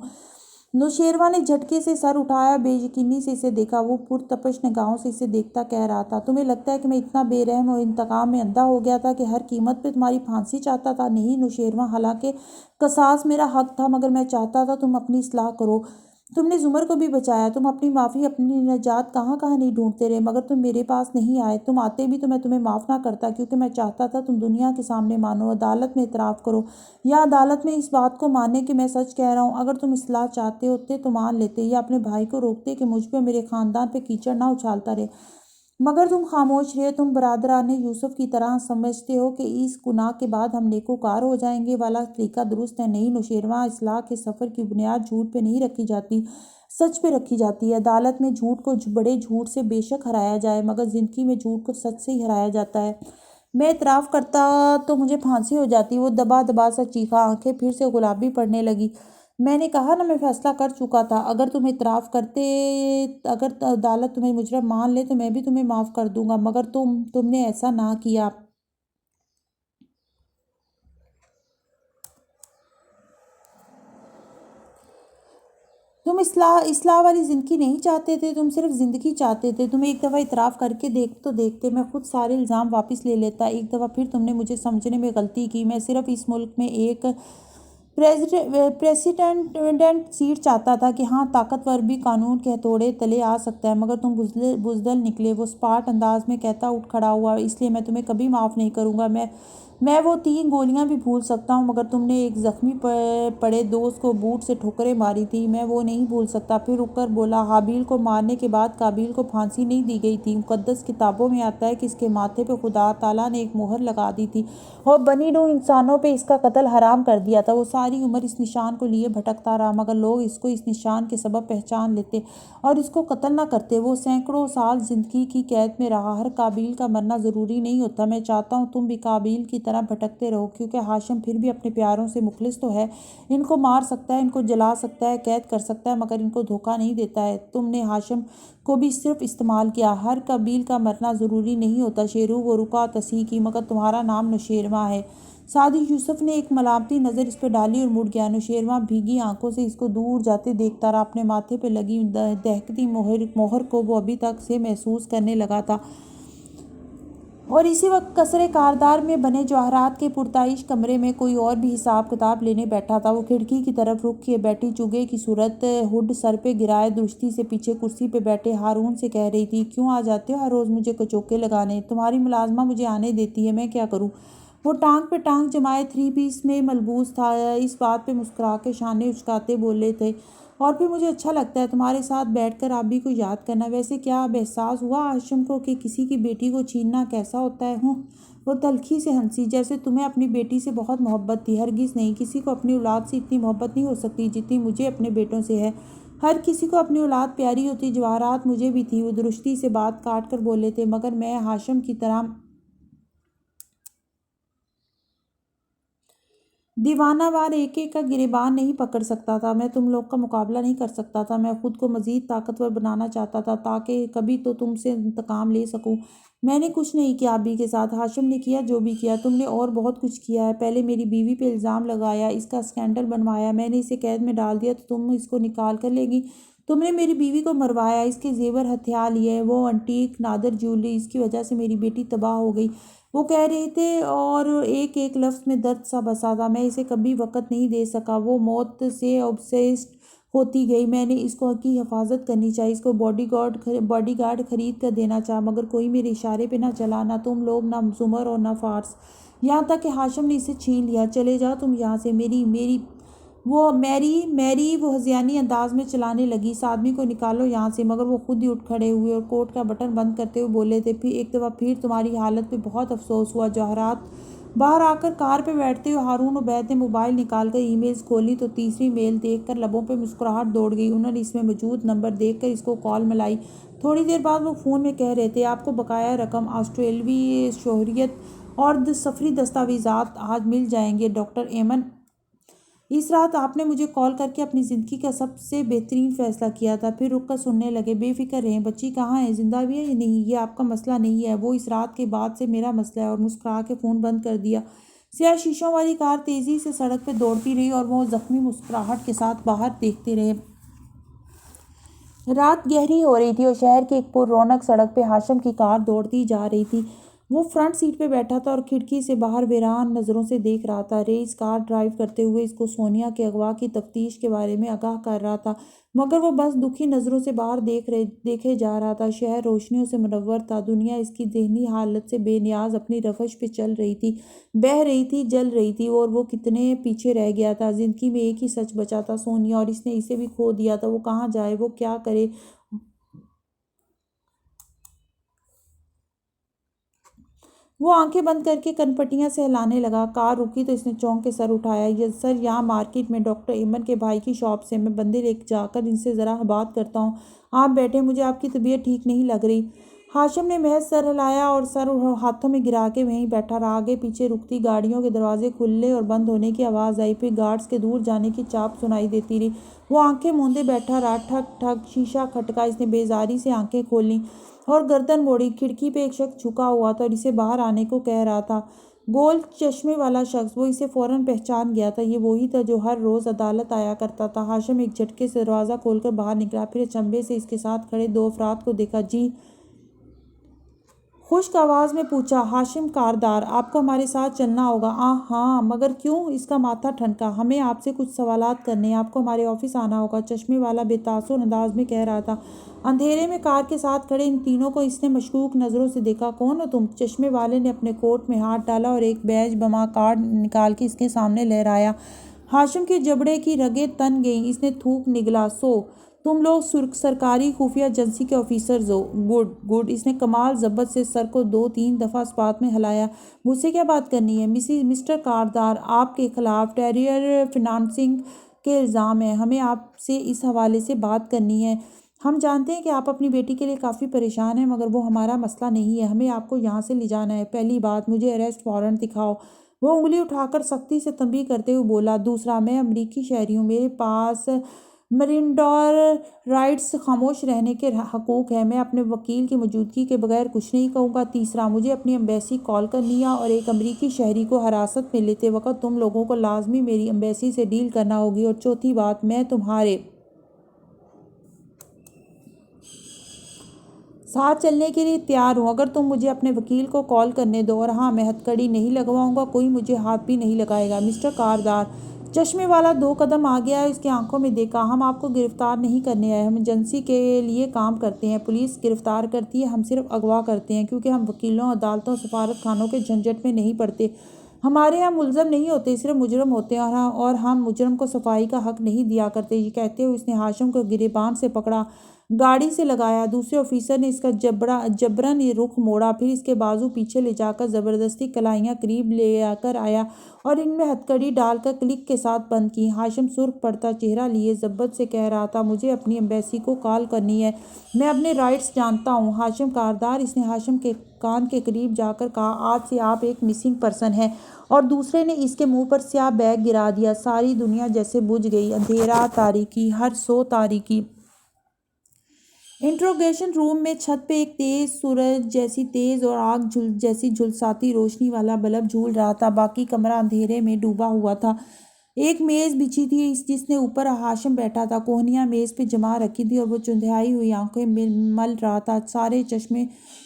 نوشیروان نے جھٹکے سے سر اٹھایا، بے یقینی سے اسے دیکھا۔ وہ پرتپش نگاہوں سے اسے دیکھتا کہہ رہا تھا، تمہیں لگتا ہے کہ میں اتنا بے رحم اور انتقام میں اندھا ہو گیا تھا کہ ہر قیمت پہ تمہاری پھانسی چاہتا تھا؟ نہیں نوشیروان، حالانکہ قصاص میرا حق تھا، مگر میں چاہتا تھا تم اپنی اصلاح کرو۔ تم نے زمر کو بھی بچایا، تم اپنی معافی اپنی نجات کہاں کہاں نہیں ڈھونڈتے رہے، مگر تم میرے پاس نہیں آئے۔ تم آتے بھی تو میں تمہیں معاف نہ کرتا، کیونکہ میں چاہتا تھا تم دنیا کے سامنے مانو، عدالت میں اعتراف کرو، یا عدالت میں اس بات کو مانے کہ میں سچ کہہ رہا ہوں۔ اگر تم اصلاح چاہتے ہوتے تو مان لیتے، یا اپنے بھائی کو روکتے کہ مجھ پہ میرے خاندان پہ کیچڑ نہ اچھالتا رہے، مگر تم خاموش رہے۔ تم برادران یوسف کی طرح سمجھتے ہو کہ اس گناہ کے بعد ہم نیکوکار ہو جائیں گے، والا طریقہ درست ہے نہیں نوشیروان۔ اصلاح کے سفر کی بنیاد جھوٹ پہ نہیں رکھی جاتی، سچ پہ رکھی جاتی ہے۔ عدالت میں جھوٹ کو بڑے جھوٹ سے بے شک ہرایا جائے، مگر زندگی میں جھوٹ کو سچ سے ہی ہرایا جاتا ہے۔ میں اعتراف کرتا تو مجھے پھانسی ہو جاتی۔ وہ دبا دبا سا چیخا، آنکھیں پھر سے گلابی پڑنے لگی۔ میں نے کہا نا میں فیصلہ کر چکا تھا، اگر تم اعتراف کرتے، اگر عدالت تمہیں مجرم مان لے تو میں بھی تمہیں معاف کر دوں گا، مگر تم نے ایسا نہ کیا۔ تم اصلاح والی زندگی نہیں چاہتے تھے، تم صرف زندگی چاہتے تھے۔ تم ایک دفعہ اعتراف کر کے دیکھتے میں خود سارے الزام واپس لے لیتا۔ ایک دفعہ پھر تم نے مجھے سمجھنے میں غلطی کی۔ میں صرف اس ملک میں ایک پریسیڈنٹ سیٹ چاہتا تھا کہ ہاں طاقتور بھی قانون کے ہتھوڑے تلے آ سکتا ہے، مگر تم بزدل نکلے۔ وہ اسپاٹ انداز میں کہتا اٹھ کھڑا ہوا، اس لیے میں تمہیں کبھی معاف نہیں کروں گا۔ میں وہ 3 گولیاں بھی بھول سکتا ہوں، مگر تم نے ایک زخمی پڑے دوست کو بوٹ سے ٹھوکریں ماری تھی، میں وہ نہیں بھول سکتا۔ پھر رک کر بولا، حابیل کو مارنے کے بعد قابیل کو پھانسی نہیں دی گئی تھی۔ مقدس کتابوں میں آتا ہے کہ اس کے ماتھے پہ خدا تعالیٰ نے ایک مہر لگا دی تھی اور بنی نوع انسانوں پہ اس کا قتل حرام کر دیا تھا۔ وہ ساری عمر اس نشان کو لیے بھٹکتا رہا، مگر لوگ اس کو اس نشان کے سبب پہچان لیتے اور اس کو قتل نہ کرتے۔ وہ سینکڑوں سال زندگی کی قید میں رہا۔ ہر قابیل کا مرنا ضروری نہیں ہوتا۔ میں چاہتا ہوں تم بھی قابیل کی طرح بھٹکتے رہو، کیونکہ ہاشم پھر بھی اپنے پیاروں سے مخلص تو ہے، ان کو مار سکتا ہے، ان کو جلا سکتا ہے، قید کر سکتا ہے، مگر ان کو دھوکہ نہیں دیتا ہے۔ تم نے ہاشم کو بھی صرف استعمال کیا۔ ہر قابیل کا مرنا ضروری نہیں ہوتا شیرو۔ وہ رکا تصحیح کی، مگر تمہارا نام نوشیروان ہے۔ سعدی یوسف نے ایک ملامتی نظر اس پہ ڈالی اور مڑ گیا۔ نوشیروان بھیگی آنکھوں سے اس کو دور جاتے دیکھتا رہا۔ اپنے ماتھے پہ لگی دہکتی مہر کو وہ ابھی تک سے محسوس کرنے لگا تھا، اور اسی وقت قصر کاردار میں بنے جواہرات کے پرتعیش کمرے میں کوئی اور بھی حساب کتاب لینے بیٹھا تھا۔ وہ کھڑکی کی طرف رخ کیے بیٹھی چوگے کی صورت ہڈ سر پہ گرائے درستی سے پیچھے کرسی پہ بیٹھے ہارون سے کہہ رہی تھی، کیوں آ جاتے ہو ہر روز مجھے کچوکے لگانے؟ تمہاری ملازمہ مجھے آنے دیتی ہے، میں کیا کروں؟ وہ ٹانگ پہ ٹانگ جمائے 3 پیس میں ملبوس تھا، اس بات پہ مسکرا کے شانے اچکاتے بولے تھے، اور پھر مجھے اچھا لگتا ہے تمہارے ساتھ بیٹھ کر آبی کو یاد کرنا۔ ویسے کیا اب احساس ہوا ہاشم کو کہ کسی کی بیٹی کو چھیننا کیسا ہوتا ہے؟ وہ تلخی سے ہنسی، جیسے تمہیں اپنی بیٹی سے بہت محبت تھی۔ ہرگز نہیں، کسی کو اپنی اولاد سے اتنی محبت نہیں ہو سکتی جتنی مجھے اپنے بیٹوں سے ہے۔ ہر کسی کو اپنی اولاد پیاری ہوتی، جواہرات مجھے بھی تھی۔ وہ درستی سے بات کاٹ کر بولے تھے، مگر میں ہاشم کی طرح دیوانہ وار ایک ایک کا گریبان نہیں پکڑ سکتا تھا۔ میں تم لوگ کا مقابلہ نہیں کر سکتا تھا۔ میں خود کو مزید طاقتور بنانا چاہتا تھا تاکہ کبھی تو تم سے انتقام لے سکوں۔ میں نے کچھ نہیں کیا آبی کے ساتھ، ہاشم نے کیا جو بھی کیا۔ تم نے اور بہت کچھ کیا ہے۔ پہلے میری بیوی پہ الزام لگایا، اس کا اسکینڈل بنوایا، میں نے اسے قید میں ڈال دیا تو تم اس کو نکال کر لے گی۔ تم نے میری بیوی کو مروایا، اس کے زیور ہتھیا لیے، وہ انٹیک نادر جیولری، اس کی وجہ سے میری بیٹی تباہ ہو گئی۔ وہ کہہ رہے تھے اور ایک ایک لفظ میں درد سا بسا تھا۔ میں اسے کبھی وقت نہیں دے سکا، وہ موت سے اوبسیسڈ ہوتی گئی۔ میں نے اس کو کی حفاظت کرنی چاہی، اس کو باڈی گارڈ خرید کر دینا چاہا، مگر کوئی میرے اشارے پہ نہ چلا، نہ تم لوگ، نہ زمر اور نہ فارس، یہاں تک کہ ہاشم نے اسے چھین لیا۔ چلے جاؤ تم یہاں سے، میری وہ ہذیانی انداز میں چلانے لگی، اس آدمی کو نکالو یہاں سے، مگر وہ خود ہی اٹھ کھڑے ہوئے اور کوٹ کا بٹن بند کرتے ہوئے بولے تھے، پھر ایک دفعہ پھر تمہاری حالت پہ بہت افسوس ہوا جواہرات۔ باہر آ کر کار پہ بیٹھتے ہوئے ہارون عبید نے موبائل نکال کر ای میلز کھولی تو تیسری میل دیکھ کر لبوں پہ مسکراہٹ دوڑ گئی۔ انہوں نے اس میں موجود نمبر دیکھ کر اس کو کال ملائی۔ تھوڑی دیر بعد وہ فون میں کہہ رہے تھے، آپ کو بقایا رقم، آسٹریلوی شہریت اور سفری دستاویزات آج مل جائیں گے ڈاکٹر ایمن۔ اس رات آپ نے مجھے کال کر کے اپنی زندگی کا سب سے بہترین فیصلہ کیا تھا۔ پھر رک کر سننے لگے، بے فکر رہیں، بچی کہاں ہے، زندہ بھی ہے یا نہیں، یہ آپ کا مسئلہ نہیں ہے، وہ اس رات کے بعد سے میرا مسئلہ ہے، اور مسکرا کے فون بند کر دیا۔ سیاہ شیشوں والی کار تیزی سے سڑک پہ دوڑتی رہی اور وہ زخمی مسکراہٹ کے ساتھ باہر دیکھتے رہے۔ رات گہری ہو رہی تھی اور شہر کی ایک پر رونق سڑک پہ ہاشم کی کار دوڑتی جا رہی تھی۔ وہ فرنٹ سیٹ پہ بیٹھا تھا اور کھڑکی سے باہر ویران نظروں سے دیکھ رہا تھا۔ رئیس کار ڈرائیو کرتے ہوئے اس کو سونیا کے اغوا کی تفتیش کے بارے میں آگاہ کر رہا تھا، مگر وہ بس دکھی نظروں سے باہر دیکھے جا رہا تھا۔ شہر روشنیوں سے منور تھا، دنیا اس کی ذہنی حالت سے بے نیاز اپنی روش پہ چل رہی تھی، بہہ رہی تھی، جل رہی تھی، اور وہ کتنے پیچھے رہ گیا تھا۔ زندگی میں ایک ہی سچ بچا تھا، سونیا، اور اس نے اسے بھی کھو دیا تھا۔ وہ کہاں جائے، وہ کیا کرے؟ وہ آنکھیں بند کر کے کنپٹیاں سے ہلانے لگا۔ کار رکی تو اس نے چونک کے سر اٹھایا۔ سر، یہاں مارکیٹ میں ڈاکٹر ایمن کے بھائی کی شاپ سے میں بندے لے جا کر ان سے ذرا بات کرتا ہوں۔ آپ بیٹھے، مجھے آپ کی طبیعت ٹھیک نہیں لگ رہی۔ ہاشم نے محض سر ہلایا اور سر ہاتھوں میں گرا کے وہیں بیٹھا رہا۔ آگے پیچھے رکتی گاڑیوں کے دروازے کھلنے اور بند ہونے کی آواز آئی، پھر گارڈز کے دور جانے کی چاپ سنائی دیتی رہی۔ وہ آنکھیں موندے بیٹھا رہا۔ ٹھک ٹھک شیشہ کھٹکا، اس نے بیزاری سے آنکھیں کھولیں اور گردن موڑی۔ کھڑکی پہ ایک شخص جھکا ہوا تھا اور اسے باہر آنے کو کہہ رہا تھا، گول چشمے والا شخص۔ وہ اسے فوراً پہچان گیا تھا، یہ وہی تھا جو ہر روز عدالت آیا کرتا تھا۔ ہاشم ایک جھٹکے سے دروازہ کھول کر باہر نکلا، پھر اچنبھے سے اس کے ساتھ کھڑے دو افراد کو دیکھا۔ جی؟ خشک آواز میں پوچھا ہاشم کاردار۔ آپ کو ہمارے ساتھ چلنا ہوگا۔ ہاں، مگر کیوں؟ اس کا ماتھا ٹھنکا۔ ہمیں آپ سے کچھ سوالات کرنے ہیں، آپ کو ہمارے آفس آنا ہوگا، چشمے والا بے تاثر انداز میں کہہ رہا تھا۔ اندھیرے میں کار کے ساتھ کھڑے ان تینوں کو اس نے مشکوک نظروں سے دیکھا۔ کون ہو تم؟ چشمے والے نے اپنے کوٹ میں ہاتھ ڈالا اور ایک بیج بما کارڈ نکال کے اس کے سامنے لہرایا۔ ہاشم کے جبڑے کی رگیں تن گئیں، اس نے تھوک نگلا۔ سو تم لوگ سرکاری خفیہ ایجنسی کے آفیسرز ہو؟ گڈ۔ اس نے کمال ضبط سے سر کو 2-3 دفعہ اس بات میں ہلایا۔ مجھ سے کیا بات کرنی ہے؟ مسٹر کاردار، آپ کے خلاف ٹیرر فنانسنگ کے الزام ہیں، ہمیں آپ سے اس حوالے سے بات کرنی ہے۔ ہم جانتے ہیں کہ آپ اپنی بیٹی کے لیے کافی پریشان ہیں، مگر وہ ہمارا مسئلہ نہیں ہے، ہمیں آپ کو یہاں سے لے جانا ہے۔ پہلی بات، مجھے اریسٹ وارنٹ دکھاؤ۔ وہ انگلی اٹھا کر سختی سے تنبیہ کرتے ہوئے بولا۔ دوسرا، میں امریکی شہری ہوں، میرے پاس مرینڈار رائٹس، خاموش رہنے کے حقوق ہیں، میں اپنے وکیل کی موجودگی کے بغیر کچھ نہیں کہوں گا۔ تیسرا، مجھے اپنی ایمبیسی کال کرنی ہے اور ایک امریکی شہری کو حراست میں لیتے وقت تم لوگوں کو لازمی میری ایمبیسی سے ڈیل کرنا ہوگی۔ اور چوتھی بات، میں تمہارے ساتھ چلنے کے لیے تیار ہوں، اگر تم مجھے اپنے وکیل کو کال کرنے دو، اور ہاں، میں ہتھ کڑی نہیں لگواؤں گا، کوئی مجھے ہاتھ بھی نہیں لگائے گا۔ مسٹر کاردار، چشمے والا 2 قدم آگے آیا، اس کی آنکھوں میں دیکھا۔ ہم آپ کو گرفتار نہیں کرنے آئے، ہم ایجنسی کے لیے کام کرتے ہیں، پولیس گرفتار کرتی ہے، ہم صرف اغوا کرتے ہیں، کیونکہ ہم وکیلوں، عدالتوں، سفارت خانوں کے جھنجٹ میں نہیں پڑتے۔ ہمارے یہاں ملزم نہیں ہوتے، صرف مجرم ہوتے ہیں، اور ہم مجرم کو صفائی کا حق نہیں دیا کرتے۔ یہ کہتے ہوئے اس نے ہاشم کو گریبان سے پکڑا، گاڑی سے لگایا۔ دوسرے آفیسر نے اس کا جبراً رخ موڑا، پھر اس کے بازو پیچھے لے جا کر زبردستی کلائیاں قریب لے کر آیا اور ان میں ہتھکڑی ڈال کر کلک کے ساتھ بند کی۔ ہاشم سرخ پڑتا چہرہ لیے ضبط سے کہہ رہا تھا، مجھے اپنی ایمبیسی کو کال کرنی ہے، میں اپنے رائٹس جانتا ہوں۔ ہاشم کاردار، اس نے ہاشم کے کان کے قریب جا کر کہا، آج سے آپ ایک مسنگ پرسن ہیں۔ اور دوسرے نے اس کے منہ پر سیاہ بیگ گرا دیا۔ ساری دنیا جیسے بجھ گئی، اندھیرا، تاریکی، ہر سو تاریکی۔ انٹروگیشن روم میں چھت پہ ایک تیز سورج جیسی تیز اور آگ جیسی جھلساتی روشنی والا بلب جھول رہا تھا، باقی کمرہ اندھیرے میں ڈوبا ہوا تھا۔ ایک میز بچھی تھی جس نے اوپر ہاشم بیٹھا تھا، کوہنیاں میز پہ جما رکھی تھی اور وہ چندھیائی ہوئی آنکھیں مل رہا تھا۔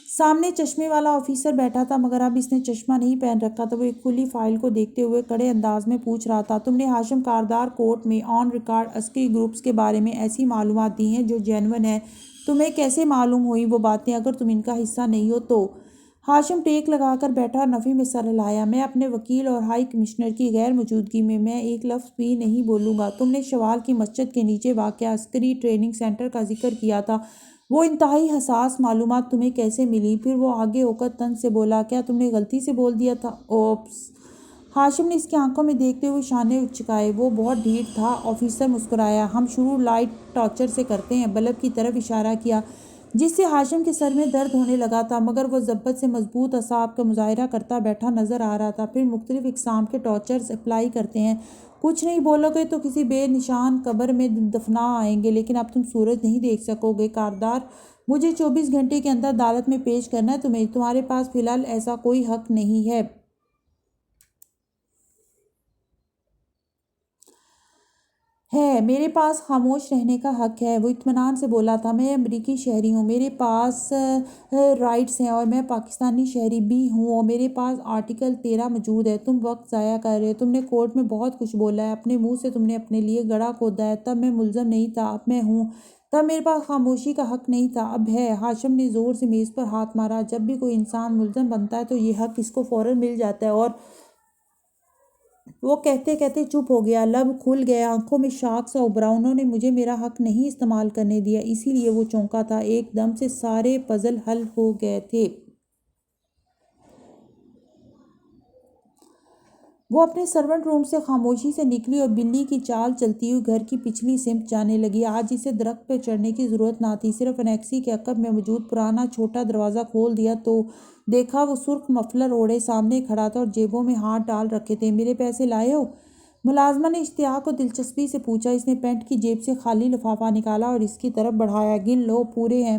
سامنے چشمے والا آفیسر بیٹھا تھا، مگر اب اس نے چشمہ نہیں پہن رکھا تھا۔ وہ ایک کھلی فائل کو دیکھتے ہوئے کڑے انداز میں پوچھ رہا تھا، تم نے ہاشم کاردار کورٹ میں آن ریکارڈ عسکری گروپس کے بارے میں ایسی معلومات دی ہیں جو جینون ہیں، تمہیں کیسے معلوم ہوئی وہ باتیں اگر تم ان کا حصہ نہیں ہو تو؟ ہاشم ٹیک لگا کر بیٹھا اور نفی میں سر ہلایا۔ میں اپنے وکیل اور ہائی کمشنر کی غیر موجودگی میں ایک لفظ بھی نہیں بولوں گا۔ تم نے شوال کی مسجد کے نیچے واقع عسکری ٹریننگ سینٹر کا ذکر کیا تھا، وہ انتہائی حساس معلومات تمہیں کیسے ملی؟ پھر وہ آگے ہو کر طنز سے بولا، کیا تم نے غلطی سے بول دیا تھا؟ اوپس! ہاشم نے اس کی آنکھوں میں دیکھتے ہوئے شانے اچکائے۔ وہ بہت ڈھیٹ تھا۔ آفیسر مسکرایا۔ ہم شروع لائٹ ٹارچر سے کرتے ہیں۔ بلب کی طرف اشارہ کیا جس سے ہاشم کے سر میں درد ہونے لگا تھا، مگر وہ ضبط سے مضبوط اعصاب کا مظاہرہ کرتا بیٹھا نظر آ رہا تھا۔ پھر مختلف اقسام کے ٹارچرز اپلائی کرتے ہیں، کچھ نہیں بولو گے تو کسی بے نشان قبر میں دفنا آئیں گے، لیکن اب تم سورج نہیں دیکھ سکو گے۔ کاردار، مجھے 24 گھنٹے کے اندر عدالت میں پیش کرنا ہے تمہارے پاس فی الحال ایسا کوئی حق نہیں ہے۔ میرے پاس خاموش رہنے کا حق ہے، وہ اطمینان سے بولا تھا۔ میں امریکی شہری ہوں، میرے پاس رائٹس ہیں، اور میں پاکستانی شہری بھی ہوں، اور میرے پاس آرٹیکل 13 موجود ہے۔ تم وقت ضائع کر رہے ہو، تم نے کورٹ میں بہت کچھ بولا ہے، اپنے منہ سے تم نے اپنے لیے گڑھا کھودا ہے۔ تب میں ملزم نہیں تھا، اب میں ہوں۔ تب میرے پاس خاموشی کا حق نہیں تھا، اب ہے۔ ہاشم نے زور سے میز پر ہاتھ مارا۔ جب بھی کوئی انسان ملزم بنتا ہے تو یہ حق اس کو فوراً مل جاتا ہے، اور وہ کہتے کہتے چپ ہو گیا، لب کھل گئے، آنکھوں میں شاک سا ابھرا۔ انہوں نے مجھے میرا حق نہیں استعمال کرنے دیا، اسی لیے وہ چونکا تھا۔ ایک دم سے سارے پزل حل ہو گئے تھے۔ وہ اپنے سرونٹ روم سے خاموشی سے نکلی اور بلی کی چال چلتی ہوئی گھر کی پچھلی سمت جانے لگی۔ آج اسے درخت پہ چڑھنے کی ضرورت نہ تھی، صرف انیکسی کے عقب میں موجود پرانا چھوٹا دروازہ کھول دیا تو دیکھا وہ سرخ مفلر اوڑھے سامنے کھڑا تھا اور جیبوں میں ہاتھ ڈال رکھے تھے۔ میرے پیسے لائے ہو؟ ملازمہ نے اشتیاق و دلچسپی سے پوچھا۔ اس نے پینٹ کی جیب سے خالی لفافہ نکالا اور اس کی طرف بڑھایا۔ گن لو، پورے ہیں۔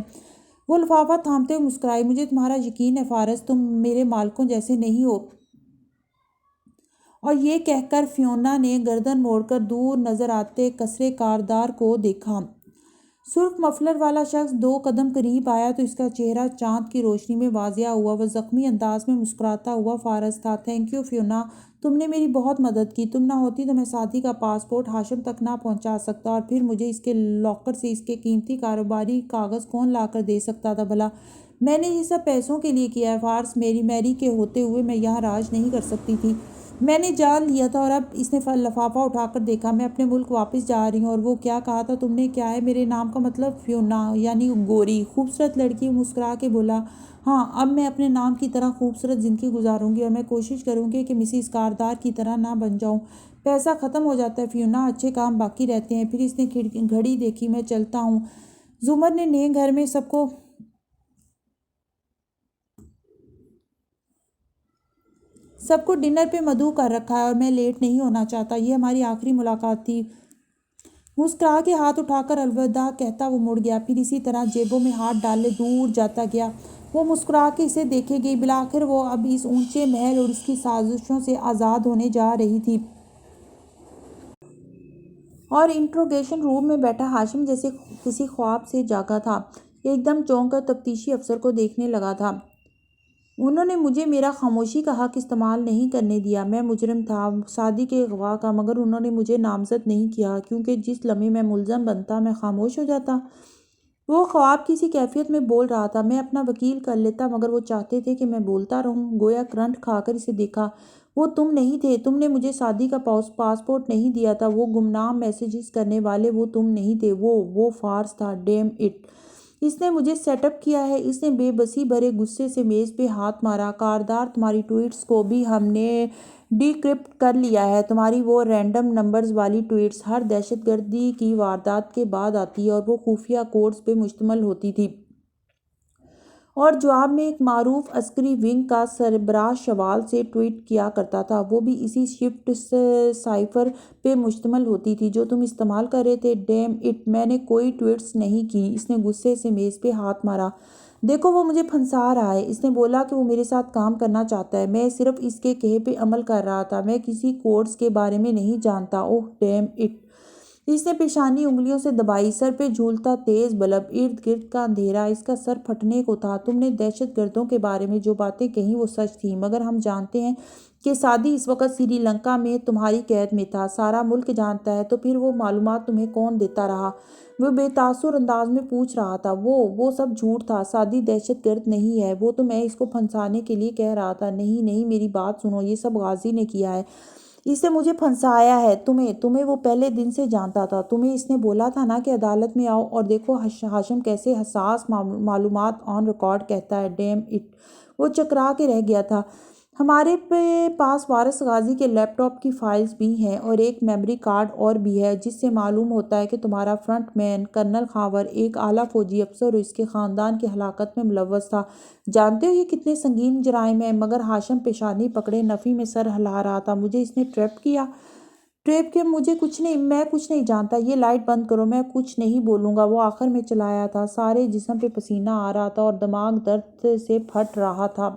وہ لفافہ تھامتے ہوئے مسکرائی۔ مجھے تمہارا یقین ہے فارس، تم میرے مالکوں جیسے نہیں ہو۔ اور یہ کہہ کر فیونا نے گردن موڑ کر دور نظر آتے قصرِ کاردار کو دیکھا۔ سرخ مفلر والا شخص 2 قدم قریب آیا تو اس کا چہرہ چاند کی روشنی میں واضح ہوا۔ وہ زخمی انداز میں مسکراتا ہوا فارس تھا۔ تھینک یو فیونا، تم نے میری بہت مدد کی۔ تم نہ ہوتی تو میں ساتھی کا پاسپورٹ ہاشم تک نہ پہنچا سکتا، اور پھر مجھے اس کے لاکر سے اس کے قیمتی کاروباری کاغذ کون لا کر دے سکتا تھا بھلا؟ میں نے یہ سب پیسوں کے لیے کیا ہے فارس، میری کے ہوتے ہوئے میں یہاں راج نہیں کر سکتی تھی۔ میں نے جان لیا تھا۔ اور اب اس نے لفافہ اٹھا کر دیکھا۔ میں اپنے ملک واپس جا رہی ہوں۔ اور وہ کیا کہا تھا تم نے؟ کیا ہے میرے نام کا مطلب؟ فیونا یعنی گوری۔ خوبصورت لڑکی مسکرا کے بولا، ہاں، اب میں اپنے نام کی طرح خوبصورت زندگی گزاروں گی، اور میں کوشش کروں گی کہ مسز کاردار کی طرح نہ بن جاؤں۔ پیسہ ختم ہو جاتا ہے فیونا، اچھے کام باقی رہتے ہیں۔ پھر اس نے گھڑی دیکھی۔ میں چلتا ہوں۔ زمر نے گھر میں سب کو ڈنر پہ مدعو کر رکھا ہے، اور میں لیٹ نہیں ہونا چاہتا۔ یہ ہماری آخری ملاقات تھی۔ مسکرا کے ہاتھ اٹھا کر الوداع کہتا وہ مڑ گیا، پھر اسی طرح جیبوں میں ہاتھ ڈالے دور جاتا گیا۔ وہ مسکرا کے اسے دیکھے گئی۔ بالآخر وہ اب اس اونچے محل اور اس کی سازشوں سے آزاد ہونے جا رہی تھی۔ اور انٹروگیشن روم میں بیٹھا ہاشم جیسے کسی خواب سے جاگا تھا، ایک دم چونک کر تفتیشی افسر کو دیکھنے لگا تھا۔ انہوں نے مجھے میرا خاموشی کا حق استعمال نہیں کرنے دیا۔ میں مجرم تھا، صادق کے اغوا کا، مگر انہوں نے مجھے نامزد نہیں کیا، کیونکہ جس لمحے میں ملزم بنتا میں خاموش ہو جاتا۔ وہ خواب کی سی کیفیت میں بول رہا تھا۔ میں اپنا وکیل کر لیتا، مگر وہ چاہتے تھے کہ میں بولتا رہوں۔ گویا کرنٹ کھا کر اسے دیکھا۔ وہ تم نہیں تھے، تم نے مجھے صادق کا پاسپورٹ نہیں دیا تھا، وہ گمنام میسیجز کرنے والے وہ تم نہیں تھے، وہ فارس تھا، ڈیم اٹ! اس نے مجھے سیٹ اپ کیا ہے۔ اس نے بے بسی بھرے غصے سے میز پہ ہاتھ مارا۔ کاردار، تمہاری ٹویٹس کو بھی ہم نے ڈی کرپٹ کر لیا ہے۔ تمہاری وہ رینڈم نمبرز والی ٹویٹس ہر دہشت گردی کی واردات کے بعد آتی ہے، اور وہ خفیہ کوڈز پہ مشتمل ہوتی تھی۔ اور جواب میں ایک معروف عسکری ونگ کا سربراہ شوال سے ٹویٹ کیا کرتا تھا، وہ بھی اسی شفٹ سائفر پہ مشتمل ہوتی تھی جو تم استعمال کر رہے تھے۔ Damn it! میں نے کوئی ٹویٹس نہیں کی۔ اس نے غصے سے میز پہ ہاتھ مارا۔ دیکھو وہ مجھے پھنسا رہا ہے، اس نے بولا کہ وہ میرے ساتھ کام کرنا چاہتا ہے، میں صرف اس کے کہے پہ عمل کر رہا تھا، میں کسی کوڈز کے بارے میں نہیں جانتا۔ اوہ ڈیم اٹ! اس نے پیشانی انگلیوں سے دبائی، سر پہ جھولتا تیز بلب، ارد گرد کا اندھیرا، اس کا سر پھٹنے کو تھا۔ تم نے دہشت گردوں کے بارے میں جو باتیں کہیں وہ سچ تھیں، مگر ہم جانتے ہیں کہ سادی اس وقت سری لنکا میں تمہاری قید میں تھا، سارا ملک جانتا ہے، تو پھر وہ معلومات تمہیں کون دیتا رہا؟ وہ بے تاثر انداز میں پوچھ رہا تھا۔ وہ سب جھوٹ تھا، سادی دہشت گرد نہیں ہے، وہ تو میں اس کو پھنسانے کے لیے کہہ رہا تھا۔ نہیں نہیں، میری بات سنو، یہ سب غازی نے کیا ہے، اس نے مجھے پھنسایا ہے، تمہیں وہ پہلے دن سے جانتا تھا، تمہیں اس نے بولا تھا نا کہ عدالت میں آؤ، اور دیکھو ہاشم کیسے حساس معلومات آن ریکارڈ کہتا ہے۔ Damn it! وہ چکرا کے رہ گیا تھا۔ ہمارے پاس وارث غازی کے لیپ ٹاپ کی فائلز بھی ہیں، اور ایک میموری کارڈ اور بھی ہے، جس سے معلوم ہوتا ہے کہ تمہارا فرنٹ مین کرنل خاور ایک اعلیٰ فوجی افسر اور اس کے خاندان کی ہلاکت میں ملوث تھا۔ جانتے ہو یہ کتنے سنگین جرائم ہیں؟ مگر ہاشم پیشانی پکڑے نفی میں سر ہلا رہا تھا۔ مجھے اس نے ٹریپ کیا؟ مجھے کچھ نہیں، میں کچھ نہیں جانتا، یہ لائٹ بند کرو، میں کچھ نہیں بولوں گا۔ وہ آخر میں چلایا تھا، سارے جسم پہ پسینہ آ رہا تھا اور دماغ درد سے پھٹ رہا تھا۔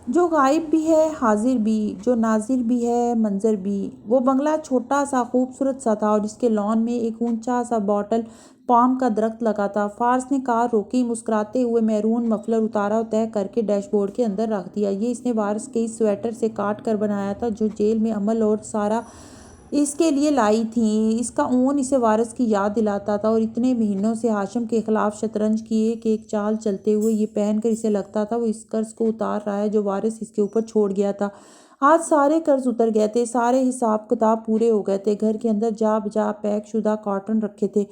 جو غائب بھی ہے حاضر بھی، جو ناظر بھی ہے منظر بھی۔ وہ بنگلہ چھوٹا سا خوبصورت سا تھا، اور اس کے لان میں ایک اونچا سا باٹل پام کا درخت لگا تھا۔ فارس نے کار روکی، مسکراتے ہوئے میرون مفلر اتارا اور طے کر کے ڈیش بورڈ کے اندر رکھ دیا۔ یہ اس نے وارث کے اس سویٹر سے کاٹ کر بنایا تھا جو جیل میں عمل اور سارا اس کے لیے لائی تھیں۔ اس کا اون اسے وارث کی یاد دلاتا تھا، اور اتنے مہینوں سے ہاشم کے خلاف شطرنج کی ایک ایک چال چلتے ہوئے یہ پہن کر اسے لگتا تھا وہ اس قرض کو اتار رہا ہے جو وارث اس کے اوپر چھوڑ گیا تھا۔ آج سارے قرض اتر گئے تھے، سارے حساب کتاب پورے ہو گئے تھے۔ گھر کے اندر جا بجا پیک شدہ کارٹن رکھے تھے۔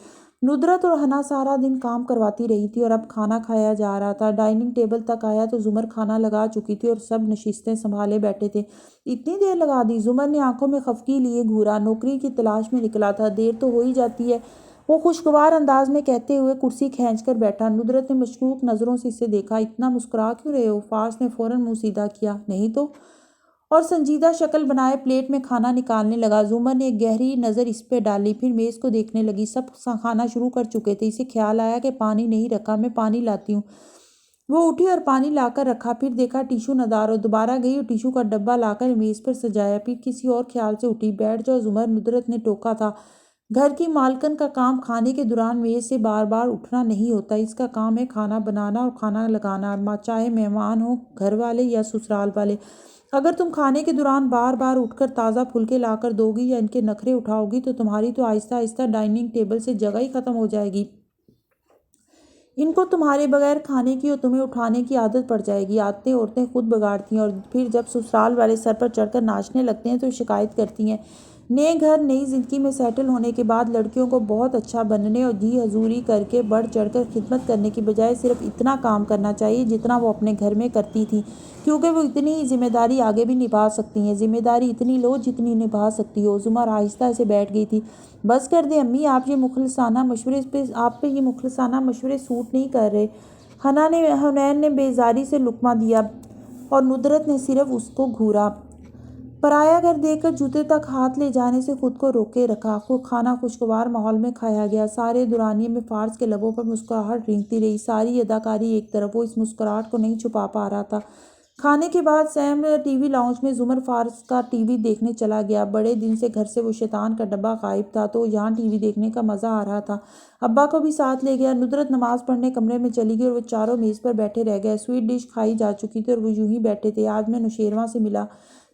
ندرت اور حنا سارا دن کام کرواتی رہی تھی، اور اب کھانا کھایا جا رہا تھا۔ ڈائننگ ٹیبل تک آیا تو زمر کھانا لگا چکی تھی اور سب نشستیں سنبھالے بیٹھے تھے۔ اتنی دیر لگا دی؟ زمر نے آنکھوں میں خفگی لیے گھورا۔ نوکری کی تلاش میں نکلا تھا، دیر تو ہو ہی جاتی ہے، وہ خوشگوار انداز میں کہتے ہوئے کرسی کھینچ کر بیٹھا۔ ندرت نے مشکوک نظروں سے اسے دیکھا۔ اتنا مسکرا کیوں رہے ہو؟ فارس نے فوراً منہ سیدھا کیا۔ نہیں تو؟ اور سنجیدہ شکل بنائے پلیٹ میں کھانا نکالنے لگا۔ زمر نے ایک گہری نظر اس پہ ڈالی، پھر میز کو دیکھنے لگی۔ سب کھانا شروع کر چکے تھے۔ اسے خیال آیا کہ پانی نہیں رکھا، میں پانی لاتی ہوں۔ وہ اٹھی اور پانی لا کر رکھا، پھر دیکھا ٹیشو ندار، اور دوبارہ گئی اور ٹیشو کا ڈبہ لا کر میز پر سجایا، پھر کسی اور خیال سے اٹھی۔ بیٹھ جاؤ زمر، ندرت نے ٹوکا تھا۔ گھر کی مالکن کا کام کھانے کے دوران میز سے بار بار اٹھنا نہیں ہوتا، اس کا کام ہے کھانا بنانا اور کھانا لگانا، چاہے مہمان ہوں گھر والے یا سسرال والے۔ اگر تم کھانے کے دوران بار بار اٹھ کر تازہ پھلکے لا کر دو گی یا ان کے نخرے اٹھاؤ گی تو تمہاری تو آہستہ آہستہ ڈائننگ ٹیبل سے جگہ ہی ختم ہو جائے گی۔ ان کو تمہارے بغیر کھانے کی اور تمہیں اٹھانے کی عادت پڑ جائے گی۔ عادتیں عورتیں خود بگاڑتی ہیں، اور پھر جب سسرال والے سر پر چڑھ کر ناچنے لگتے ہیں تو شکایت کرتی ہیں۔ نئے گھر نئی زندگی میں سیٹل ہونے کے بعد لڑکیوں کو بہت اچھا بننے اور جی حضوری کر کے بڑھ چڑھ کر خدمت کرنے کی بجائے صرف اتنا کام کرنا چاہیے جتنا وہ اپنے گھر میں کرتی تھیں، کیونکہ وہ اتنی ہی ذمہ داری آگے بھی نبھا سکتی ہیں۔ ذمہ داری اتنی لو جتنی نبھا سکتی ہو۔ زمر آہستہ سے بیٹھ گئی تھی۔ بس کر دیں امی، آپ پہ یہ مخلصانہ مشورے سوٹ نہیں کر رہے۔ حنین نے بیزاری سے لقمہ دیا اور ندرت نے صرف اس کو گھورا۔ پرایا گھر دیکھ کر جوتے تک ہاتھ لے جانے سے خود کو روکے رکھا۔ کھانا خوشگوار ماحول میں کھایا گیا۔ سارے دورانیے میں فارس کے لبوں پر مسکراہٹ رینگتی رہی، ساری اداکاری ایک طرف، وہ اس مسکراہٹ کو نہیں چھپا پا رہا تھا۔ کھانے کے بعد سیم ٹی وی لاؤنج میں زمر فارس کا ٹی وی دیکھنے چلا گیا۔ بڑے دن سے گھر سے وہ شیطان کا ڈبہ غائب تھا تو یہاں ٹی وی دیکھنے کا مزہ آ رہا تھا۔ ابا کو بھی ساتھ لے گیا۔ ندرت نماز پڑھنے کمرے میں چلی گئی اور وہ چاروں میز پر بیٹھے رہ گئے۔ سویٹ ڈش کھائی جا چکی تھی اور وہ یوں ہی بیٹھے تھے۔ آج میں نوشیروان سے ملا،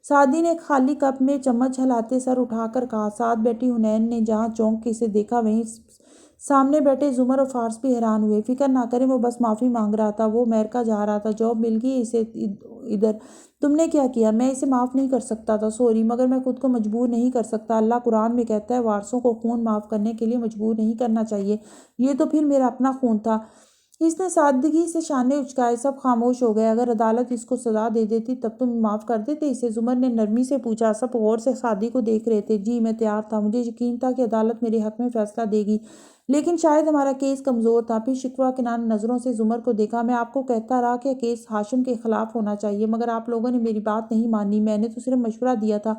سعدی نے خالی کپ میں چمچ ہلاتے سر اٹھا کر کہا۔ ساتھ بیٹھی حنین نے جہاں چونک کے اسے دیکھا وہیں سامنے بیٹھے زمر اور فارس بھی حیران ہوئے۔ فکر نہ کریں، وہ بس معافی مانگ رہا تھا، وہ امریکہ جا رہا تھا، جاب مل گئی اسے ادھر۔ تم نے کیا کیا؟ میں اسے معاف نہیں کر سکتا تھا، سوری، مگر میں خود کو مجبور نہیں کر سکتا۔ اللہ قرآن میں کہتا ہے وارثوں کو خون معاف کرنے کے لیے مجبور نہیں کرنا چاہیے، یہ تو پھر میرا اپنا خون تھا۔ اس نے سادگی سے شانے اچکائے۔ سب خاموش ہو گئے۔ اگر عدالت اس کو سزا دے دیتی تب تم معاف کر دیتے اسے؟ زمر نے نرمی سے پوچھا۔ سب غور سے سعدی کو دیکھ رہے تھے۔ جی، میں تیار تھا، مجھے یقین تھا کہ عدالت میرے حق میں فیصلہ دے گی، لیکن شاید ہمارا کیس کمزور تھا۔ پھر شکوہ کنانہ نظروں سے زمر کو دیکھا۔ میں آپ کو کہتا رہا کہ کیس ہاشم کے خلاف ہونا چاہیے، مگر آپ لوگوں نے میری بات نہیں مانی، میں نے تو صرف مشورہ دیا تھا۔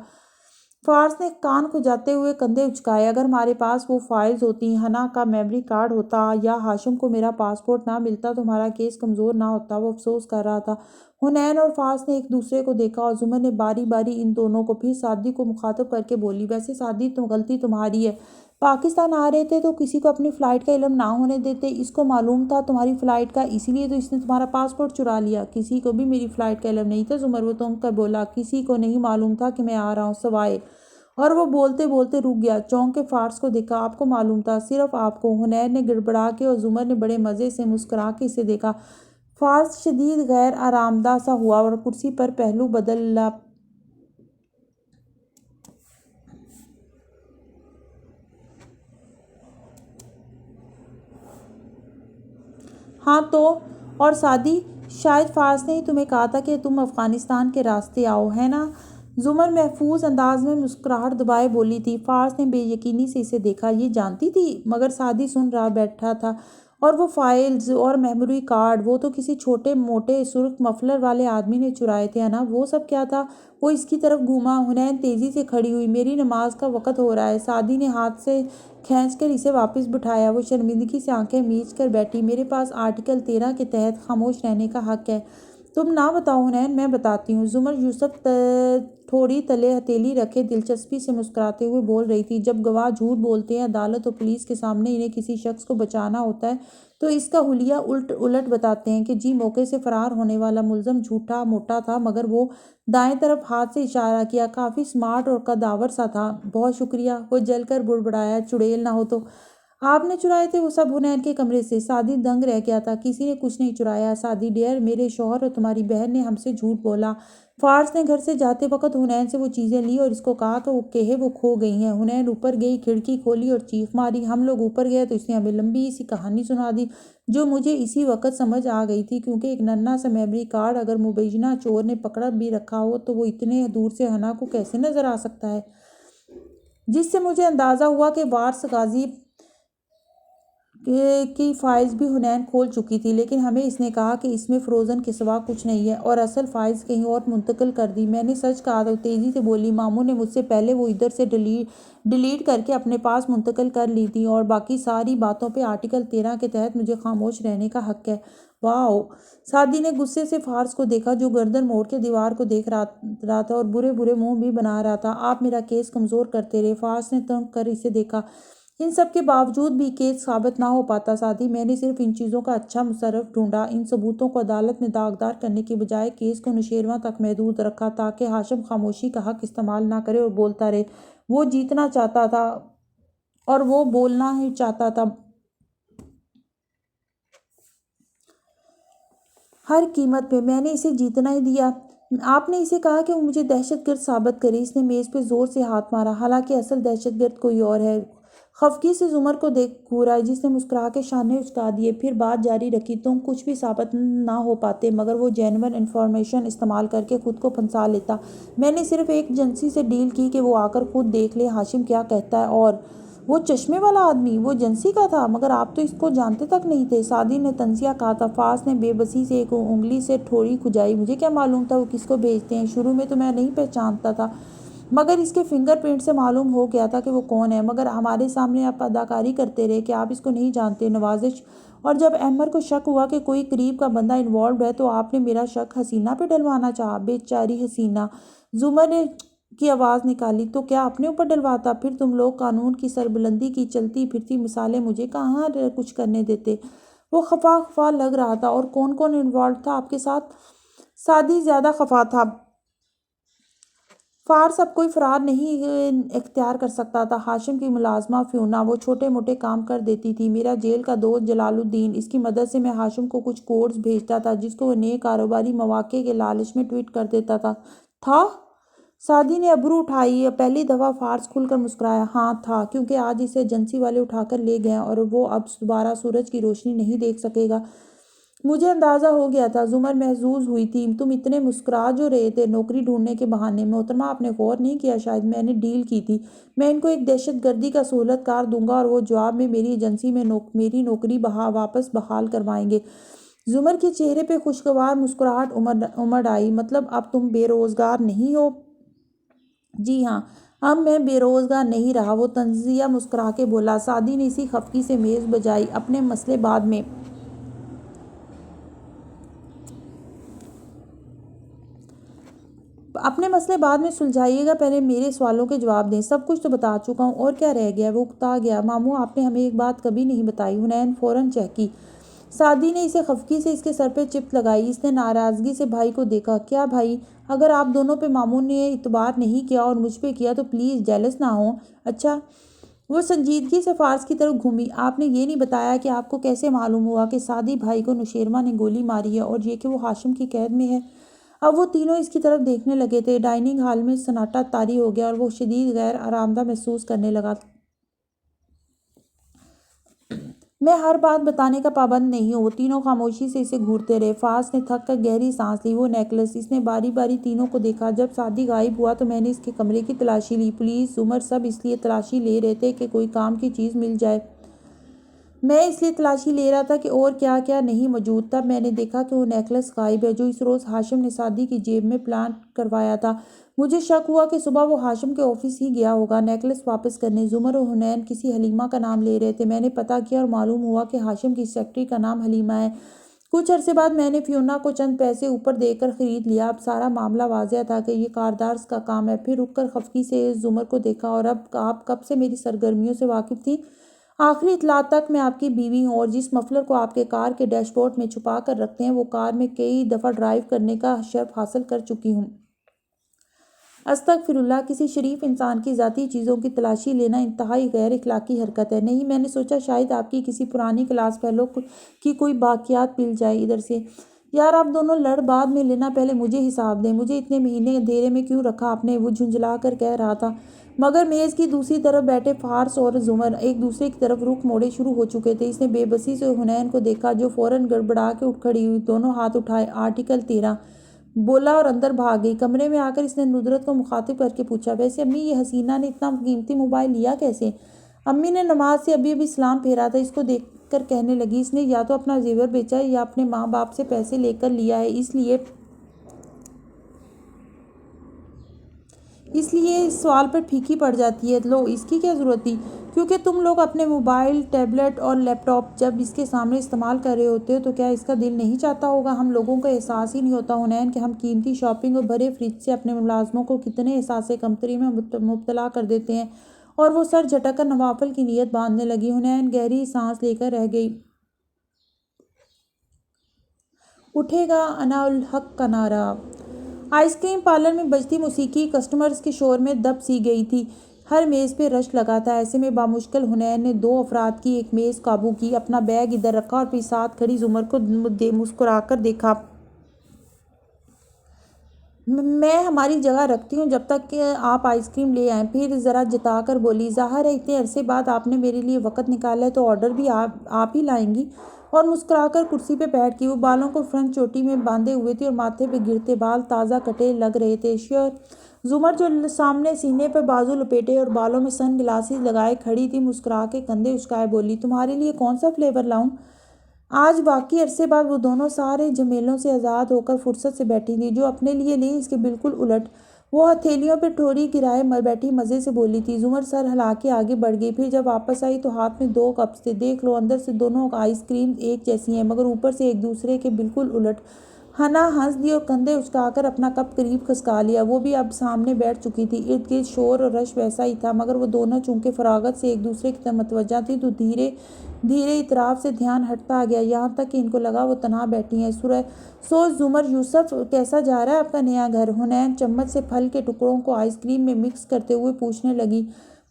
فارس نے کان کھجاتے ہوئے کندھے اچکائے۔ اگر ہمارے پاس وہ فائلز ہوتی، ہنا کا میموری کارڈ ہوتا یا ہاشم کو میرا پاسپورٹ نہ ملتا تو ہمارا کیس کمزور نہ ہوتا، وہ افسوس کر رہا تھا۔ حنین اور فارس نے ایک دوسرے کو دیکھا اور زمر نے باری باری ان دونوں کو پھر سعدی کو مخاطب کر کے بولی، ویسے سعدی غلطی تمہاری ہے، پاکستان آ رہے تھے تو کسی کو اپنی فلائٹ کا علم نہ ہونے دیتے، اس کو معلوم تھا تمہاری فلائٹ کا، اسی لیے تو اس نے تمہارا پاسپورٹ چرا لیا۔ کسی کو بھی میری فلائٹ کا علم نہیں تھا زمر، وہ تونگ کر بولا، کسی کو نہیں معلوم تھا کہ میں آ رہا ہوں سوائے، اور وہ بولتے بولتے رک گیا، چونک کے فارس کو دیکھا۔ آپ کو معلوم تھا، صرف آپ کو، حنین نے گڑبڑا کے، اور زمر نے بڑے مزے سے مسکرا کے اسے دیکھا۔ فارس شدید غیر آرامدہ سا ہوا اور کرسی پر پہلو بدلا۔ ہاں تو، اور سعدی، شاید فارس نے ہی تمہیں کہا تھا کہ تم افغانستان کے راستے آؤ، ہے نا؟ زمر محفوظ انداز میں مسکراہٹ دبائے بولی تھی۔ فارس نے بے یقینی سے اسے دیکھا، یہ جانتی تھی؟ مگر سعدی سن رہا بیٹھا تھا۔ اور وہ فائلز اور میموری کارڈ، وہ تو کسی چھوٹے موٹے سرخ مفلر والے آدمی نے چرائے تھے، ہے نا؟ وہ سب کیا تھا؟ وہ اس کی طرف گھوما۔ حنین تیزی سے کھڑی ہوئی، میری نماز کا وقت ہو رہا ہے۔ سعدی نے ہاتھ سے کھینچ کر اسے واپس بٹھایا۔ وہ شرمندگی سے آنکھیں میچ کر بیٹھی۔ میرے پاس آرٹیکل 13 کے تحت خاموش رہنے کا حق ہے۔ تم نہ بتاؤ حنین، میں بتاتی ہوں۔ زمر یوسف تھوڑی تلے ہتھیلی رکھے دلچسپی سے مسکراتے ہوئے بول رہی تھی، جب گواہ جھوٹ بولتے ہیں عدالت اور پولیس کے سامنے، انہیں کسی شخص کو بچانا ہوتا ہے تو اس کا حلیہ الٹ بتاتے ہیں کہ جی موقع سے فرار ہونے والا ملزم جھوٹا موٹا تھا، مگر وہ دائیں طرف ہاتھ سے اشارہ کیا، کافی سمارٹ اور قداور سا تھا۔ بہت شکریہ، وہ جل کر بڑبڑایا، چڑیل نہ ہو تو آپ نے چرائے تھے وہ سب حنین کے کمرے سے؟ سعدی دنگ رہ گیا تھا، کسی نے کچھ نہیں چرایا سعدی ڈیئر، میرے شوہر اور تمہاری بہن نے ہم سے جھوٹ بولا۔ فارس نے گھر سے جاتے وقت حنین سے وہ چیزیں لی اور اس کو کہا کہ وہ کھو گئی ہیں۔ حنین اوپر گئی، کھڑکی کھولی اور چیخ ماری۔ ہم لوگ اوپر گئے تو اس نے ہمیں لمبی سی کہانی سنا دی جو مجھے اسی وقت سمجھ آ گئی تھی، کیونکہ ایک ننھا سا میموری کارڈ اگر مبینہ چور نے پکڑ بھی رکھا ہو تو وہ اتنے دور سے حنا کو کیسے نظر آ سکتا ہے، جس سے مجھے اندازہ ہوا کہ وارث غازی کی فائلز بھی حنین کھول چکی تھی، لیکن ہمیں اس نے کہا کہ اس میں فروزن کے سوا کچھ نہیں ہے اور اصل فائلز کہیں اور منتقل کر دی۔ میں نے سچ کہا تو تیزی سے بولی، ماموں نے مجھ سے پہلے وہ ادھر سے ڈیلیٹ کر کے اپنے پاس منتقل کر لی تھی، اور باقی ساری باتوں پہ آرٹیکل 13 کے تحت مجھے خاموش رہنے کا حق ہے۔ واؤ! سعدی نے غصے سے فارس کو دیکھا جو گردن موڑ کے دیوار کو دیکھ رہا تھا اور برے برے منہ بھی بنا رہا تھا۔ آپ میرا کیس کمزور کرتے رہے۔ فارس نے تنگ کر اسے دیکھا۔ ان سب کے باوجود بھی کیس ثابت نہ ہو پاتا سعدی، میں نے صرف ان چیزوں کا اچھا مصرف ڈھونڈا، ان ثبوتوں کو عدالت میں داغدار کرنے کے بجائے کیس کو نوشیروان تک محدود رکھا تاکہ ہاشم خاموشی کا حق استعمال نہ کرے اور بولتا رہے۔ وہ جیتنا چاہتا تھا اور وہ بولنا ہی چاہتا تھا، ہر قیمت پہ۔ میں نے اسے جیتنا ہی دیا۔ آپ نے اسے کہا کہ وہ مجھے دہشت گرد ثابت کرے۔ اس نے میز پہ زور سے ہاتھ مارا، حالانکہ اصل دہشت گرد کوئی اور ہے۔ خفگی سے زمر کو دیکھ گھورائی، جس نے مسکرا کے شانے اچکا دیے، پھر بات جاری رکھی، تم کچھ بھی ثابت نہ ہو پاتے، مگر وہ جینون انفارمیشن استعمال کر کے خود کو پھنسا لیتا۔ میں نے صرف ایک ایجنسی سے ڈیل کی کہ وہ آ کر خود دیکھ لے ہاشم کیا کہتا ہے، اور وہ چشمے والا آدمی، وہ ایجنسی کا تھا، مگر آپ تو اس کو جانتے تک نہیں تھے، سعدی نے طنزیہ کہا تھا۔ فارس نے بے بسی سے ایک انگلی سے ٹھوڑی کھجائی، مجھے کیا معلوم تھا وہ کس کو بھیجتے ہیں، شروع میں تو میں نہیں پہچانتا تھا، مگر اس کے فنگر پرنٹ سے معلوم ہو گیا تھا کہ وہ کون ہے، مگر ہمارے سامنے آپ اداکاری کرتے رہے کہ آپ اس کو نہیں جانتے، نوازش، اور جب احمر کو شک ہوا کہ کوئی قریب کا بندہ انوالوڈ ہے تو آپ نے میرا شک حسینہ پہ ڈلوانا چاہا۔ بیچاری حسینہ! زمر نے کی آواز نکالی، تو کیا اپنے اوپر ڈلواتا؟ پھر تم لوگ قانون کی سربلندی کی چلتی پھرتی مثالیں مجھے کہاں کچھ کرنے دیتے؟ وہ خفا خفا لگ رہا تھا۔ اور کون کون انوالوڈ تھا آپ کے ساتھ؟ سعدی زیادہ خفا تھا۔ فارس اب کوئی فرار نہیں اختیار کر سکتا تھا۔ ہاشم کی ملازمہ فیونا، وہ چھوٹے موٹے کام کر دیتی تھی۔ میرا جیل کا دوست جلال الدین، اس کی مدد سے میں ہاشم کو کچھ کوڈز بھیجتا تھا جس کو وہ نئے کاروباری مواقع کے لالچ میں ٹویٹ کر دیتا تھا۔ سعدی نے ابرو اٹھائی، پہلی دفعہ فارس کھل کر مسکرایا۔ ہاں تھا، کیونکہ آج اسے ایجنسی والے اٹھا کر لے گئے اور وہ اب دوبارہ سورج کی روشنی نہیں دیکھ سکے گا۔ مجھے اندازہ ہو گیا تھا، زمر محظوظ ہوئی تھی، تم اتنے مسکرا جو رہے تھے نوکری ڈھونڈنے کے بہانے۔ محترمہ آپ نے غور نہیں کیا شاید میں نے ڈیل کی تھی، میں ان کو ایک دہشت گردی کا سہولت کار دوں گا اور وہ جواب میں میری ایجنسی میں میری نوکری واپس بحال کروائیں گے۔ زمر کے چہرے پہ خوشگوار مسکراہٹ امڑ آئی، مطلب اب تم بے روزگار نہیں ہو؟ جی ہاں، اب میں بے روزگار نہیں رہا، وہ طنزیہ مسکرا کے بولا۔ سعدی نے اسی خفگی سے میز بجائی۔ اپنے مسئلے بعد میں سلجھائیے گا، پہلے میرے سوالوں کے جواب دیں۔ سب کچھ تو بتا چکا ہوں، اور کیا رہ گیا؟ وہ اکتا گیا۔ ماموں، آپ نے ہمیں ایک بات کبھی نہیں بتائی۔ حنین فوراً چہکی۔ سعدی نے اسے خفگی سے اس کے سر پہ چپت لگائی۔ اس نے ناراضگی سے بھائی کو دیکھا۔ کیا بھائی؟ اگر آپ دونوں پہ ماموں نے اعتبار نہیں کیا اور مجھ پہ کیا تو پلیز جیلس نہ ہوں۔ اچھا؟ وہ سنجیدگی سے فارس کی طرف گھومی۔ آپ نے یہ نہیں بتایا کہ آپ کو کیسے معلوم ہوا کہ سعدی بھائی کو نوشیروان نے گولی ماری ہے، اور یہ کہ وہ ہاشم کی قید میں ہے؟ اب وہ تینوں اس کی طرف دیکھنے لگے تھے۔ ڈائننگ ہال میں سناٹا طاری ہو گیا اور وہ شدید غیر آرامدہ محسوس کرنے لگا۔ میں ہر بات بتانے کا پابند نہیں ہوں۔ وہ تینوں خاموشی سے اسے گھورتے رہے۔ فارس نے تھک کر گہری سانس لی۔ وہ نیکلس۔ اس نے باری باری تینوں کو دیکھا۔ جب سعدی غائب ہوا تو میں نے اس کے کمرے کی تلاشی لی۔ پولیس، زمر، سب اس لیے تلاشی لے رہے تھے کہ کوئی کام کی چیز مل جائے۔ میں اس لیے تلاشی لے رہا تھا کہ اور کیا کیا نہیں موجود۔ تب میں نے دیکھا کہ وہ نیکلس غائب ہے جو اس روز ہاشم نے سعدی کی جیب میں پلانٹ کروایا تھا۔ مجھے شک ہوا کہ صبح وہ ہاشم کے آفس ہی گیا ہوگا نیکلس واپس کرنے۔ زمر اور حنین کسی حلیمہ کا نام لے رہے تھے۔ میں نے پتہ کیا اور معلوم ہوا کہ ہاشم کی سیکرٹری کا نام حلیمہ ہے۔ کچھ عرصے بعد میں نے فیونا کو چند پیسے اوپر دے کر خرید لیا۔ اب سارا معاملہ واضح تھا کہ یہ کاردار کا کام ہے۔ پھر رک کر خفگی سے زمر کو دیکھا۔ اور اب آپ کب سے میری سرگرمیوں سے واقف تھیں؟ آخری اطلاع تک میں آپ کی بیوی ہوں، اور جس مفلر کو آپ کے کار کے ڈیش بورڈ میں چھپا کر رکھتے ہیں وہ کار میں کئی دفعہ ڈرائیو کرنے کا شرف حاصل کر چکی ہوں۔ استغفراللہ! کسی شریف انسان کی ذاتی چیزوں کی تلاشی لینا انتہائی غیر اخلاقی حرکت ہے۔ نہیں، میں نے سوچا شاید آپ کی کسی پرانی کلاس فیلو کی کوئی باقیات مل جائے۔ ادھر سے یار، آپ دونوں لڑ بعد میں لینا، پہلے مجھے حساب دیں۔ مجھے اتنے مہینے اندھیرے میں کیوں رکھا آپ نے؟ وہ جھنجھلا کر کہہ رہا تھا، مگر میز کی دوسری طرف بیٹھے فارس اور زمر ایک دوسرے کی طرف رخ موڑے شروع ہو چکے تھے۔ اس نے بے بسی سے حنین کو دیکھا جو فوراً گڑبڑا کے اٹھ کھڑی ہوئی۔ دونوں ہاتھ اٹھائے۔ آرٹیکل 13 بولا اور اندر بھاگ گئی۔ کمرے میں آ کر اس نے ندرت کو مخاطب کر کے پوچھا، ویسے امی، یہ حسینہ نے اتنا قیمتی موبائل لیا کیسے؟ امی نے نماز سے ابھی سلام پھیرا تھا۔ اس کو دیکھ کر کہنے لگی، اس نے یا تو اپنا زیور بیچا ہے یا اپنے ماں باپ سے پیسے لے کر لیا ہے، اس لیے اس سوال پر پھیکی پڑ جاتی ہے۔ لو، اس کی کیا ضرورت تھی؟ کیونکہ تم لوگ اپنے موبائل، ٹیبلٹ اور لیپ ٹاپ جب اس کے سامنے استعمال کر رہے ہوتے ہو تو کیا اس کا دل نہیں چاہتا ہوگا؟ ہم لوگوں کو احساس ہی نہیں ہوتا حنین کہ ہم قیمتی شاپنگ اور بھرے فریج سے اپنے ملازموں کو کتنے احساس کمتری میں مبتلا کر دیتے ہیں۔ اور وہ سر جھٹک کر نوافل کی نیت باندھنے لگی۔ حنین گہری سانس لے کر رہ گئی۔ اٹھے گا اناالحق کا نعرہ۔ آئس کریم پارلر میں بجتی موسیقی کسٹمرز کے شور میں دب سی گئی تھی۔ ہر میز پہ رش لگا تھا۔ ایسے میں بامشکل حنین نے 2 افراد کی ایک میز قابو کی، اپنا بیگ ادھر رکھا اور پھر ساتھ کھڑی زمر کو مسکرا کر دیکھا۔ میں ہماری جگہ رکھتی ہوں جب تک کہ آپ آئس کریم لے آئیں۔ پھر ذرا جتا کر بولی، ظاہر ہے اتنے عرصے بعد آپ نے میرے لیے وقت نکالا ہے تو آرڈر بھی آپ ہی لائیں گی۔ اور مسکرا کر کرسی پہ بیٹھ گئی۔ وہ بالوں کو فرنٹ چوٹی میں باندھے ہوئے تھی اور ماتھے پہ گرتے بال تازہ کٹے لگ رہے تھے۔ شیور زمر جو سامنے سینے پہ بازو لپیٹے اور بالوں میں سن گلاسز لگائے کھڑی تھی، مسکرا کے کندھے اچکائے بولی، تمہارے لیے کون سا فلیور لاؤں؟ آج واقعی عرصے بعد وہ دونوں سارے جھمیلوں سے آزاد ہو کر فرصت سے بیٹھی تھیں۔ جو اپنے لیے لیں اس کے بالکل الٹ۔ وہ ہتھیلیوں پہ ٹھوڑی گرائے بیٹھی مزے سے بولی تھی۔ زمر سر ہلا کے آگے بڑھ گئی۔ پھر جب واپس آئی تو ہاتھ میں 2 کپس تھے۔ دیکھ لو، اندر سے دونوں آئس کریم ایک جیسی ہیں مگر اوپر سے ایک دوسرے کے بالکل الٹ۔ حنا ہنس دی اور کندھے اچکا کر اپنا کپ قریب کھسکا لیا۔ وہ بھی اب سامنے بیٹھ چکی تھی۔ ارد گرد شور اور رش ویسا ہی تھا مگر وہ دونوں چونکہ فراغت سے ایک دوسرے کی طرف متوجہ تھیں تو دھیرے دھیرے اطراف سے دھیان ہٹتا گیا، یہاں تک کہ ان کو لگا وہ تنہا بیٹھی ہیں۔ سوچ زمر، یوسف کیسا جا رہا ہے آپ کا نیا گھر؟ حنین چمچ سے پھل کے ٹکڑوں کو آئس کریم میں مکس کرتے ہوئے پوچھنے لگی۔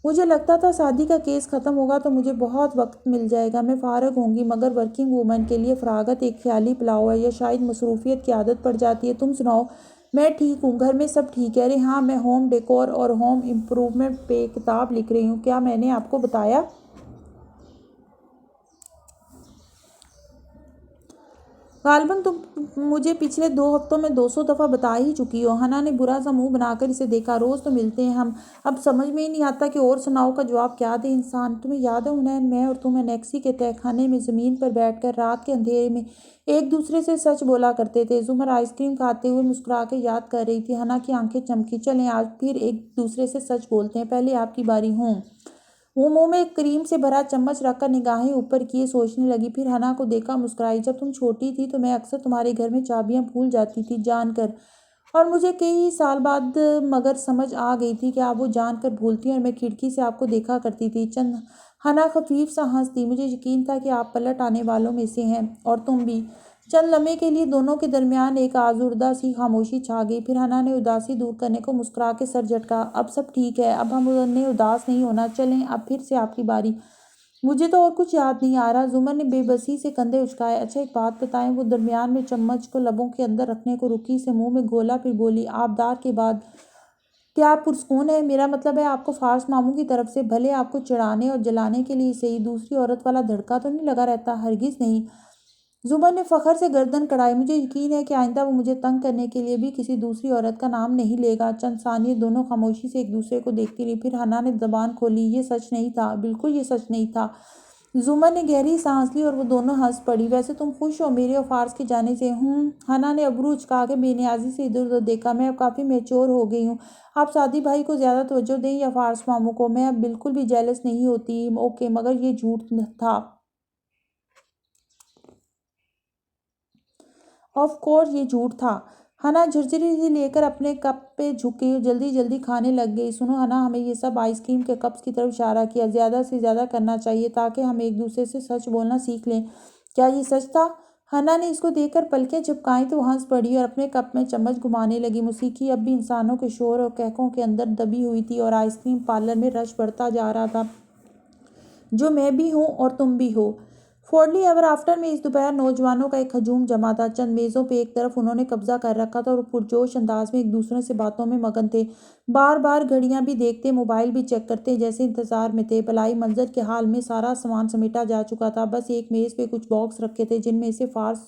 مجھے لگتا تھا شادی کا کیس ختم ہوگا تو مجھے بہت وقت مل جائے گا، میں فارغ ہوں گی، مگر ورکنگ وومن کے لیے فراغت ایک خیالی پلاؤ ہے یا شاید مصروفیت کی عادت پڑ جاتی ہے۔ تم سناؤ؟ میں ٹھیک ہوں، گھر میں سب ٹھیک ہے۔ ارے ہاں، میں ہوم ڈیکور اور ہوم امپروومنٹ پہ کتاب لکھ رہی ہوں، کیا میں نے آپ کو بتایا؟ غالباً تم مجھے پچھلے 2 ہفتوں میں 200 دفعہ بتا ہی چکی ہو۔ حنا نے برا سا منہ بنا کر اسے دیکھا۔ روز تو ملتے ہیں ہم، اب سمجھ میں ہی نہیں آتا کہ اور سناؤ کا جواب کیا دے انسان۔ تمہیں یاد ہے حنین، میں اور تم انیکسی کے تہہ خانے میں زمین پر بیٹھ کر رات کے اندھیرے میں ایک دوسرے سے سچ بولا کرتے تھے۔ زمر آئس کریم کھاتے ہوئے مسکرا کے یاد کر رہی تھی۔ حنا کی آنکھیں چمکی۔ چلیں آج پھر ایک دوسرے سے سچ بولتے ہیں، پہلے آپ کی باری ہوں۔ وہ منہ میں کریم سے بھرا چمچ رکھ کر نگاہیں اوپر کیے سوچنے لگی، پھر حنا کو دیکھا، مسکرائی۔ جب تم چھوٹی تھی تو میں اکثر تمہارے گھر میں چابیاں بھول جاتی تھی جان کر، اور مجھے کئی سال بعد مگر سمجھ آ گئی تھی کہ آپ وہ جان کر بھولتی ہیں، اور میں کھڑکی سے آپ کو دیکھا کرتی تھی۔ حنا خفیف سا ہنس دی۔ مجھے یقین تھا کہ آپ پلٹ آنے والوں میں سے ہیں، اور تم بھی۔ چند لمحے کے لیے دونوں کے درمیان ایک آزردہ سی خاموشی چھا گئی، پھر حنا نے اداسی دور کرنے کو مسکرا کے سر جھٹکا۔ اب سب ٹھیک ہے، اب ہم نے اداس نہیں ہونا، چلیں اب پھر سے آپ کی باری۔ مجھے تو اور کچھ یاد نہیں آ رہا۔ زمر نے بے بسی سے کندھے اچکائے۔ اچھا ایک بات بتائیں۔ وہ درمیان میں چمچ کو لبوں کے اندر رکھنے کو رکی، اسے منہ میں گھولا، پھر بولی، آبدار کے بعد کیا آپ پرسکون ہیں؟ میرا مطلب ہے آپ کو فارس ماموں کی طرف سے بھلے آپ کو چڑھانے اور جلانے کے لیے صحیح دوسری عورت والا دھڑکا تو نہیں لگا رہتا؟ ہرگز نہیں۔ زمر نے فخر سے گردن کڑھائی۔ مجھے یقین ہے کہ آئندہ وہ مجھے تنگ کرنے کے لیے بھی کسی دوسری عورت کا نام نہیں لے گا۔ چند ثانیے دونوں خاموشی سے ایک دوسرے کو دیکھتی رہی، پھر حنا نے زبان کھولی، یہ سچ نہیں تھا، بالکل یہ سچ نہیں تھا۔ زمر نے گہری سانس لی اور وہ دونوں ہنس پڑی۔ ویسے تم خوش ہو میرے اور فارس کے جانے سے؟ حنا نے ابرو اچکا کے بے نیازی سے ادھر ادھر دیکھا۔ میں اب کافی میچور ہو گئی ہوں۔ آپ سعدی بھائی کو زیادہ توجہ دیں یا فارس ماموں کو، میں اب بالکل بھی جیلس نہیں ہوتی۔ اوکے، مگر یہ جھوٹ تھا۔ آف کورس یہ جھوٹ تھا۔ حنا جھرجھری سی لے کر اپنے کپ پہ جھکی اور جلدی جلدی کھانے لگ گئی۔ سنو حنا، ہمیں یہ سب آئس کریم کے کپس کی طرف اشارہ کیا، زیادہ سے زیادہ کرنا چاہیے تاکہ ہم ایک دوسرے سے سچ بولنا سیکھ لیں۔ کیا یہ سچ تھا؟ حنا نے اس کو دیکھ کر پلکیں جھپکائیں تو وہ ہنس پڑی اور اپنے کپ میں چمچ گھمانے لگی۔ موسیقی اب بھی انسانوں کے شور اور قہقہوں کے اندر دبی ہوئی تھی، اور آئس کریم پارلر میں رش بڑھتا جا رہا تھا، جو میں بھی ہوں اور تم بھی ہو۔ فورلی ایور آفٹر میں اس دوپہر نوجوانوں کا ایک ہجوم جمع تھا۔ چند میزوں پہ ایک طرف انہوں نے قبضہ کر رکھا تھا اور پرجوش انداز میں ایک دوسرے سے باتوں میں مگن تھے، بار بار گھڑیاں بھی دیکھتے، موبائل بھی چیک کرتے، جیسے انتظار میں تھے۔ بھلائی منظر کے حال میں سارا سامان سمیٹا جا چکا تھا، بس ایک میز پہ کچھ باکس رکھے تھے، جن میں سے فارس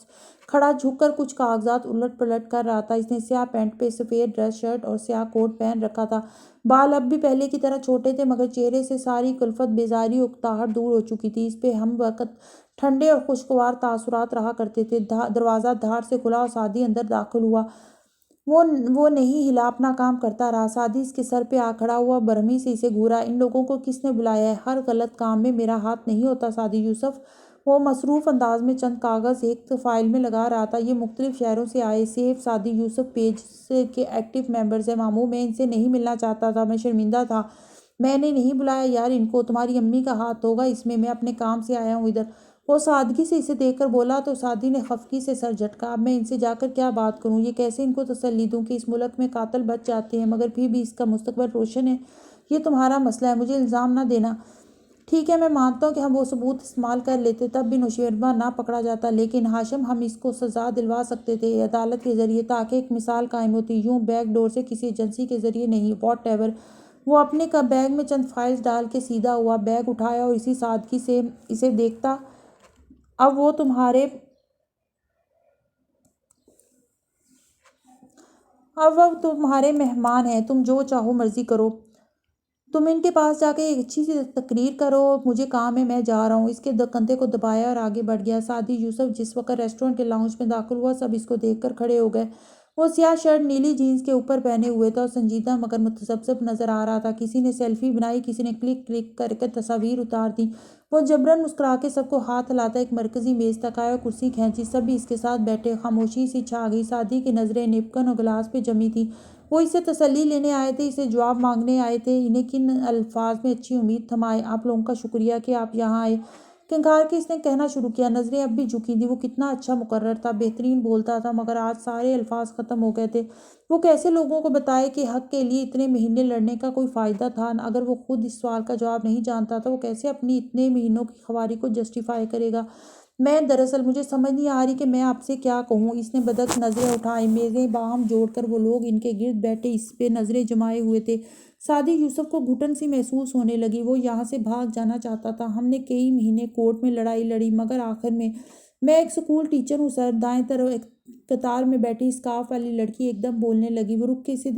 کھڑا جھک کر کچھ کاغذات الٹ پلٹ کر رہا تھا۔ اس نے سیاہ پینٹ پہ سفید ڈریس شرٹ اور سیاہ کوٹ پہن رکھا تھا۔ بال اب بھی پہلے کی طرح چھوٹے تھے، مگر چہرے سے ساری کلفت، بیزاری اور اکتاہٹ دور ہو چکی تھی۔ اس پہ ہم وقت ٹھنڈے اور خوشگوار تاثرات رہا کرتے تھے۔ دروازہ دھاڑ سے کھلا اور سعدی اندر داخل ہوا۔ وہ نہیں ہلا، اپنا کام کرتا رہا۔ سعدی اس کے سر پہ آ کھڑا ہوا، برہمی سے اسے گھورا۔ ان لوگوں کو کس نے بلایا ہے؟ ہر غلط کام میں میرا ہاتھ نہیں ہوتا سعدی یوسف۔ وہ مصروف انداز میں چند کاغذ ایک فائل میں لگا رہا تھا۔ یہ مختلف شہروں سے آئے سیف سعدی یوسف پیج کے ایکٹیو ممبرز ہیں ماموں، میں ان سے نہیں ملنا چاہتا تھا، میں شرمندہ تھا۔ میں نے نہیں بلایا یار ان کو، تمہاری امی کا ہاتھ ہوگا اس میں اپنے کام سے آیا ہوں ادھر۔ وہ سادگی سے اسے دیکھ کر بولا تو سعدی نے خفگی سے سر جھٹکا۔ اب میں ان سے جا کر کیا بات کروں؟ یہ کیسے ان کو تسلی دوں کہ اس ملک میں قاتل بچ جاتے ہیں مگر پھر بھی اس کا مستقبل روشن ہے؟ یہ تمہارا مسئلہ ہے، مجھے الزام نہ دینا۔ ٹھیک ہے، میں مانتا ہوں کہ ہم وہ ثبوت استعمال کر لیتے، تب بھی نوشیروہ نہ پکڑا جاتا، لیکن ہاشم ہم اس کو سزا دلوا سکتے تھے عدالت کے ذریعے، تاکہ ایک مثال قائم ہوتی، یوں بیک ڈور سے، کسی ایجنسی کے ذریعے نہیں۔ What ever. وہ اپنے بیگ میں چند فائلز ڈال کے سیدھا ہوا، بیگ اٹھایا اور اسی سادگی سے اسے دیکھتا۔ اب وہ تمہارے مہمان ہیں، تم جو چاہو مرضی کرو، تم ان کے پاس جا کے ایک اچھی سی تقریر کرو، مجھے کام ہے، میں جا رہا ہوں۔ اس کے کندھے کو دبایا اور آگے بڑھ گیا۔ سعدی یوسف جس وقت ریسٹورنٹ کے لاؤنج میں داخل ہوا، سب اس کو دیکھ کر کھڑے ہو گئے۔ وہ سیاہ شرٹ نیلی جینز کے اوپر پہنے ہوئے تھا اور سنجیدہ مگر متذبذب نظر آ رہا تھا۔ کسی نے سیلفی بنائی، کسی نے کلک کلک کر کے تصاویر اتار دیں۔ وہ جبراً مسکرا کے سب کو ہاتھ ہلاتا ایک مرکزی میز تک آیا اور کرسی کھینچی، سب بھی اس کے ساتھ بیٹھے۔ خاموشی سی چھا گئی۔ سعدی کی نظریں نیپکن اور گلاس پہ جمی تھیں۔ وہ اس سے تسلی لینے آئے تھے، اس سے جواب مانگنے آئے تھے۔ انہیں کن الفاظ میں اچھی امید تھمائے۔ آپ لوگوں کا شکریہ کہ آپ یہاں آئے، کنکھار کے اس نے کہنا شروع کیا۔ نظریں اب بھی جھکی تھیں۔ وہ کتنا اچھا مقرر تھا، بہترین بولتا تھا، مگر آج سارے الفاظ ختم ہو گئے تھے۔ وہ کیسے لوگوں کو بتائے کہ حق کے لیے اتنے مہینے لڑنے کا کوئی فائدہ تھا؟ اگر وہ خود اس سوال کا جواب نہیں جانتا تھا، وہ کیسے اپنی اتنے مہینوں کی خواری کو جسٹیفائی کرے گا؟ دراصل مجھے سمجھ نہیں آ رہی کہ میں آپ سے کیا کہوں۔ اس نے بدک نظریں اٹھائیں۔ میزیں باہم جوڑ کر وہ لوگ ان کے گرد بیٹھے اس پہ نظریں جمائے ہوئے تھے۔ سعدی یوسف کو گھٹن سی محسوس ہونے لگی۔ وہ یہاں سے بھاگ جانا چاہتا تھا۔ ہم نے کئی مہینے کورٹ میں لڑائی لڑی، مگر آخر میں میں ایک اسکول ٹیچر ہوں سر۔ دائیں طرف ایک قطار میں بیٹھی اسکارف والی لڑکی ایک دم بولنے لگی۔ وہ رک کے اسے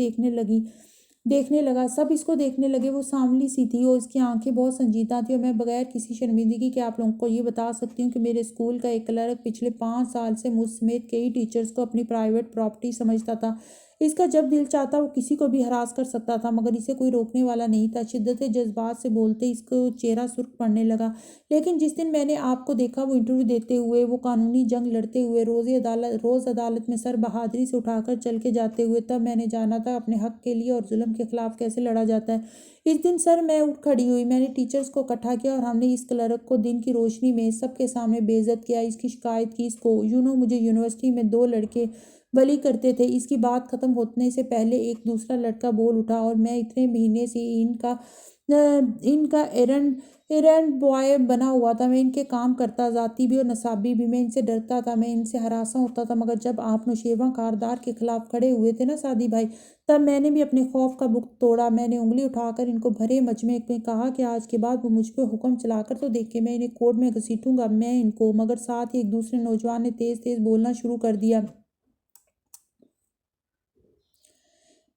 دیکھنے لگا، سب اس کو دیکھنے لگے۔ وہ سانولی سی تھی اور اس کی آنکھیں بہت سنجیدہ تھیں، اور میں بغیر کسی شرمندگی کے آپ لوگوں کو یہ بتا سکتی ہوں کہ میرے اسکول کا ایک کلرک پچھلے 5 سال سے مجھ سمیت کئی ٹیچرز کو اپنی پرائیویٹ پراپرٹی سمجھتا تھا۔ اس کا جب دل چاہتا وہ کسی کو بھی ہراس کر سکتا تھا، مگر اسے کوئی روکنے والا نہیں تھا۔ شدت جذبات سے بولتے اس کو چہرہ سرخ پڑنے لگا۔ لیکن جس دن میں نے آپ کو دیکھا وہ انٹرویو دیتے ہوئے، وہ قانونی جنگ لڑتے ہوئے، روز عدالت میں سر بہادری سے اٹھا کر چل کے جاتے ہوئے، تب میں نے جانا تھا اپنے حق کے لیے اور ظلم کے خلاف کیسے لڑا جاتا ہے۔ اس دن سر میں اٹھ کھڑی ہوئی، میں نے ٹیچرز کو اکٹھا کیا اور ہم نے اس کلرک کو دن کی روشنی میں سب کے سامنے بے عزت کیا، اس کی شکایت کی۔ اس کو مجھے یونیورسٹی میں 2 لڑکے بلی کرتے تھے۔ اس کی بات ختم ہونے سے پہلے ایک دوسرا لڑکا بول اٹھا، اور میں اتنے مہینے سے ان کا ایرنڈ بوائے بنا ہوا تھا۔ میں ان کے کام کرتا، ذاتی بھی اور نصابی بھی۔ میں ان سے ڈرتا تھا، میں ان سے ہراساں ہوتا تھا، مگر جب آپ نوشیروان کاردار کے خلاف کھڑے ہوئے تھے نا سعدی بھائی، تب میں نے بھی اپنے خوف کا بت توڑا۔ میں نے انگلی اٹھا کر ان کو بھرے مجمع میں کہا کہ آج کے بعد وہ مجھ پہ حکم چلا کر تو دیکھیں، میں انہیں کورٹ میں گھسیٹوں گا میں ان کو۔ مگر ساتھ ہی ایک دوسرے نوجوان نے تیز تیز بولنا شروع کر دیا۔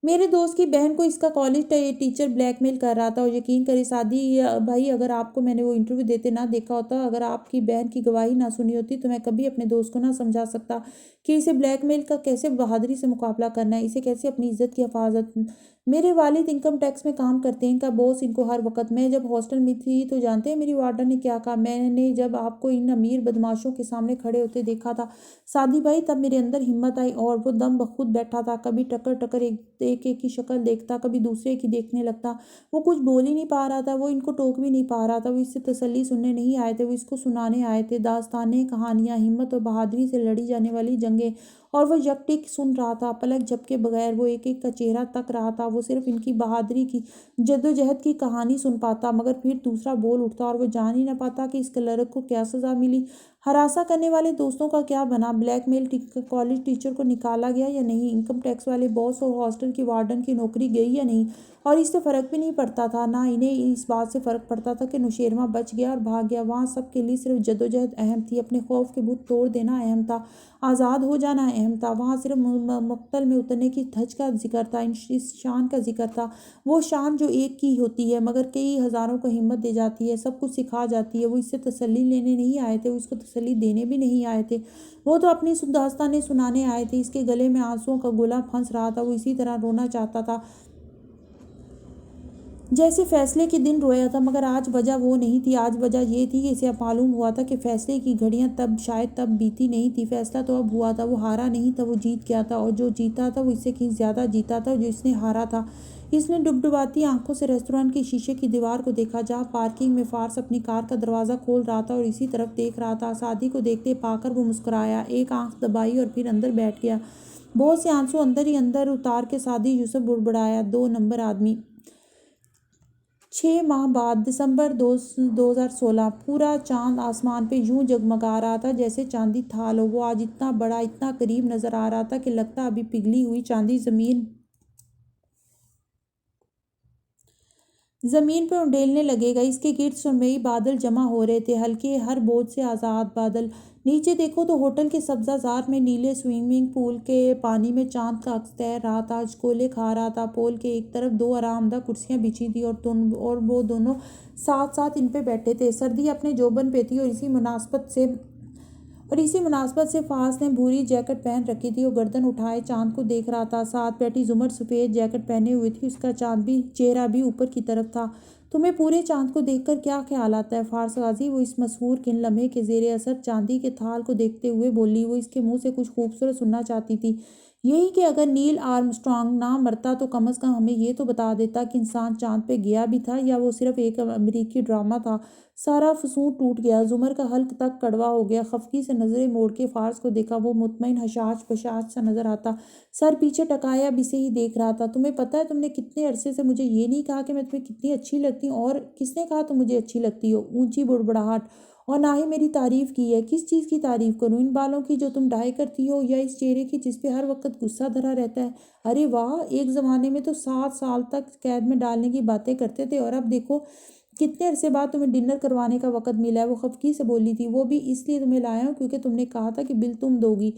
میرے دوست کی بہن کو اس کا کالج ٹیچر بلیک میل کر رہا تھا، اور یقین کریں سعدی بھائی، اگر آپ کو میں نے وہ انٹرویو دیتے نہ دیکھا ہوتا، اگر آپ کی بہن کی گواہی نہ سنی ہوتی، تو میں کبھی اپنے دوست کو نہ سمجھا سکتا کہ اسے بلیک میل کا کیسے بہادری سے مقابلہ کرنا ہے، اسے کیسے اپنی عزت کی حفاظت۔ میرے والد انکم ٹیکس میں کام کرتے ہیں، ان کا باس ان کو ہر وقت۔ میں جب ہاسٹل میں تھی تو جانتے ہیں میری وارڈن نے کیا کہا؟ میں نے جب آپ کو ان امیر بدماشوں کے سامنے کھڑے ہوتے دیکھا تھا سعدی بھائی، تب میرے اندر ہمت آئی اور وہ دم بخود بیٹھا تھا۔ کبھی ٹکر ایک کی شکل دیکھتا، کبھی دوسرے کی دیکھنے لگتا۔ وہ کچھ بول ہی نہیں پا رہا تھا، وہ ان کو ٹوک بھی نہیں پا رہا تھا۔ وہ اس سے تسلی سننے نہیں آئے تھے، وہ اس کو سنانے آئے تھے، داستانیں، کہانیاں، ہمت اور بہادری سے لڑی جانے والی جنگیں۔ اور وہ یک ٹک سن رہا تھا، پلک جھپکے بغیر۔ وہ ایک ایک کا چہرہ تک رہا تھا۔ وہ صرف ان کی بہادری کی جدوجہد کی کہانی سن پاتا، مگر پھر دوسرا بول اٹھتا اور وہ جان ہی نہ پاتا کہ اس کلرک کو کیا سزا ملی۔ ہراساں کرنے والے دوستوں کا کیا بنا؟ بلیک میل کالج ٹیچر کو نکالا گیا یا نہیں؟ انکم ٹیکس والے باس اور ہاسٹل کی وارڈن کی نوکری گئی یا نہیں؟ اور اس سے فرق بھی نہیں پڑتا تھا، نہ انہیں اس بات سے فرق پڑتا تھا کہ نوشیروان بچ گیا اور بھاگ گیا۔ وہاں سب کے لیے صرف جدوجہد اہم تھی، اپنے خوف کے بت توڑ دینا اہم تھا، آزاد ہو جانا اہم تھا۔ وہاں صرف مقتل میں اترنے کی دھج کا ذکر تھا، اس شان کا ذکر تھا، وہ شان جو ایک کی ہوتی ہے مگر کئی ہزاروں کو ہمت دے جاتی ہے، سب کچھ سکھا جاتی ہے۔ وہ اس سے تسلی لینے نہیں آئے تھے، وہ اس کو تسلی دینے بھی نہیں آئے تھے، وہ تو اپنی داستانیں سنانے آئے تھے۔ اس کے گلے میں آنسوؤں کا گولا پھنس رہا تھا، وہ اسی طرح رونا چاہتا تھا جیسے فیصلے کے دن رویا تھا، مگر آج وجہ وہ نہیں تھی۔ آج وجہ یہ تھی کہ اسے اب معلوم ہوا تھا کہ فیصلے کی گھڑیاں شاید تب بیتی نہیں تھی۔ فیصلہ تو اب ہوا تھا، وہ ہارا نہیں تھا، وہ جیت گیا تھا، اور جو جیتا تھا وہ اس سے کہیں زیادہ جیتا تھا جو اس نے ہارا تھا۔ اس نے ڈبڈباتی آنکھوں سے ریستوران کی شیشے کی دیوار کو دیکھا، جہاں پارکنگ میں فارس اپنی کار کا دروازہ کھول رہا تھا اور اسی طرف دیکھ رہا تھا۔ سعدی کو دیکھتے پا کر وہ مسکرایا، ایک آنکھ دبائی اور پھر اندر بیٹھ گیا۔ بہت سے آنسو اندر ہی اندر اتار کے سعدی یوسف بڑبڑایا، 2 نمبر آدمی۔ 6 ماہ بعد، دسمبر 2016، پورا چاند آسمان پہ یوں جگمگا رہا تھا جیسے چاندی تھال ہو۔ وہ آج اتنا بڑا، اتنا قریب نظر آ رہا تھا کہ لگتا ابھی پگھلی ہوئی چاندی زمین پہ انڈیلنے لگے گا۔ اس کے گرد سرمئی بادل جمع ہو رہے تھے، ہلکے، ہر بوجھ سے آزاد بادل۔ نیچے دیکھو تو ہوٹل کے سبزہ زار میں نیلے سوئمنگ پول کے پانی میں چاند کا عکس تیر رہا تھا، اچکولے کھا رہا تھا۔ پول کے ایک طرف 2 آرام دہ کرسیاں بچھی تھیں اور وہ دونوں ساتھ ساتھ ان پہ بیٹھے تھے۔ سردی اپنے جوبن پہ تھی، اور اسی مناسبت سے فارس نے بھوری جیکٹ پہن رکھی تھی اور گردن اٹھائے چاند کو دیکھ رہا تھا۔ ساتھ بیٹھی زمر سفید جیکٹ پہنے ہوئی تھی، اس کا چہرہ بھی اوپر کی طرف تھا۔ تمہیں پورے چاند کو دیکھ کر کیا خیال آتا ہے فارس غازی؟ وہ اس مسحور کن لمحے کے زیر اثر چاندی کے تھال کو دیکھتے ہوئے بولی۔ وہ اس کے منہ سے کچھ خوبصورت سننا چاہتی تھی، یہی کہ اگر نیل آرمسٹرانگ نہ مرتا تو کم از کم ہمیں یہ تو بتا دیتا کہ انسان چاند پہ گیا بھی تھا یا وہ صرف ایک امریکی ڈرامہ تھا۔ سارا فسون ٹوٹ گیا، زمر کا حلق تک کڑوا ہو گیا۔ خفگی سے نظریں موڑ کے فارس کو دیکھا، وہ مطمئن حشاش بشاش سا نظر آتا، سر پیچھے ٹکائے اب اسے ہی دیکھ رہا تھا۔ تمہیں پتہ ہے تم نے کتنے عرصے سے مجھے یہ نہیں کہا کہ میں تمہیں کتنی اچھی لگتی ہوں؟ اور کس نے کہا تم مجھے اچھی لگتی ہو؟ اونچی بڑبڑاہٹ۔ اور نہ ہی میری تعریف کی ہے۔ کس چیز کی تعریف کروں؟ ان بالوں کی جو تم ڈائی کرتی ہو، یا اس چہرے کی جس پہ ہر وقت غصہ دھرا رہتا ہے؟ ارے واہ، ایک زمانے میں تو 7 سال تک قید میں ڈالنے کی باتیں کرتے تھے، اور اب دیکھو کتنے عرصے بعد تمہیں ڈنر کروانے کا وقت ملا ہے؟ وہ خفگی سے بولی تھی۔ وہ بھی اس لیے تمہیں لایا ہوں کیونکہ تم نے کہا تھا کہ بل تم دو گی۔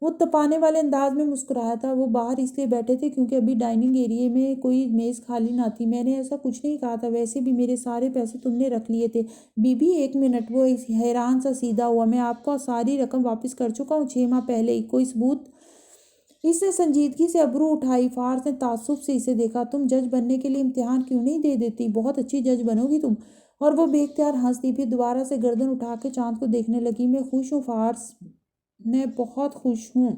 وہ تپانے والے انداز میں مسکرایا تھا۔ وہ باہر اس لیے بیٹھے تھے کیونکہ ابھی ڈائننگ ایریے میں کوئی میز خالی نہ تھی۔ میں نے ایسا کچھ نہیں کہا تھا، ویسے بھی میرے سارے پیسے تم نے رکھ لیے تھے۔ بی بی ایک منٹ، وہ حیران سا سیدھا ہوا۔ میں آپ کو ساری رقم واپس کر چکا ہوں 6 ماہ پہلے ہی۔ کوئی ثبوت؟ اس نے سنجیدگی سے ابرو اٹھائی۔ فارس نے تعصب سے اسے دیکھا۔ تم جج بننے کے لیے امتحان کیوں نہیں دے دیتی؟ بہت اچھی جج بنو گی تم۔ اور وہ بے اختیار ہنس دی، پھر دوبارہ سے گردن اٹھا کے چاند کو دیکھنے لگی۔ میں خوش ہوں فارس، میں بہت خوش ہوں۔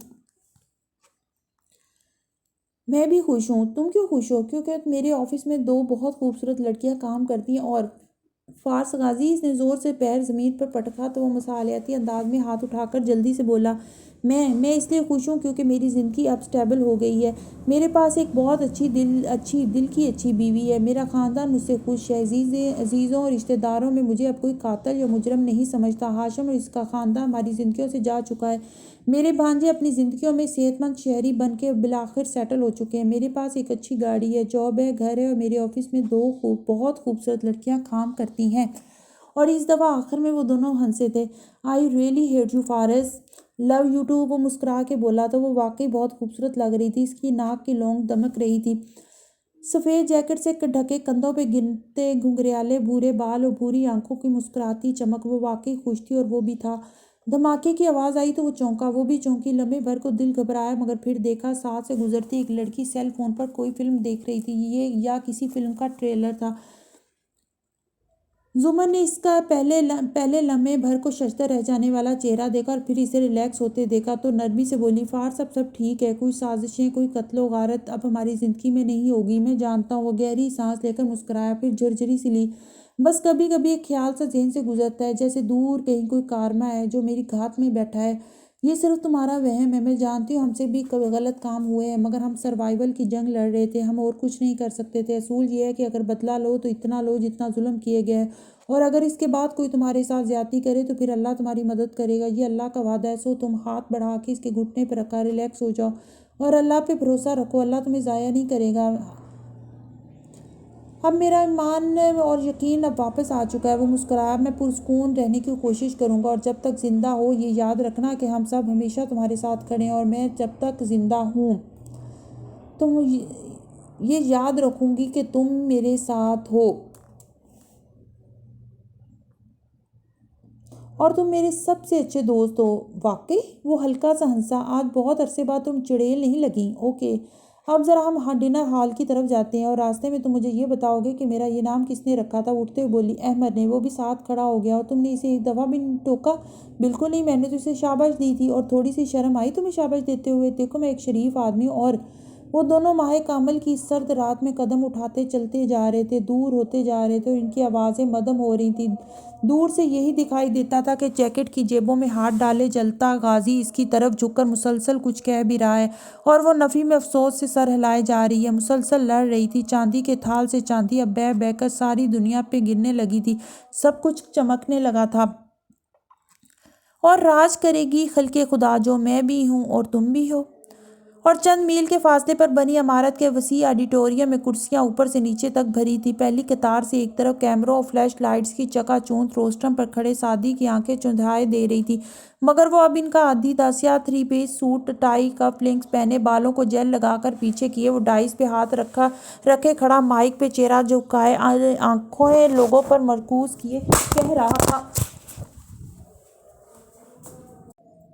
میں بھی خوش ہوں۔ تم کیوں خوش ہو؟ کیونکہ میرے آفس میں 2 بہت خوبصورت لڑکیاں کام کرتی ہیں اور فارس غازی، اس نے زور سے پیر زمین پر پٹکا تو وہ مصالحتی انداز میں ہاتھ اٹھا کر جلدی سے بولا، میں اس لیے خوش ہوں کیونکہ میری زندگی اب سٹیبل ہو گئی ہے۔ میرے پاس ایک بہت اچھی دل کی اچھی بیوی ہے۔ میرا خاندان مجھ سے خوش ہے۔ عزیزوں اور رشتہ داروں میں مجھے اب کوئی قاتل یا مجرم نہیں سمجھتا۔ ہاشم اور اس کا خاندان ہماری زندگیوں سے جا چکا ہے۔ میرے بھانجے اپنی زندگیوں میں صحت مند شہری بن کے بالآخر سیٹل ہو چکے ہیں۔ میرے پاس ایک اچھی گاڑی ہے، جاب ہے، گھر ہے اور میرے آفس میں 2 بہت خوبصورت لڑکیاں کام کرتی ہیں۔ اور اس دفعہ آخر میں وہ دونوں ہنسے تھے۔ آئی ریئلی ہیٹ یو فارس، لو یو ٹو، وہ مسکرا کے بولا تو وہ واقعی بہت خوبصورت لگ رہی تھی۔ اس کی ناک کی لونگ دمک رہی تھی۔ سفید جیکٹ سے ڈھکے کندھوں پہ گنتے گھنگریالے بھورے بال اور بھوری آنکھوں کی مسکراتی چمک، وہ واقعی خوش تھی اور وہ بھی تھا۔ دھماکے کی آواز آئی تو وہ چونکا، وہ بھی چونکی۔ لمحے بھر کو دل گھبرایا مگر پھر دیکھا ساتھ سے گزرتی ایک لڑکی سیل فون پر کوئی فلم دیکھ رہی تھی، یہ یا کسی فلم کا ٹریلر تھا۔ زمر نے اس کا پہلے لمحے بھر کو ششدر رہ جانے والا چہرہ دیکھا اور پھر اسے ریلیکس ہوتے دیکھا تو نرمی سے بولی، فارس اب سب ٹھیک ہے، کوئی سازشیں، کوئی قتل و غارت اب ہماری زندگی میں نہیں ہوگی، میں جانتا ہوں۔ وہ گہری سانس لے کر مسکرایا، پھر جھرجھری سی لی، بس کبھی کبھی ایک خیال سا ذہن سے گزرتا ہے جیسے دور کہیں کوئی کارما ہے جو میری گھات میں بیٹھا ہے۔ یہ صرف تمہارا وہم ہے، میں جانتی ہوں ہم سے بھی غلط کام ہوئے ہیں مگر ہم سروائیول کی جنگ لڑ رہے تھے، ہم اور کچھ نہیں کر سکتے تھے۔ اصول یہ ہے کہ اگر بدلہ لو تو اتنا لو جتنا ظلم کیے گئے، اور اگر اس کے بعد کوئی تمہارے ساتھ زیادتی کرے تو پھر اللہ تمہاری مدد کرے گا، یہ اللہ کا وعدہ ہے۔ سو تم ہاتھ بڑھا کے اس کے گھٹنے پہ رکھا، ریلیکس ہو جاؤ اور اللہ پہ بھروسہ رکھو، اللہ تمہیں ضائع نہیں کرے گا۔ اب میرا ایمان اور یقین اب واپس آ چکا ہے۔ وہ مسکرایا، میں پرسکون رہنے کی کوشش کروں گا اور جب تک زندہ ہو یہ یاد رکھنا کہ ہم سب ہمیشہ تمہارے ساتھ کھڑے ہیں، اور میں جب تک زندہ ہوں تم یہ یاد رکھوں گی کہ تم میرے ساتھ ہو اور تم میرے سب سے اچھے دوست ہو۔ واقعی؟ وہ ہلکا سا ہنسا، آج بہت عرصے بعد تم چڑیل نہیں لگیں۔ اوکے، اب ذرا ہم ڈنر ہال کی طرف جاتے ہیں اور راستے میں تم مجھے یہ بتاؤ گے کہ میرا یہ نام کس نے رکھا تھا؟ اٹھتے ہوئے بولی احمد نے۔ وہ بھی ساتھ کھڑا ہو گیا۔ اور تم نے اسے ایک دفعہ بھی ٹوکا؟ بالکل نہیں، میں نے تو اسے شاباش دی تھی۔ اور تھوڑی سی شرم آئی تمہیں شاباش دیتے ہوئے؟ دیکھو میں ایک شریف آدمی ہوں۔ اور وہ دونوں ماہ کامل کی اس سرد رات میں قدم اٹھاتے چلتے جا رہے تھے، دور ہوتے جا رہے تھے اور ان کی آوازیں مدھم ہو رہی تھیں۔ دور سے یہی دکھائی دیتا تھا کہ جیکٹ کی جیبوں میں ہاتھ ڈالے جلتا غازی اس کی طرف جھک کر مسلسل کچھ کہہ بھی رہا ہے اور وہ نفی میں افسوس سے سر ہلائے جا رہی ہے، مسلسل لڑ رہی تھی۔ چاندی کے تھال سے چاندی اب بہہ بہہ کر ساری دنیا پہ گرنے لگی تھی، سب کچھ چمکنے لگا تھا اور راج کرے گی خلق خدا جو میں بھی ہوں اور تم بھی ہو۔ اور چند میل کے فاصلے پر بنی عمارت کے وسیع آڈیٹوریم میں کرسیاں اوپر سے نیچے تک بھری تھیں۔ پہلی قطار سے ایک طرف کیمروں اور فلیش لائٹس کی چکا چوندھ روسٹرم پر کھڑے سادی کی آنکھیں چندھائے دے رہی تھی مگر وہ اب ان کا عادی تھا۔ سیاہ 3 پیس سوٹ، ٹائی، کف لنکس پہنے، بالوں کو جیل لگا کر پیچھے کیے، وہ ڈائس پہ ہاتھ رکھے کھڑا، مائک پہ چہرہ جھکائے آنکھیں لوگوں پر مرکوز کیے کہہ رہا تھا،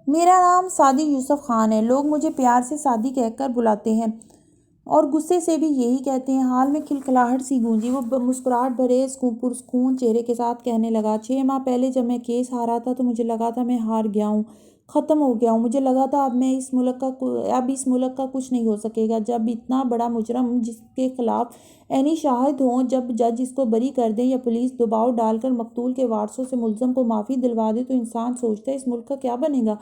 میرا نام سعدی یوسف خان ہے، لوگ مجھے پیار سے سعدی کہہ کر بلاتے ہیں اور غصے سے بھی یہی کہتے ہیں۔ حال میں کھلکھلاہٹ سی گونجی، وہ مسکراہٹ بھرے پرسکون چہرے کے ساتھ کہنے لگا، 6 ماہ پہلے جب میں کیس ہارا تھا تو مجھے لگا تھا میں ہار گیا ہوں، ختم ہو گیا ہوں، مجھے لگا تھا اب اس ملک کا کچھ نہیں ہو سکے گا۔ جب اتنا بڑا مجرم جس کے خلاف عینی شواہد ہوں، جب جج اس کو بری کر دیں یا پولیس دباؤ ڈال کر مقتول کے وارثوں سے ملزم کو معافی دلوا دے تو انسان سوچتا ہے اس ملک کا کیا بنے گا۔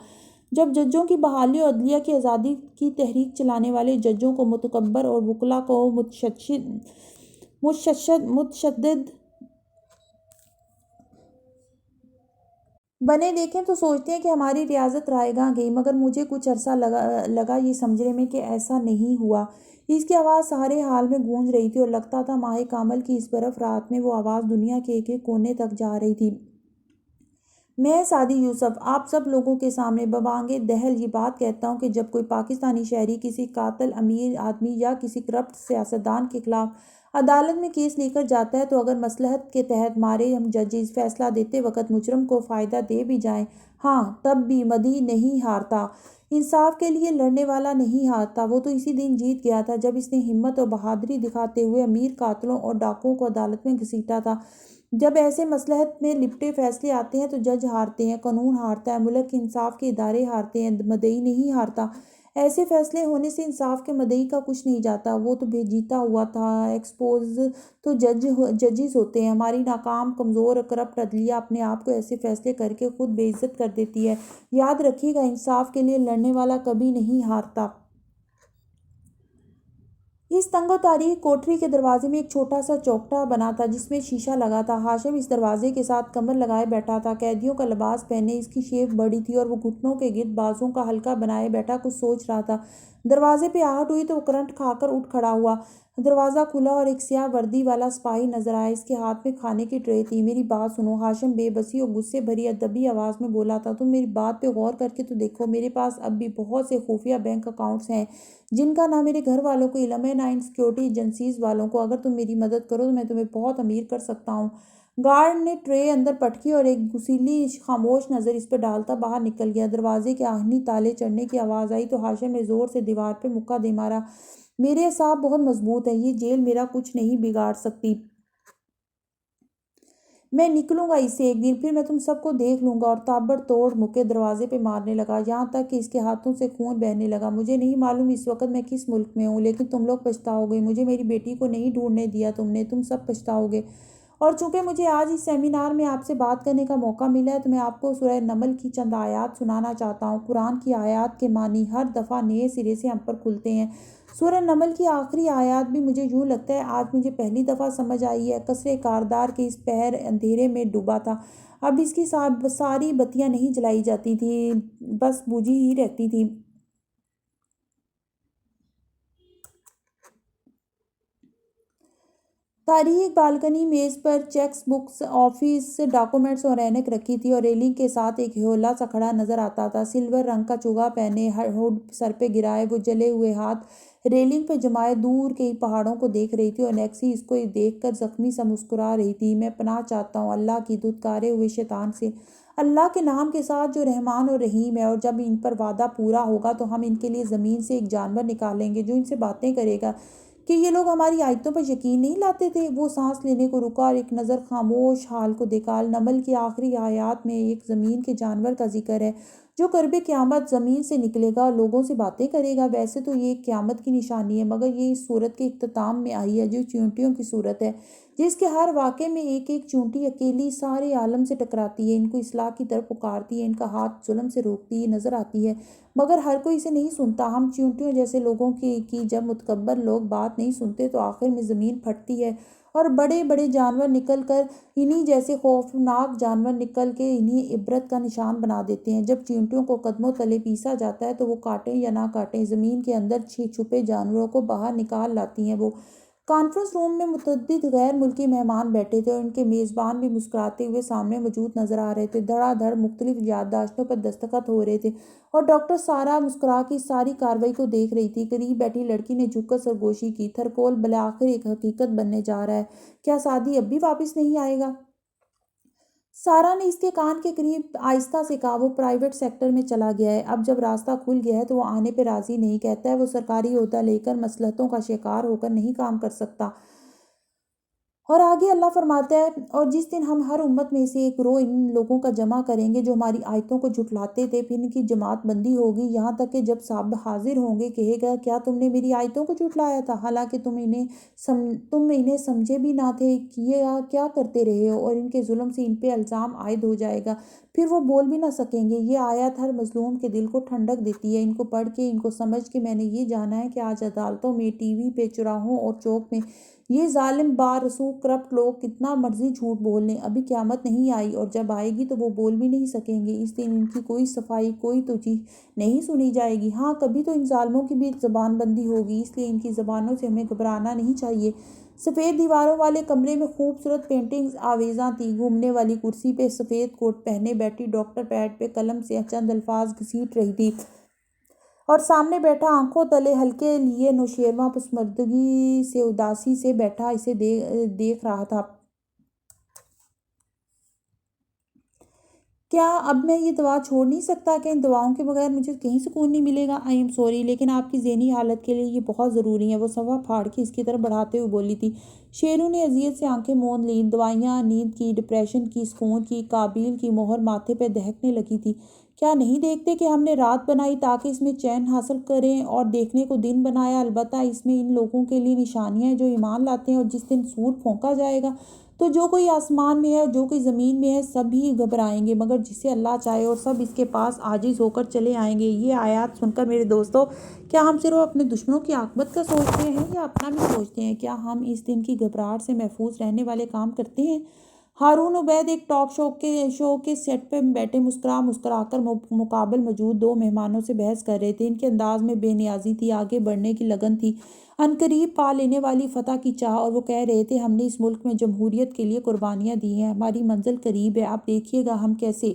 جب ججوں کی بحالی اور عدلیہ کی آزادی کی تحریک چلانے والے ججوں کو متکبر اور وکلا کو متشدد بنے دیکھیں تو سوچتے ہیں کہ ہماری ریاست رائے گاں گئی، مگر مجھے کچھ عرصہ لگا یہ سمجھنے میں کہ ایسا نہیں ہوا۔ اس کی آواز سارے حال میں گونج رہی تھی اور لگتا تھا ماہ کامل کی اس برف رات میں وہ آواز دنیا کے ایک ایک کونے تک جا رہی تھی۔ میں سعدی یوسف آپ سب لوگوں کے سامنے ببانگ دہل یہ بات کہتا ہوں کہ جب کوئی پاکستانی شہری کسی قاتل امیر آدمی یا کسی کرپٹ سیاستدان کے خلاف عدالت میں کیس لے کر جاتا ہے تو اگر مصلحت کے تحت مارے ہم ججز فیصلہ دیتے وقت مجرم کو فائدہ دے بھی جائیں، ہاں تب بھی مدعی نہیں ہارتا، انصاف کے لیے لڑنے والا نہیں ہارتا۔ وہ تو اسی دن جیت گیا تھا جب اس نے ہمت اور بہادری دکھاتے ہوئے امیر قاتلوں اور ڈاکوؤں کو عدالت میں گھسیٹا تھا۔ جب ایسے مصلحت میں لپٹے فیصلے آتے ہیں تو جج ہارتے ہیں، قانون ہارتا ہے، ملک کے انصاف کے ادارے ہارتے ہیں، مدعی نہیں ہارتا۔ ایسے فیصلے ہونے سے انصاف کے مدعی کا کچھ نہیں جاتا، وہ تو جیتا ہوا تھا۔ ایکسپوز تو ججز ہوتے ہیں۔ ہماری ناکام، کمزور اور کرپٹ عدلیہ اپنے آپ کو ایسے فیصلے کر کے خود بے عزت کر دیتی ہے۔ یاد رکھیے گا، انصاف کے لیے لڑنے والا کبھی نہیں ہارتا۔ اس تنگ و تاریک کوٹری کے دروازے میں ایک چھوٹا سا چوکٹا بنا تھا جس میں شیشہ لگا تھا۔ ہاشم اس دروازے کے ساتھ کمر لگائے بیٹھا تھا، قیدیوں کا لباس پہنے، اس کی شیپ بڑی تھی اور وہ گھٹنوں کے گرد بازوؤں کا حلقہ بنائے بیٹھا کچھ سوچ رہا تھا۔ دروازے پہ آہٹ ہوئی تو وہ کرنٹ کھا کر اٹھ کھڑا ہوا۔ دروازہ کھلا اور ایک سیاہ وردی والا سپاہی نظر آیا، اس کے ہاتھ میں کھانے کی ٹرے تھی۔ میری بات سنو، ہاشم بے بسی اور غصے بھری ادبی آواز میں بولا تھا، تم میری بات پہ غور کر کے تو دیکھو، میرے پاس اب بھی بہت سے خفیہ بینک اکاؤنٹس ہیں جن کا نہ میرے گھر والوں کو علم ہے نہ ان سیکیورٹی ایجنسیز والوں کو۔ اگر تم میری مدد کرو تو میں تمہیں بہت امیر کر سکتا ہوں۔ گارڈ نے ٹرے اندر پٹکی اور ایک غسیلی خاموش نظر اس پہ ڈالتا باہر نکل گیا۔ دروازے کے آہنی تالے چڑھنے کی آواز آئی تو ہاشم نے زور سے دیوار پہ مکہ دے مارا، میرے اعصاب بہت مضبوط ہیں، یہ جیل میرا کچھ نہیں بگاڑ سکتی۔ میں نکلوں گا اس سے ایک دن، پھر میں تم سب کو دیکھ لوں گا۔ اور تابڑ توڑ مکے دروازے پہ مارنے لگا، یہاں تک کہ اس کے ہاتھوں سے خون بہنے لگا۔ مجھے نہیں معلوم اس وقت میں کس ملک میں ہوں، لیکن تم لوگ پچھتاؤ گے، مجھے میری بیٹی کو نہیں ڈھونڈنے دیا تم سب پچھتاؤ گے۔ اور چونکہ مجھے آج اس سیمینار میں آپ سے بات کرنے کا موقع ملا ہے تو میں آپ کو سورہ نمل کی چند آیات سنانا چاہتا ہوں۔ قرآن کی آیات کے معنی ہر دفعہ نئے سرے سے ہم پر کھلتے ہیں۔ سورہ نمل کی آخری آیات بھی مجھے یوں لگتا ہے آج مجھے پہلی دفعہ سمجھ آئی ہے۔ قصر کاردار کے اس پہر اندھیرے میں ڈوبا تھا، اب اس کی ساری بتیاں نہیں جلائی جاتی تھیں، بس بجھی ہی رہتی تھیں۔ تاریک بالکنی، میز پر چیکس بکس، آفس ڈاکومنٹس اور اینک رکھی تھی اور ریلنگ کے ساتھ ایک ہیولا سا کھڑا نظر آتا تھا، سلور رنگ کا چوگا پہنے، ہوڈ سر پہ گرائے، وہ جلے ہوئے ہاتھ ریلنگ پہ جمائے دور کے پہاڑوں کو دیکھ رہی تھی اور نیکسی اس کو دیکھ کر زخمی سا مسکرا رہی تھی۔ میں پناہ چاہتا ہوں اللہ کی دھتکارے ہوئے شیطان سے، اللہ کے نام کے ساتھ جو رحمان اور رحیم ہے، اور جب ان پر وعدہ پورا ہوگا تو ہم ان کے لیے زمین سے ایک جانور نکالیں گے جو ان سے باتیں کرے گا۔ کہ یہ لوگ ہماری آیتوں پر یقین نہیں لاتے تھے؟ وہ سانس لینے کو رکا اور ایک نظر خاموش حال کو دیکھا۔ النمل کی آخری آیات میں ایک زمین کے جانور کا ذکر ہے جو قرب قیامت زمین سے نکلے گا اور لوگوں سے باتیں کرے گا۔ ویسے تو یہ ایک قیامت کی نشانی ہے، مگر یہ اس صورت کے اختتام میں آئی ہے جو چیونٹیوں کی صورت ہے، جس کے ہر واقعے میں ایک ایک چیونٹی اکیلی سارے عالم سے ٹکراتی ہے، ان کو اصلاح کی طرف پکارتی ہے، ان کا ہاتھ ظلم سے روکتی ہے نظر آتی ہے، مگر ہر کوئی اسے نہیں سنتا۔ ہم چیونٹیوں جیسے لوگوں کی جب متکبر لوگ بات نہیں سنتے تو آخر میں زمین پھٹتی ہے اور بڑے بڑے جانور نکل کر انہی جیسے خوفناک جانور نکل کے انہیں عبرت کا نشان بنا دیتے ہیں۔ جب چیونٹیوں کو قدموں تلے پیسا جاتا ہے تو وہ کاٹیں یا نہ کاٹیں، زمین کے اندر چھپے جانوروں کو باہر نکال لاتی ہیں۔ وہ کانفرنس روم میں متعدد غیر ملکی مہمان بیٹھے تھے اور ان کے میزبان بھی مسکراتے ہوئے سامنے موجود نظر آ رہے تھے۔ دھڑا دھڑ مختلف یادداشتوں پر دستخط ہو رہے تھے اور ڈاکٹر سارا مسکرا کے اس ساری کارروائی کو دیکھ رہی تھی۔ قریب بیٹھی لڑکی نے جھک کر سرگوشی کی، تھرکول بالآخر ایک حقیقت بننے جا رہا ہے، کیا سعدی اب بھی واپس نہیں آئے گا؟ سارا نے اس کے کان کے قریب آہستہ سے کہا، وہ پرائیویٹ سیکٹر میں چلا گیا ہے، اب جب راستہ کھل گیا ہے تو وہ آنے پہ راضی نہیں، کہتا ہے وہ سرکاری عہدہ لے کر مصلحتوں کا شکار ہو کر نہیں کام کر سکتا۔ اور آگے اللہ فرماتا ہے، اور جس دن ہم ہر امت میں سے ایک گروہ ان لوگوں کا جمع کریں گے جو ہماری آیتوں کو جھٹلاتے تھے، پھر ان کی جماعت بندی ہوگی، یہاں تک کہ جب سب حاضر ہوں گے کہے گا کیا تم نے میری آیتوں کو جھٹلایا تھا، حالانکہ تم انہیں سمجھے بھی نہ تھے کہ یہ کیا کرتے رہے ہو، اور ان کے ظلم سے ان پہ الزام عائد ہو جائے گا، پھر وہ بول بھی نہ سکیں گے۔ یہ آیت ہر مظلوم کے دل کو ٹھنڈک دیتی ہے۔ ان کو پڑھ کے، ان کو سمجھ کے میں نے یہ جانا ہے کہ آج عدالتوں میں، ٹی وی پہ، چوراہوں اور چوک میں یہ ظالم بارسوخ کرپٹ لوگ کتنا مرضی جھوٹ بول لیں، ابھی قیامت نہیں آئی، اور جب آئے گی تو وہ بول بھی نہیں سکیں گے۔ اس دن ان کی کوئی صفائی، کوئی توجیہ نہیں سنی جائے گی۔ ہاں، کبھی تو ان ظالموں کی بھی زبان بندی ہوگی، اس لیے ان کی زبانوں سے ہمیں گھبرانا نہیں چاہیے۔ سفید دیواروں والے کمرے میں خوبصورت پینٹنگز آویزاں تھیں۔ گھومنے والی کرسی پہ سفید کوٹ پہنے بیٹھی ڈاکٹر پیڈ پہ قلم سے چند الفاظ گھسیٹ رہی تھی، اور سامنے بیٹھا آنکھوں تلے ہلکے لیے نوشیروان پسماندگی سے اداسی سے بیٹھا اسے دیکھ رہا تھا۔ کیا اب میں یہ دوا چھوڑ نہیں سکتا؟ کہ ان دواؤں کے بغیر مجھے کہیں سکون نہیں ملے گا؟ آئی ایم سوری، لیکن آپ کی ذہنی حالت کے لیے یہ بہت ضروری ہیں، وہ صفحہ پھاڑ کے اس کی طرف بڑھاتے ہوئے بولی تھی۔ شیرو نے اذیت سے آنکھیں موند لیں۔ دوائیاں نیند کی، ڈپریشن کی، سکون کی، قابل کی مہر ماتھے پہ دہکنے لگی تھی۔ کیا نہیں دیکھتے کہ ہم نے رات بنائی تاکہ اس میں چین حاصل کریں، اور دیکھنے کو دن بنایا؟ البتہ اس میں ان لوگوں کے لیے نشانیاں ہیں جو ایمان لاتے ہیں، اور جس دن سور پھونکا جائے گا تو جو کوئی آسمان میں ہے اور جو کوئی زمین میں ہے سب ہی گھبرائیں گے، مگر جسے اللہ چاہے، اور سب اس کے پاس عاجز ہو کر چلے آئیں گے۔ یہ آیات سن کر میرے دوستو، کیا ہم صرف اپنے دشمنوں کی عاقبت کا سوچتے ہیں یا اپنا بھی سوچتے ہیں؟ کیا ہم اس دن کی گھبراہٹ سے محفوظ رہنے والے کام کرتے ہیں؟ ہارون عبید ایک ٹاک شو کے سیٹ پہ بیٹھے مسکرا کر مقابل موجود دو مہمانوں سے بحث کر رہے تھے۔ ان کے انداز میں بے نیازی تھی، آگے بڑھنے کی لگن تھی، عنقریب پا لینے والی فتح کی چاہ، اور وہ کہہ رہے تھے ہم نے اس ملک میں جمہوریت کے لیے قربانیاں دی ہیں، ہماری منزل قریب ہے، آپ دیکھیے گا ہم کیسے۔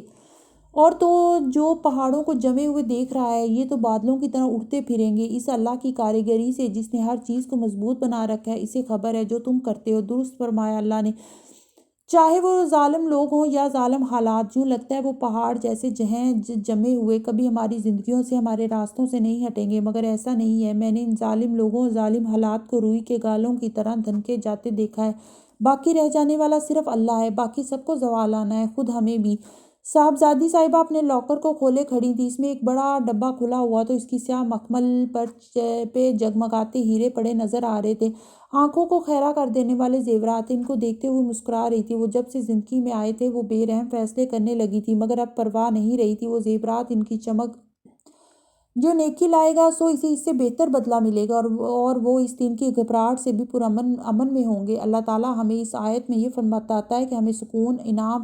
اور تو جو پہاڑوں کو جمے ہوئے دیکھ رہا ہے، یہ تو بادلوں کی طرح اڑتے پھریں گے۔ اس اللہ کی کاریگری سے جس نے ہر چیز کو مضبوط بنا رکھا ہے، اسے خبر ہے جو تم کرتے ہو۔ درست فرمایا اللہ نے، چاہے وہ ظالم لوگ ہوں یا ظالم حالات، یوں لگتا ہے وہ پہاڑ جیسے جمے ہوئے کبھی ہماری زندگیوں سے، ہمارے راستوں سے نہیں ہٹیں گے، مگر ایسا نہیں ہے۔ میں نے ان ظالم لوگوں اور ظالم حالات کو روئی کے گالوں کی طرح دھنکے جاتے دیکھا ہے۔ باقی رہ جانے والا صرف اللہ ہے، باقی سب کو زوال آنا ہے، خود ہمیں بھی۔ صاحبزادی صاحبہ اپنے لاکر کو کھولے کھڑی تھی، اس میں ایک بڑا ڈبہ کھلا ہوا تو اس کی سیاہ مخمل پہ جگمگاتے ہیرے پڑے نظر آ رہے تھے، آنکھوں کو خیرہ کر دینے والے زیورات۔ ان کو دیکھتے ہوئے مسکرا رہی تھی۔ وہ جب سے زندگی میں آئے تھے وہ بے رحم فیصلے کرنے لگی تھی، مگر اب پرواہ نہیں رہی تھی وہ زیورات، ان کی چمک۔ جو نیکی لائے گا سو اسے اس سے بہتر بدلہ ملے گا، اور وہ اس دن کی گھبراہٹ سے بھی امن میں ہوں گے۔ اللہ تعالیٰ ہمیں اس آیت میں یہ بتاتا ہے کہ ہمیں سکون، انعام،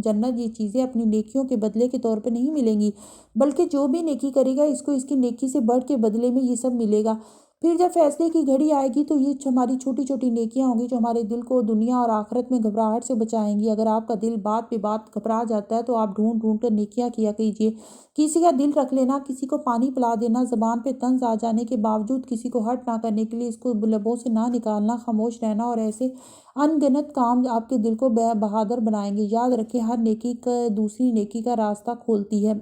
جنت، یہ چیزیں اپنی نیکیوں کے بدلے کے طور پہ نہیں ملیں گی، بلکہ جو بھی نیکی کرے گا اس کو اس کی نیکی سے بڑھ کے بدلے میں یہ سب ملے گا۔ پھر جب فیصلے کی گھڑی آئے گی تو یہ ہماری چھوٹی چھوٹی نیکیاں ہوں گی جو ہمارے دل کو دنیا اور آخرت میں گھبراہٹ سے بچائیں گی۔ اگر آپ کا دل بات پہ بات گھبرا جاتا ہے تو آپ ڈھونڈ ڈھونڈ کر نیکیاں کیا کیجیے۔ کسی کا دل رکھ لینا، کسی کو پانی پلا دینا، زبان پہ طنز آ جانے کے باوجود کسی کو ہرٹ نہ کرنے کے لیے اس کو لبوں سے نہ نکالنا، خاموش رہنا، اور ایسے ان گنت کام آپ کے دل کو بہادر بنائیں گے۔ یاد رکھیں، ہر نیکی کا دوسری نیکی کا راستہ کھولتی ہے۔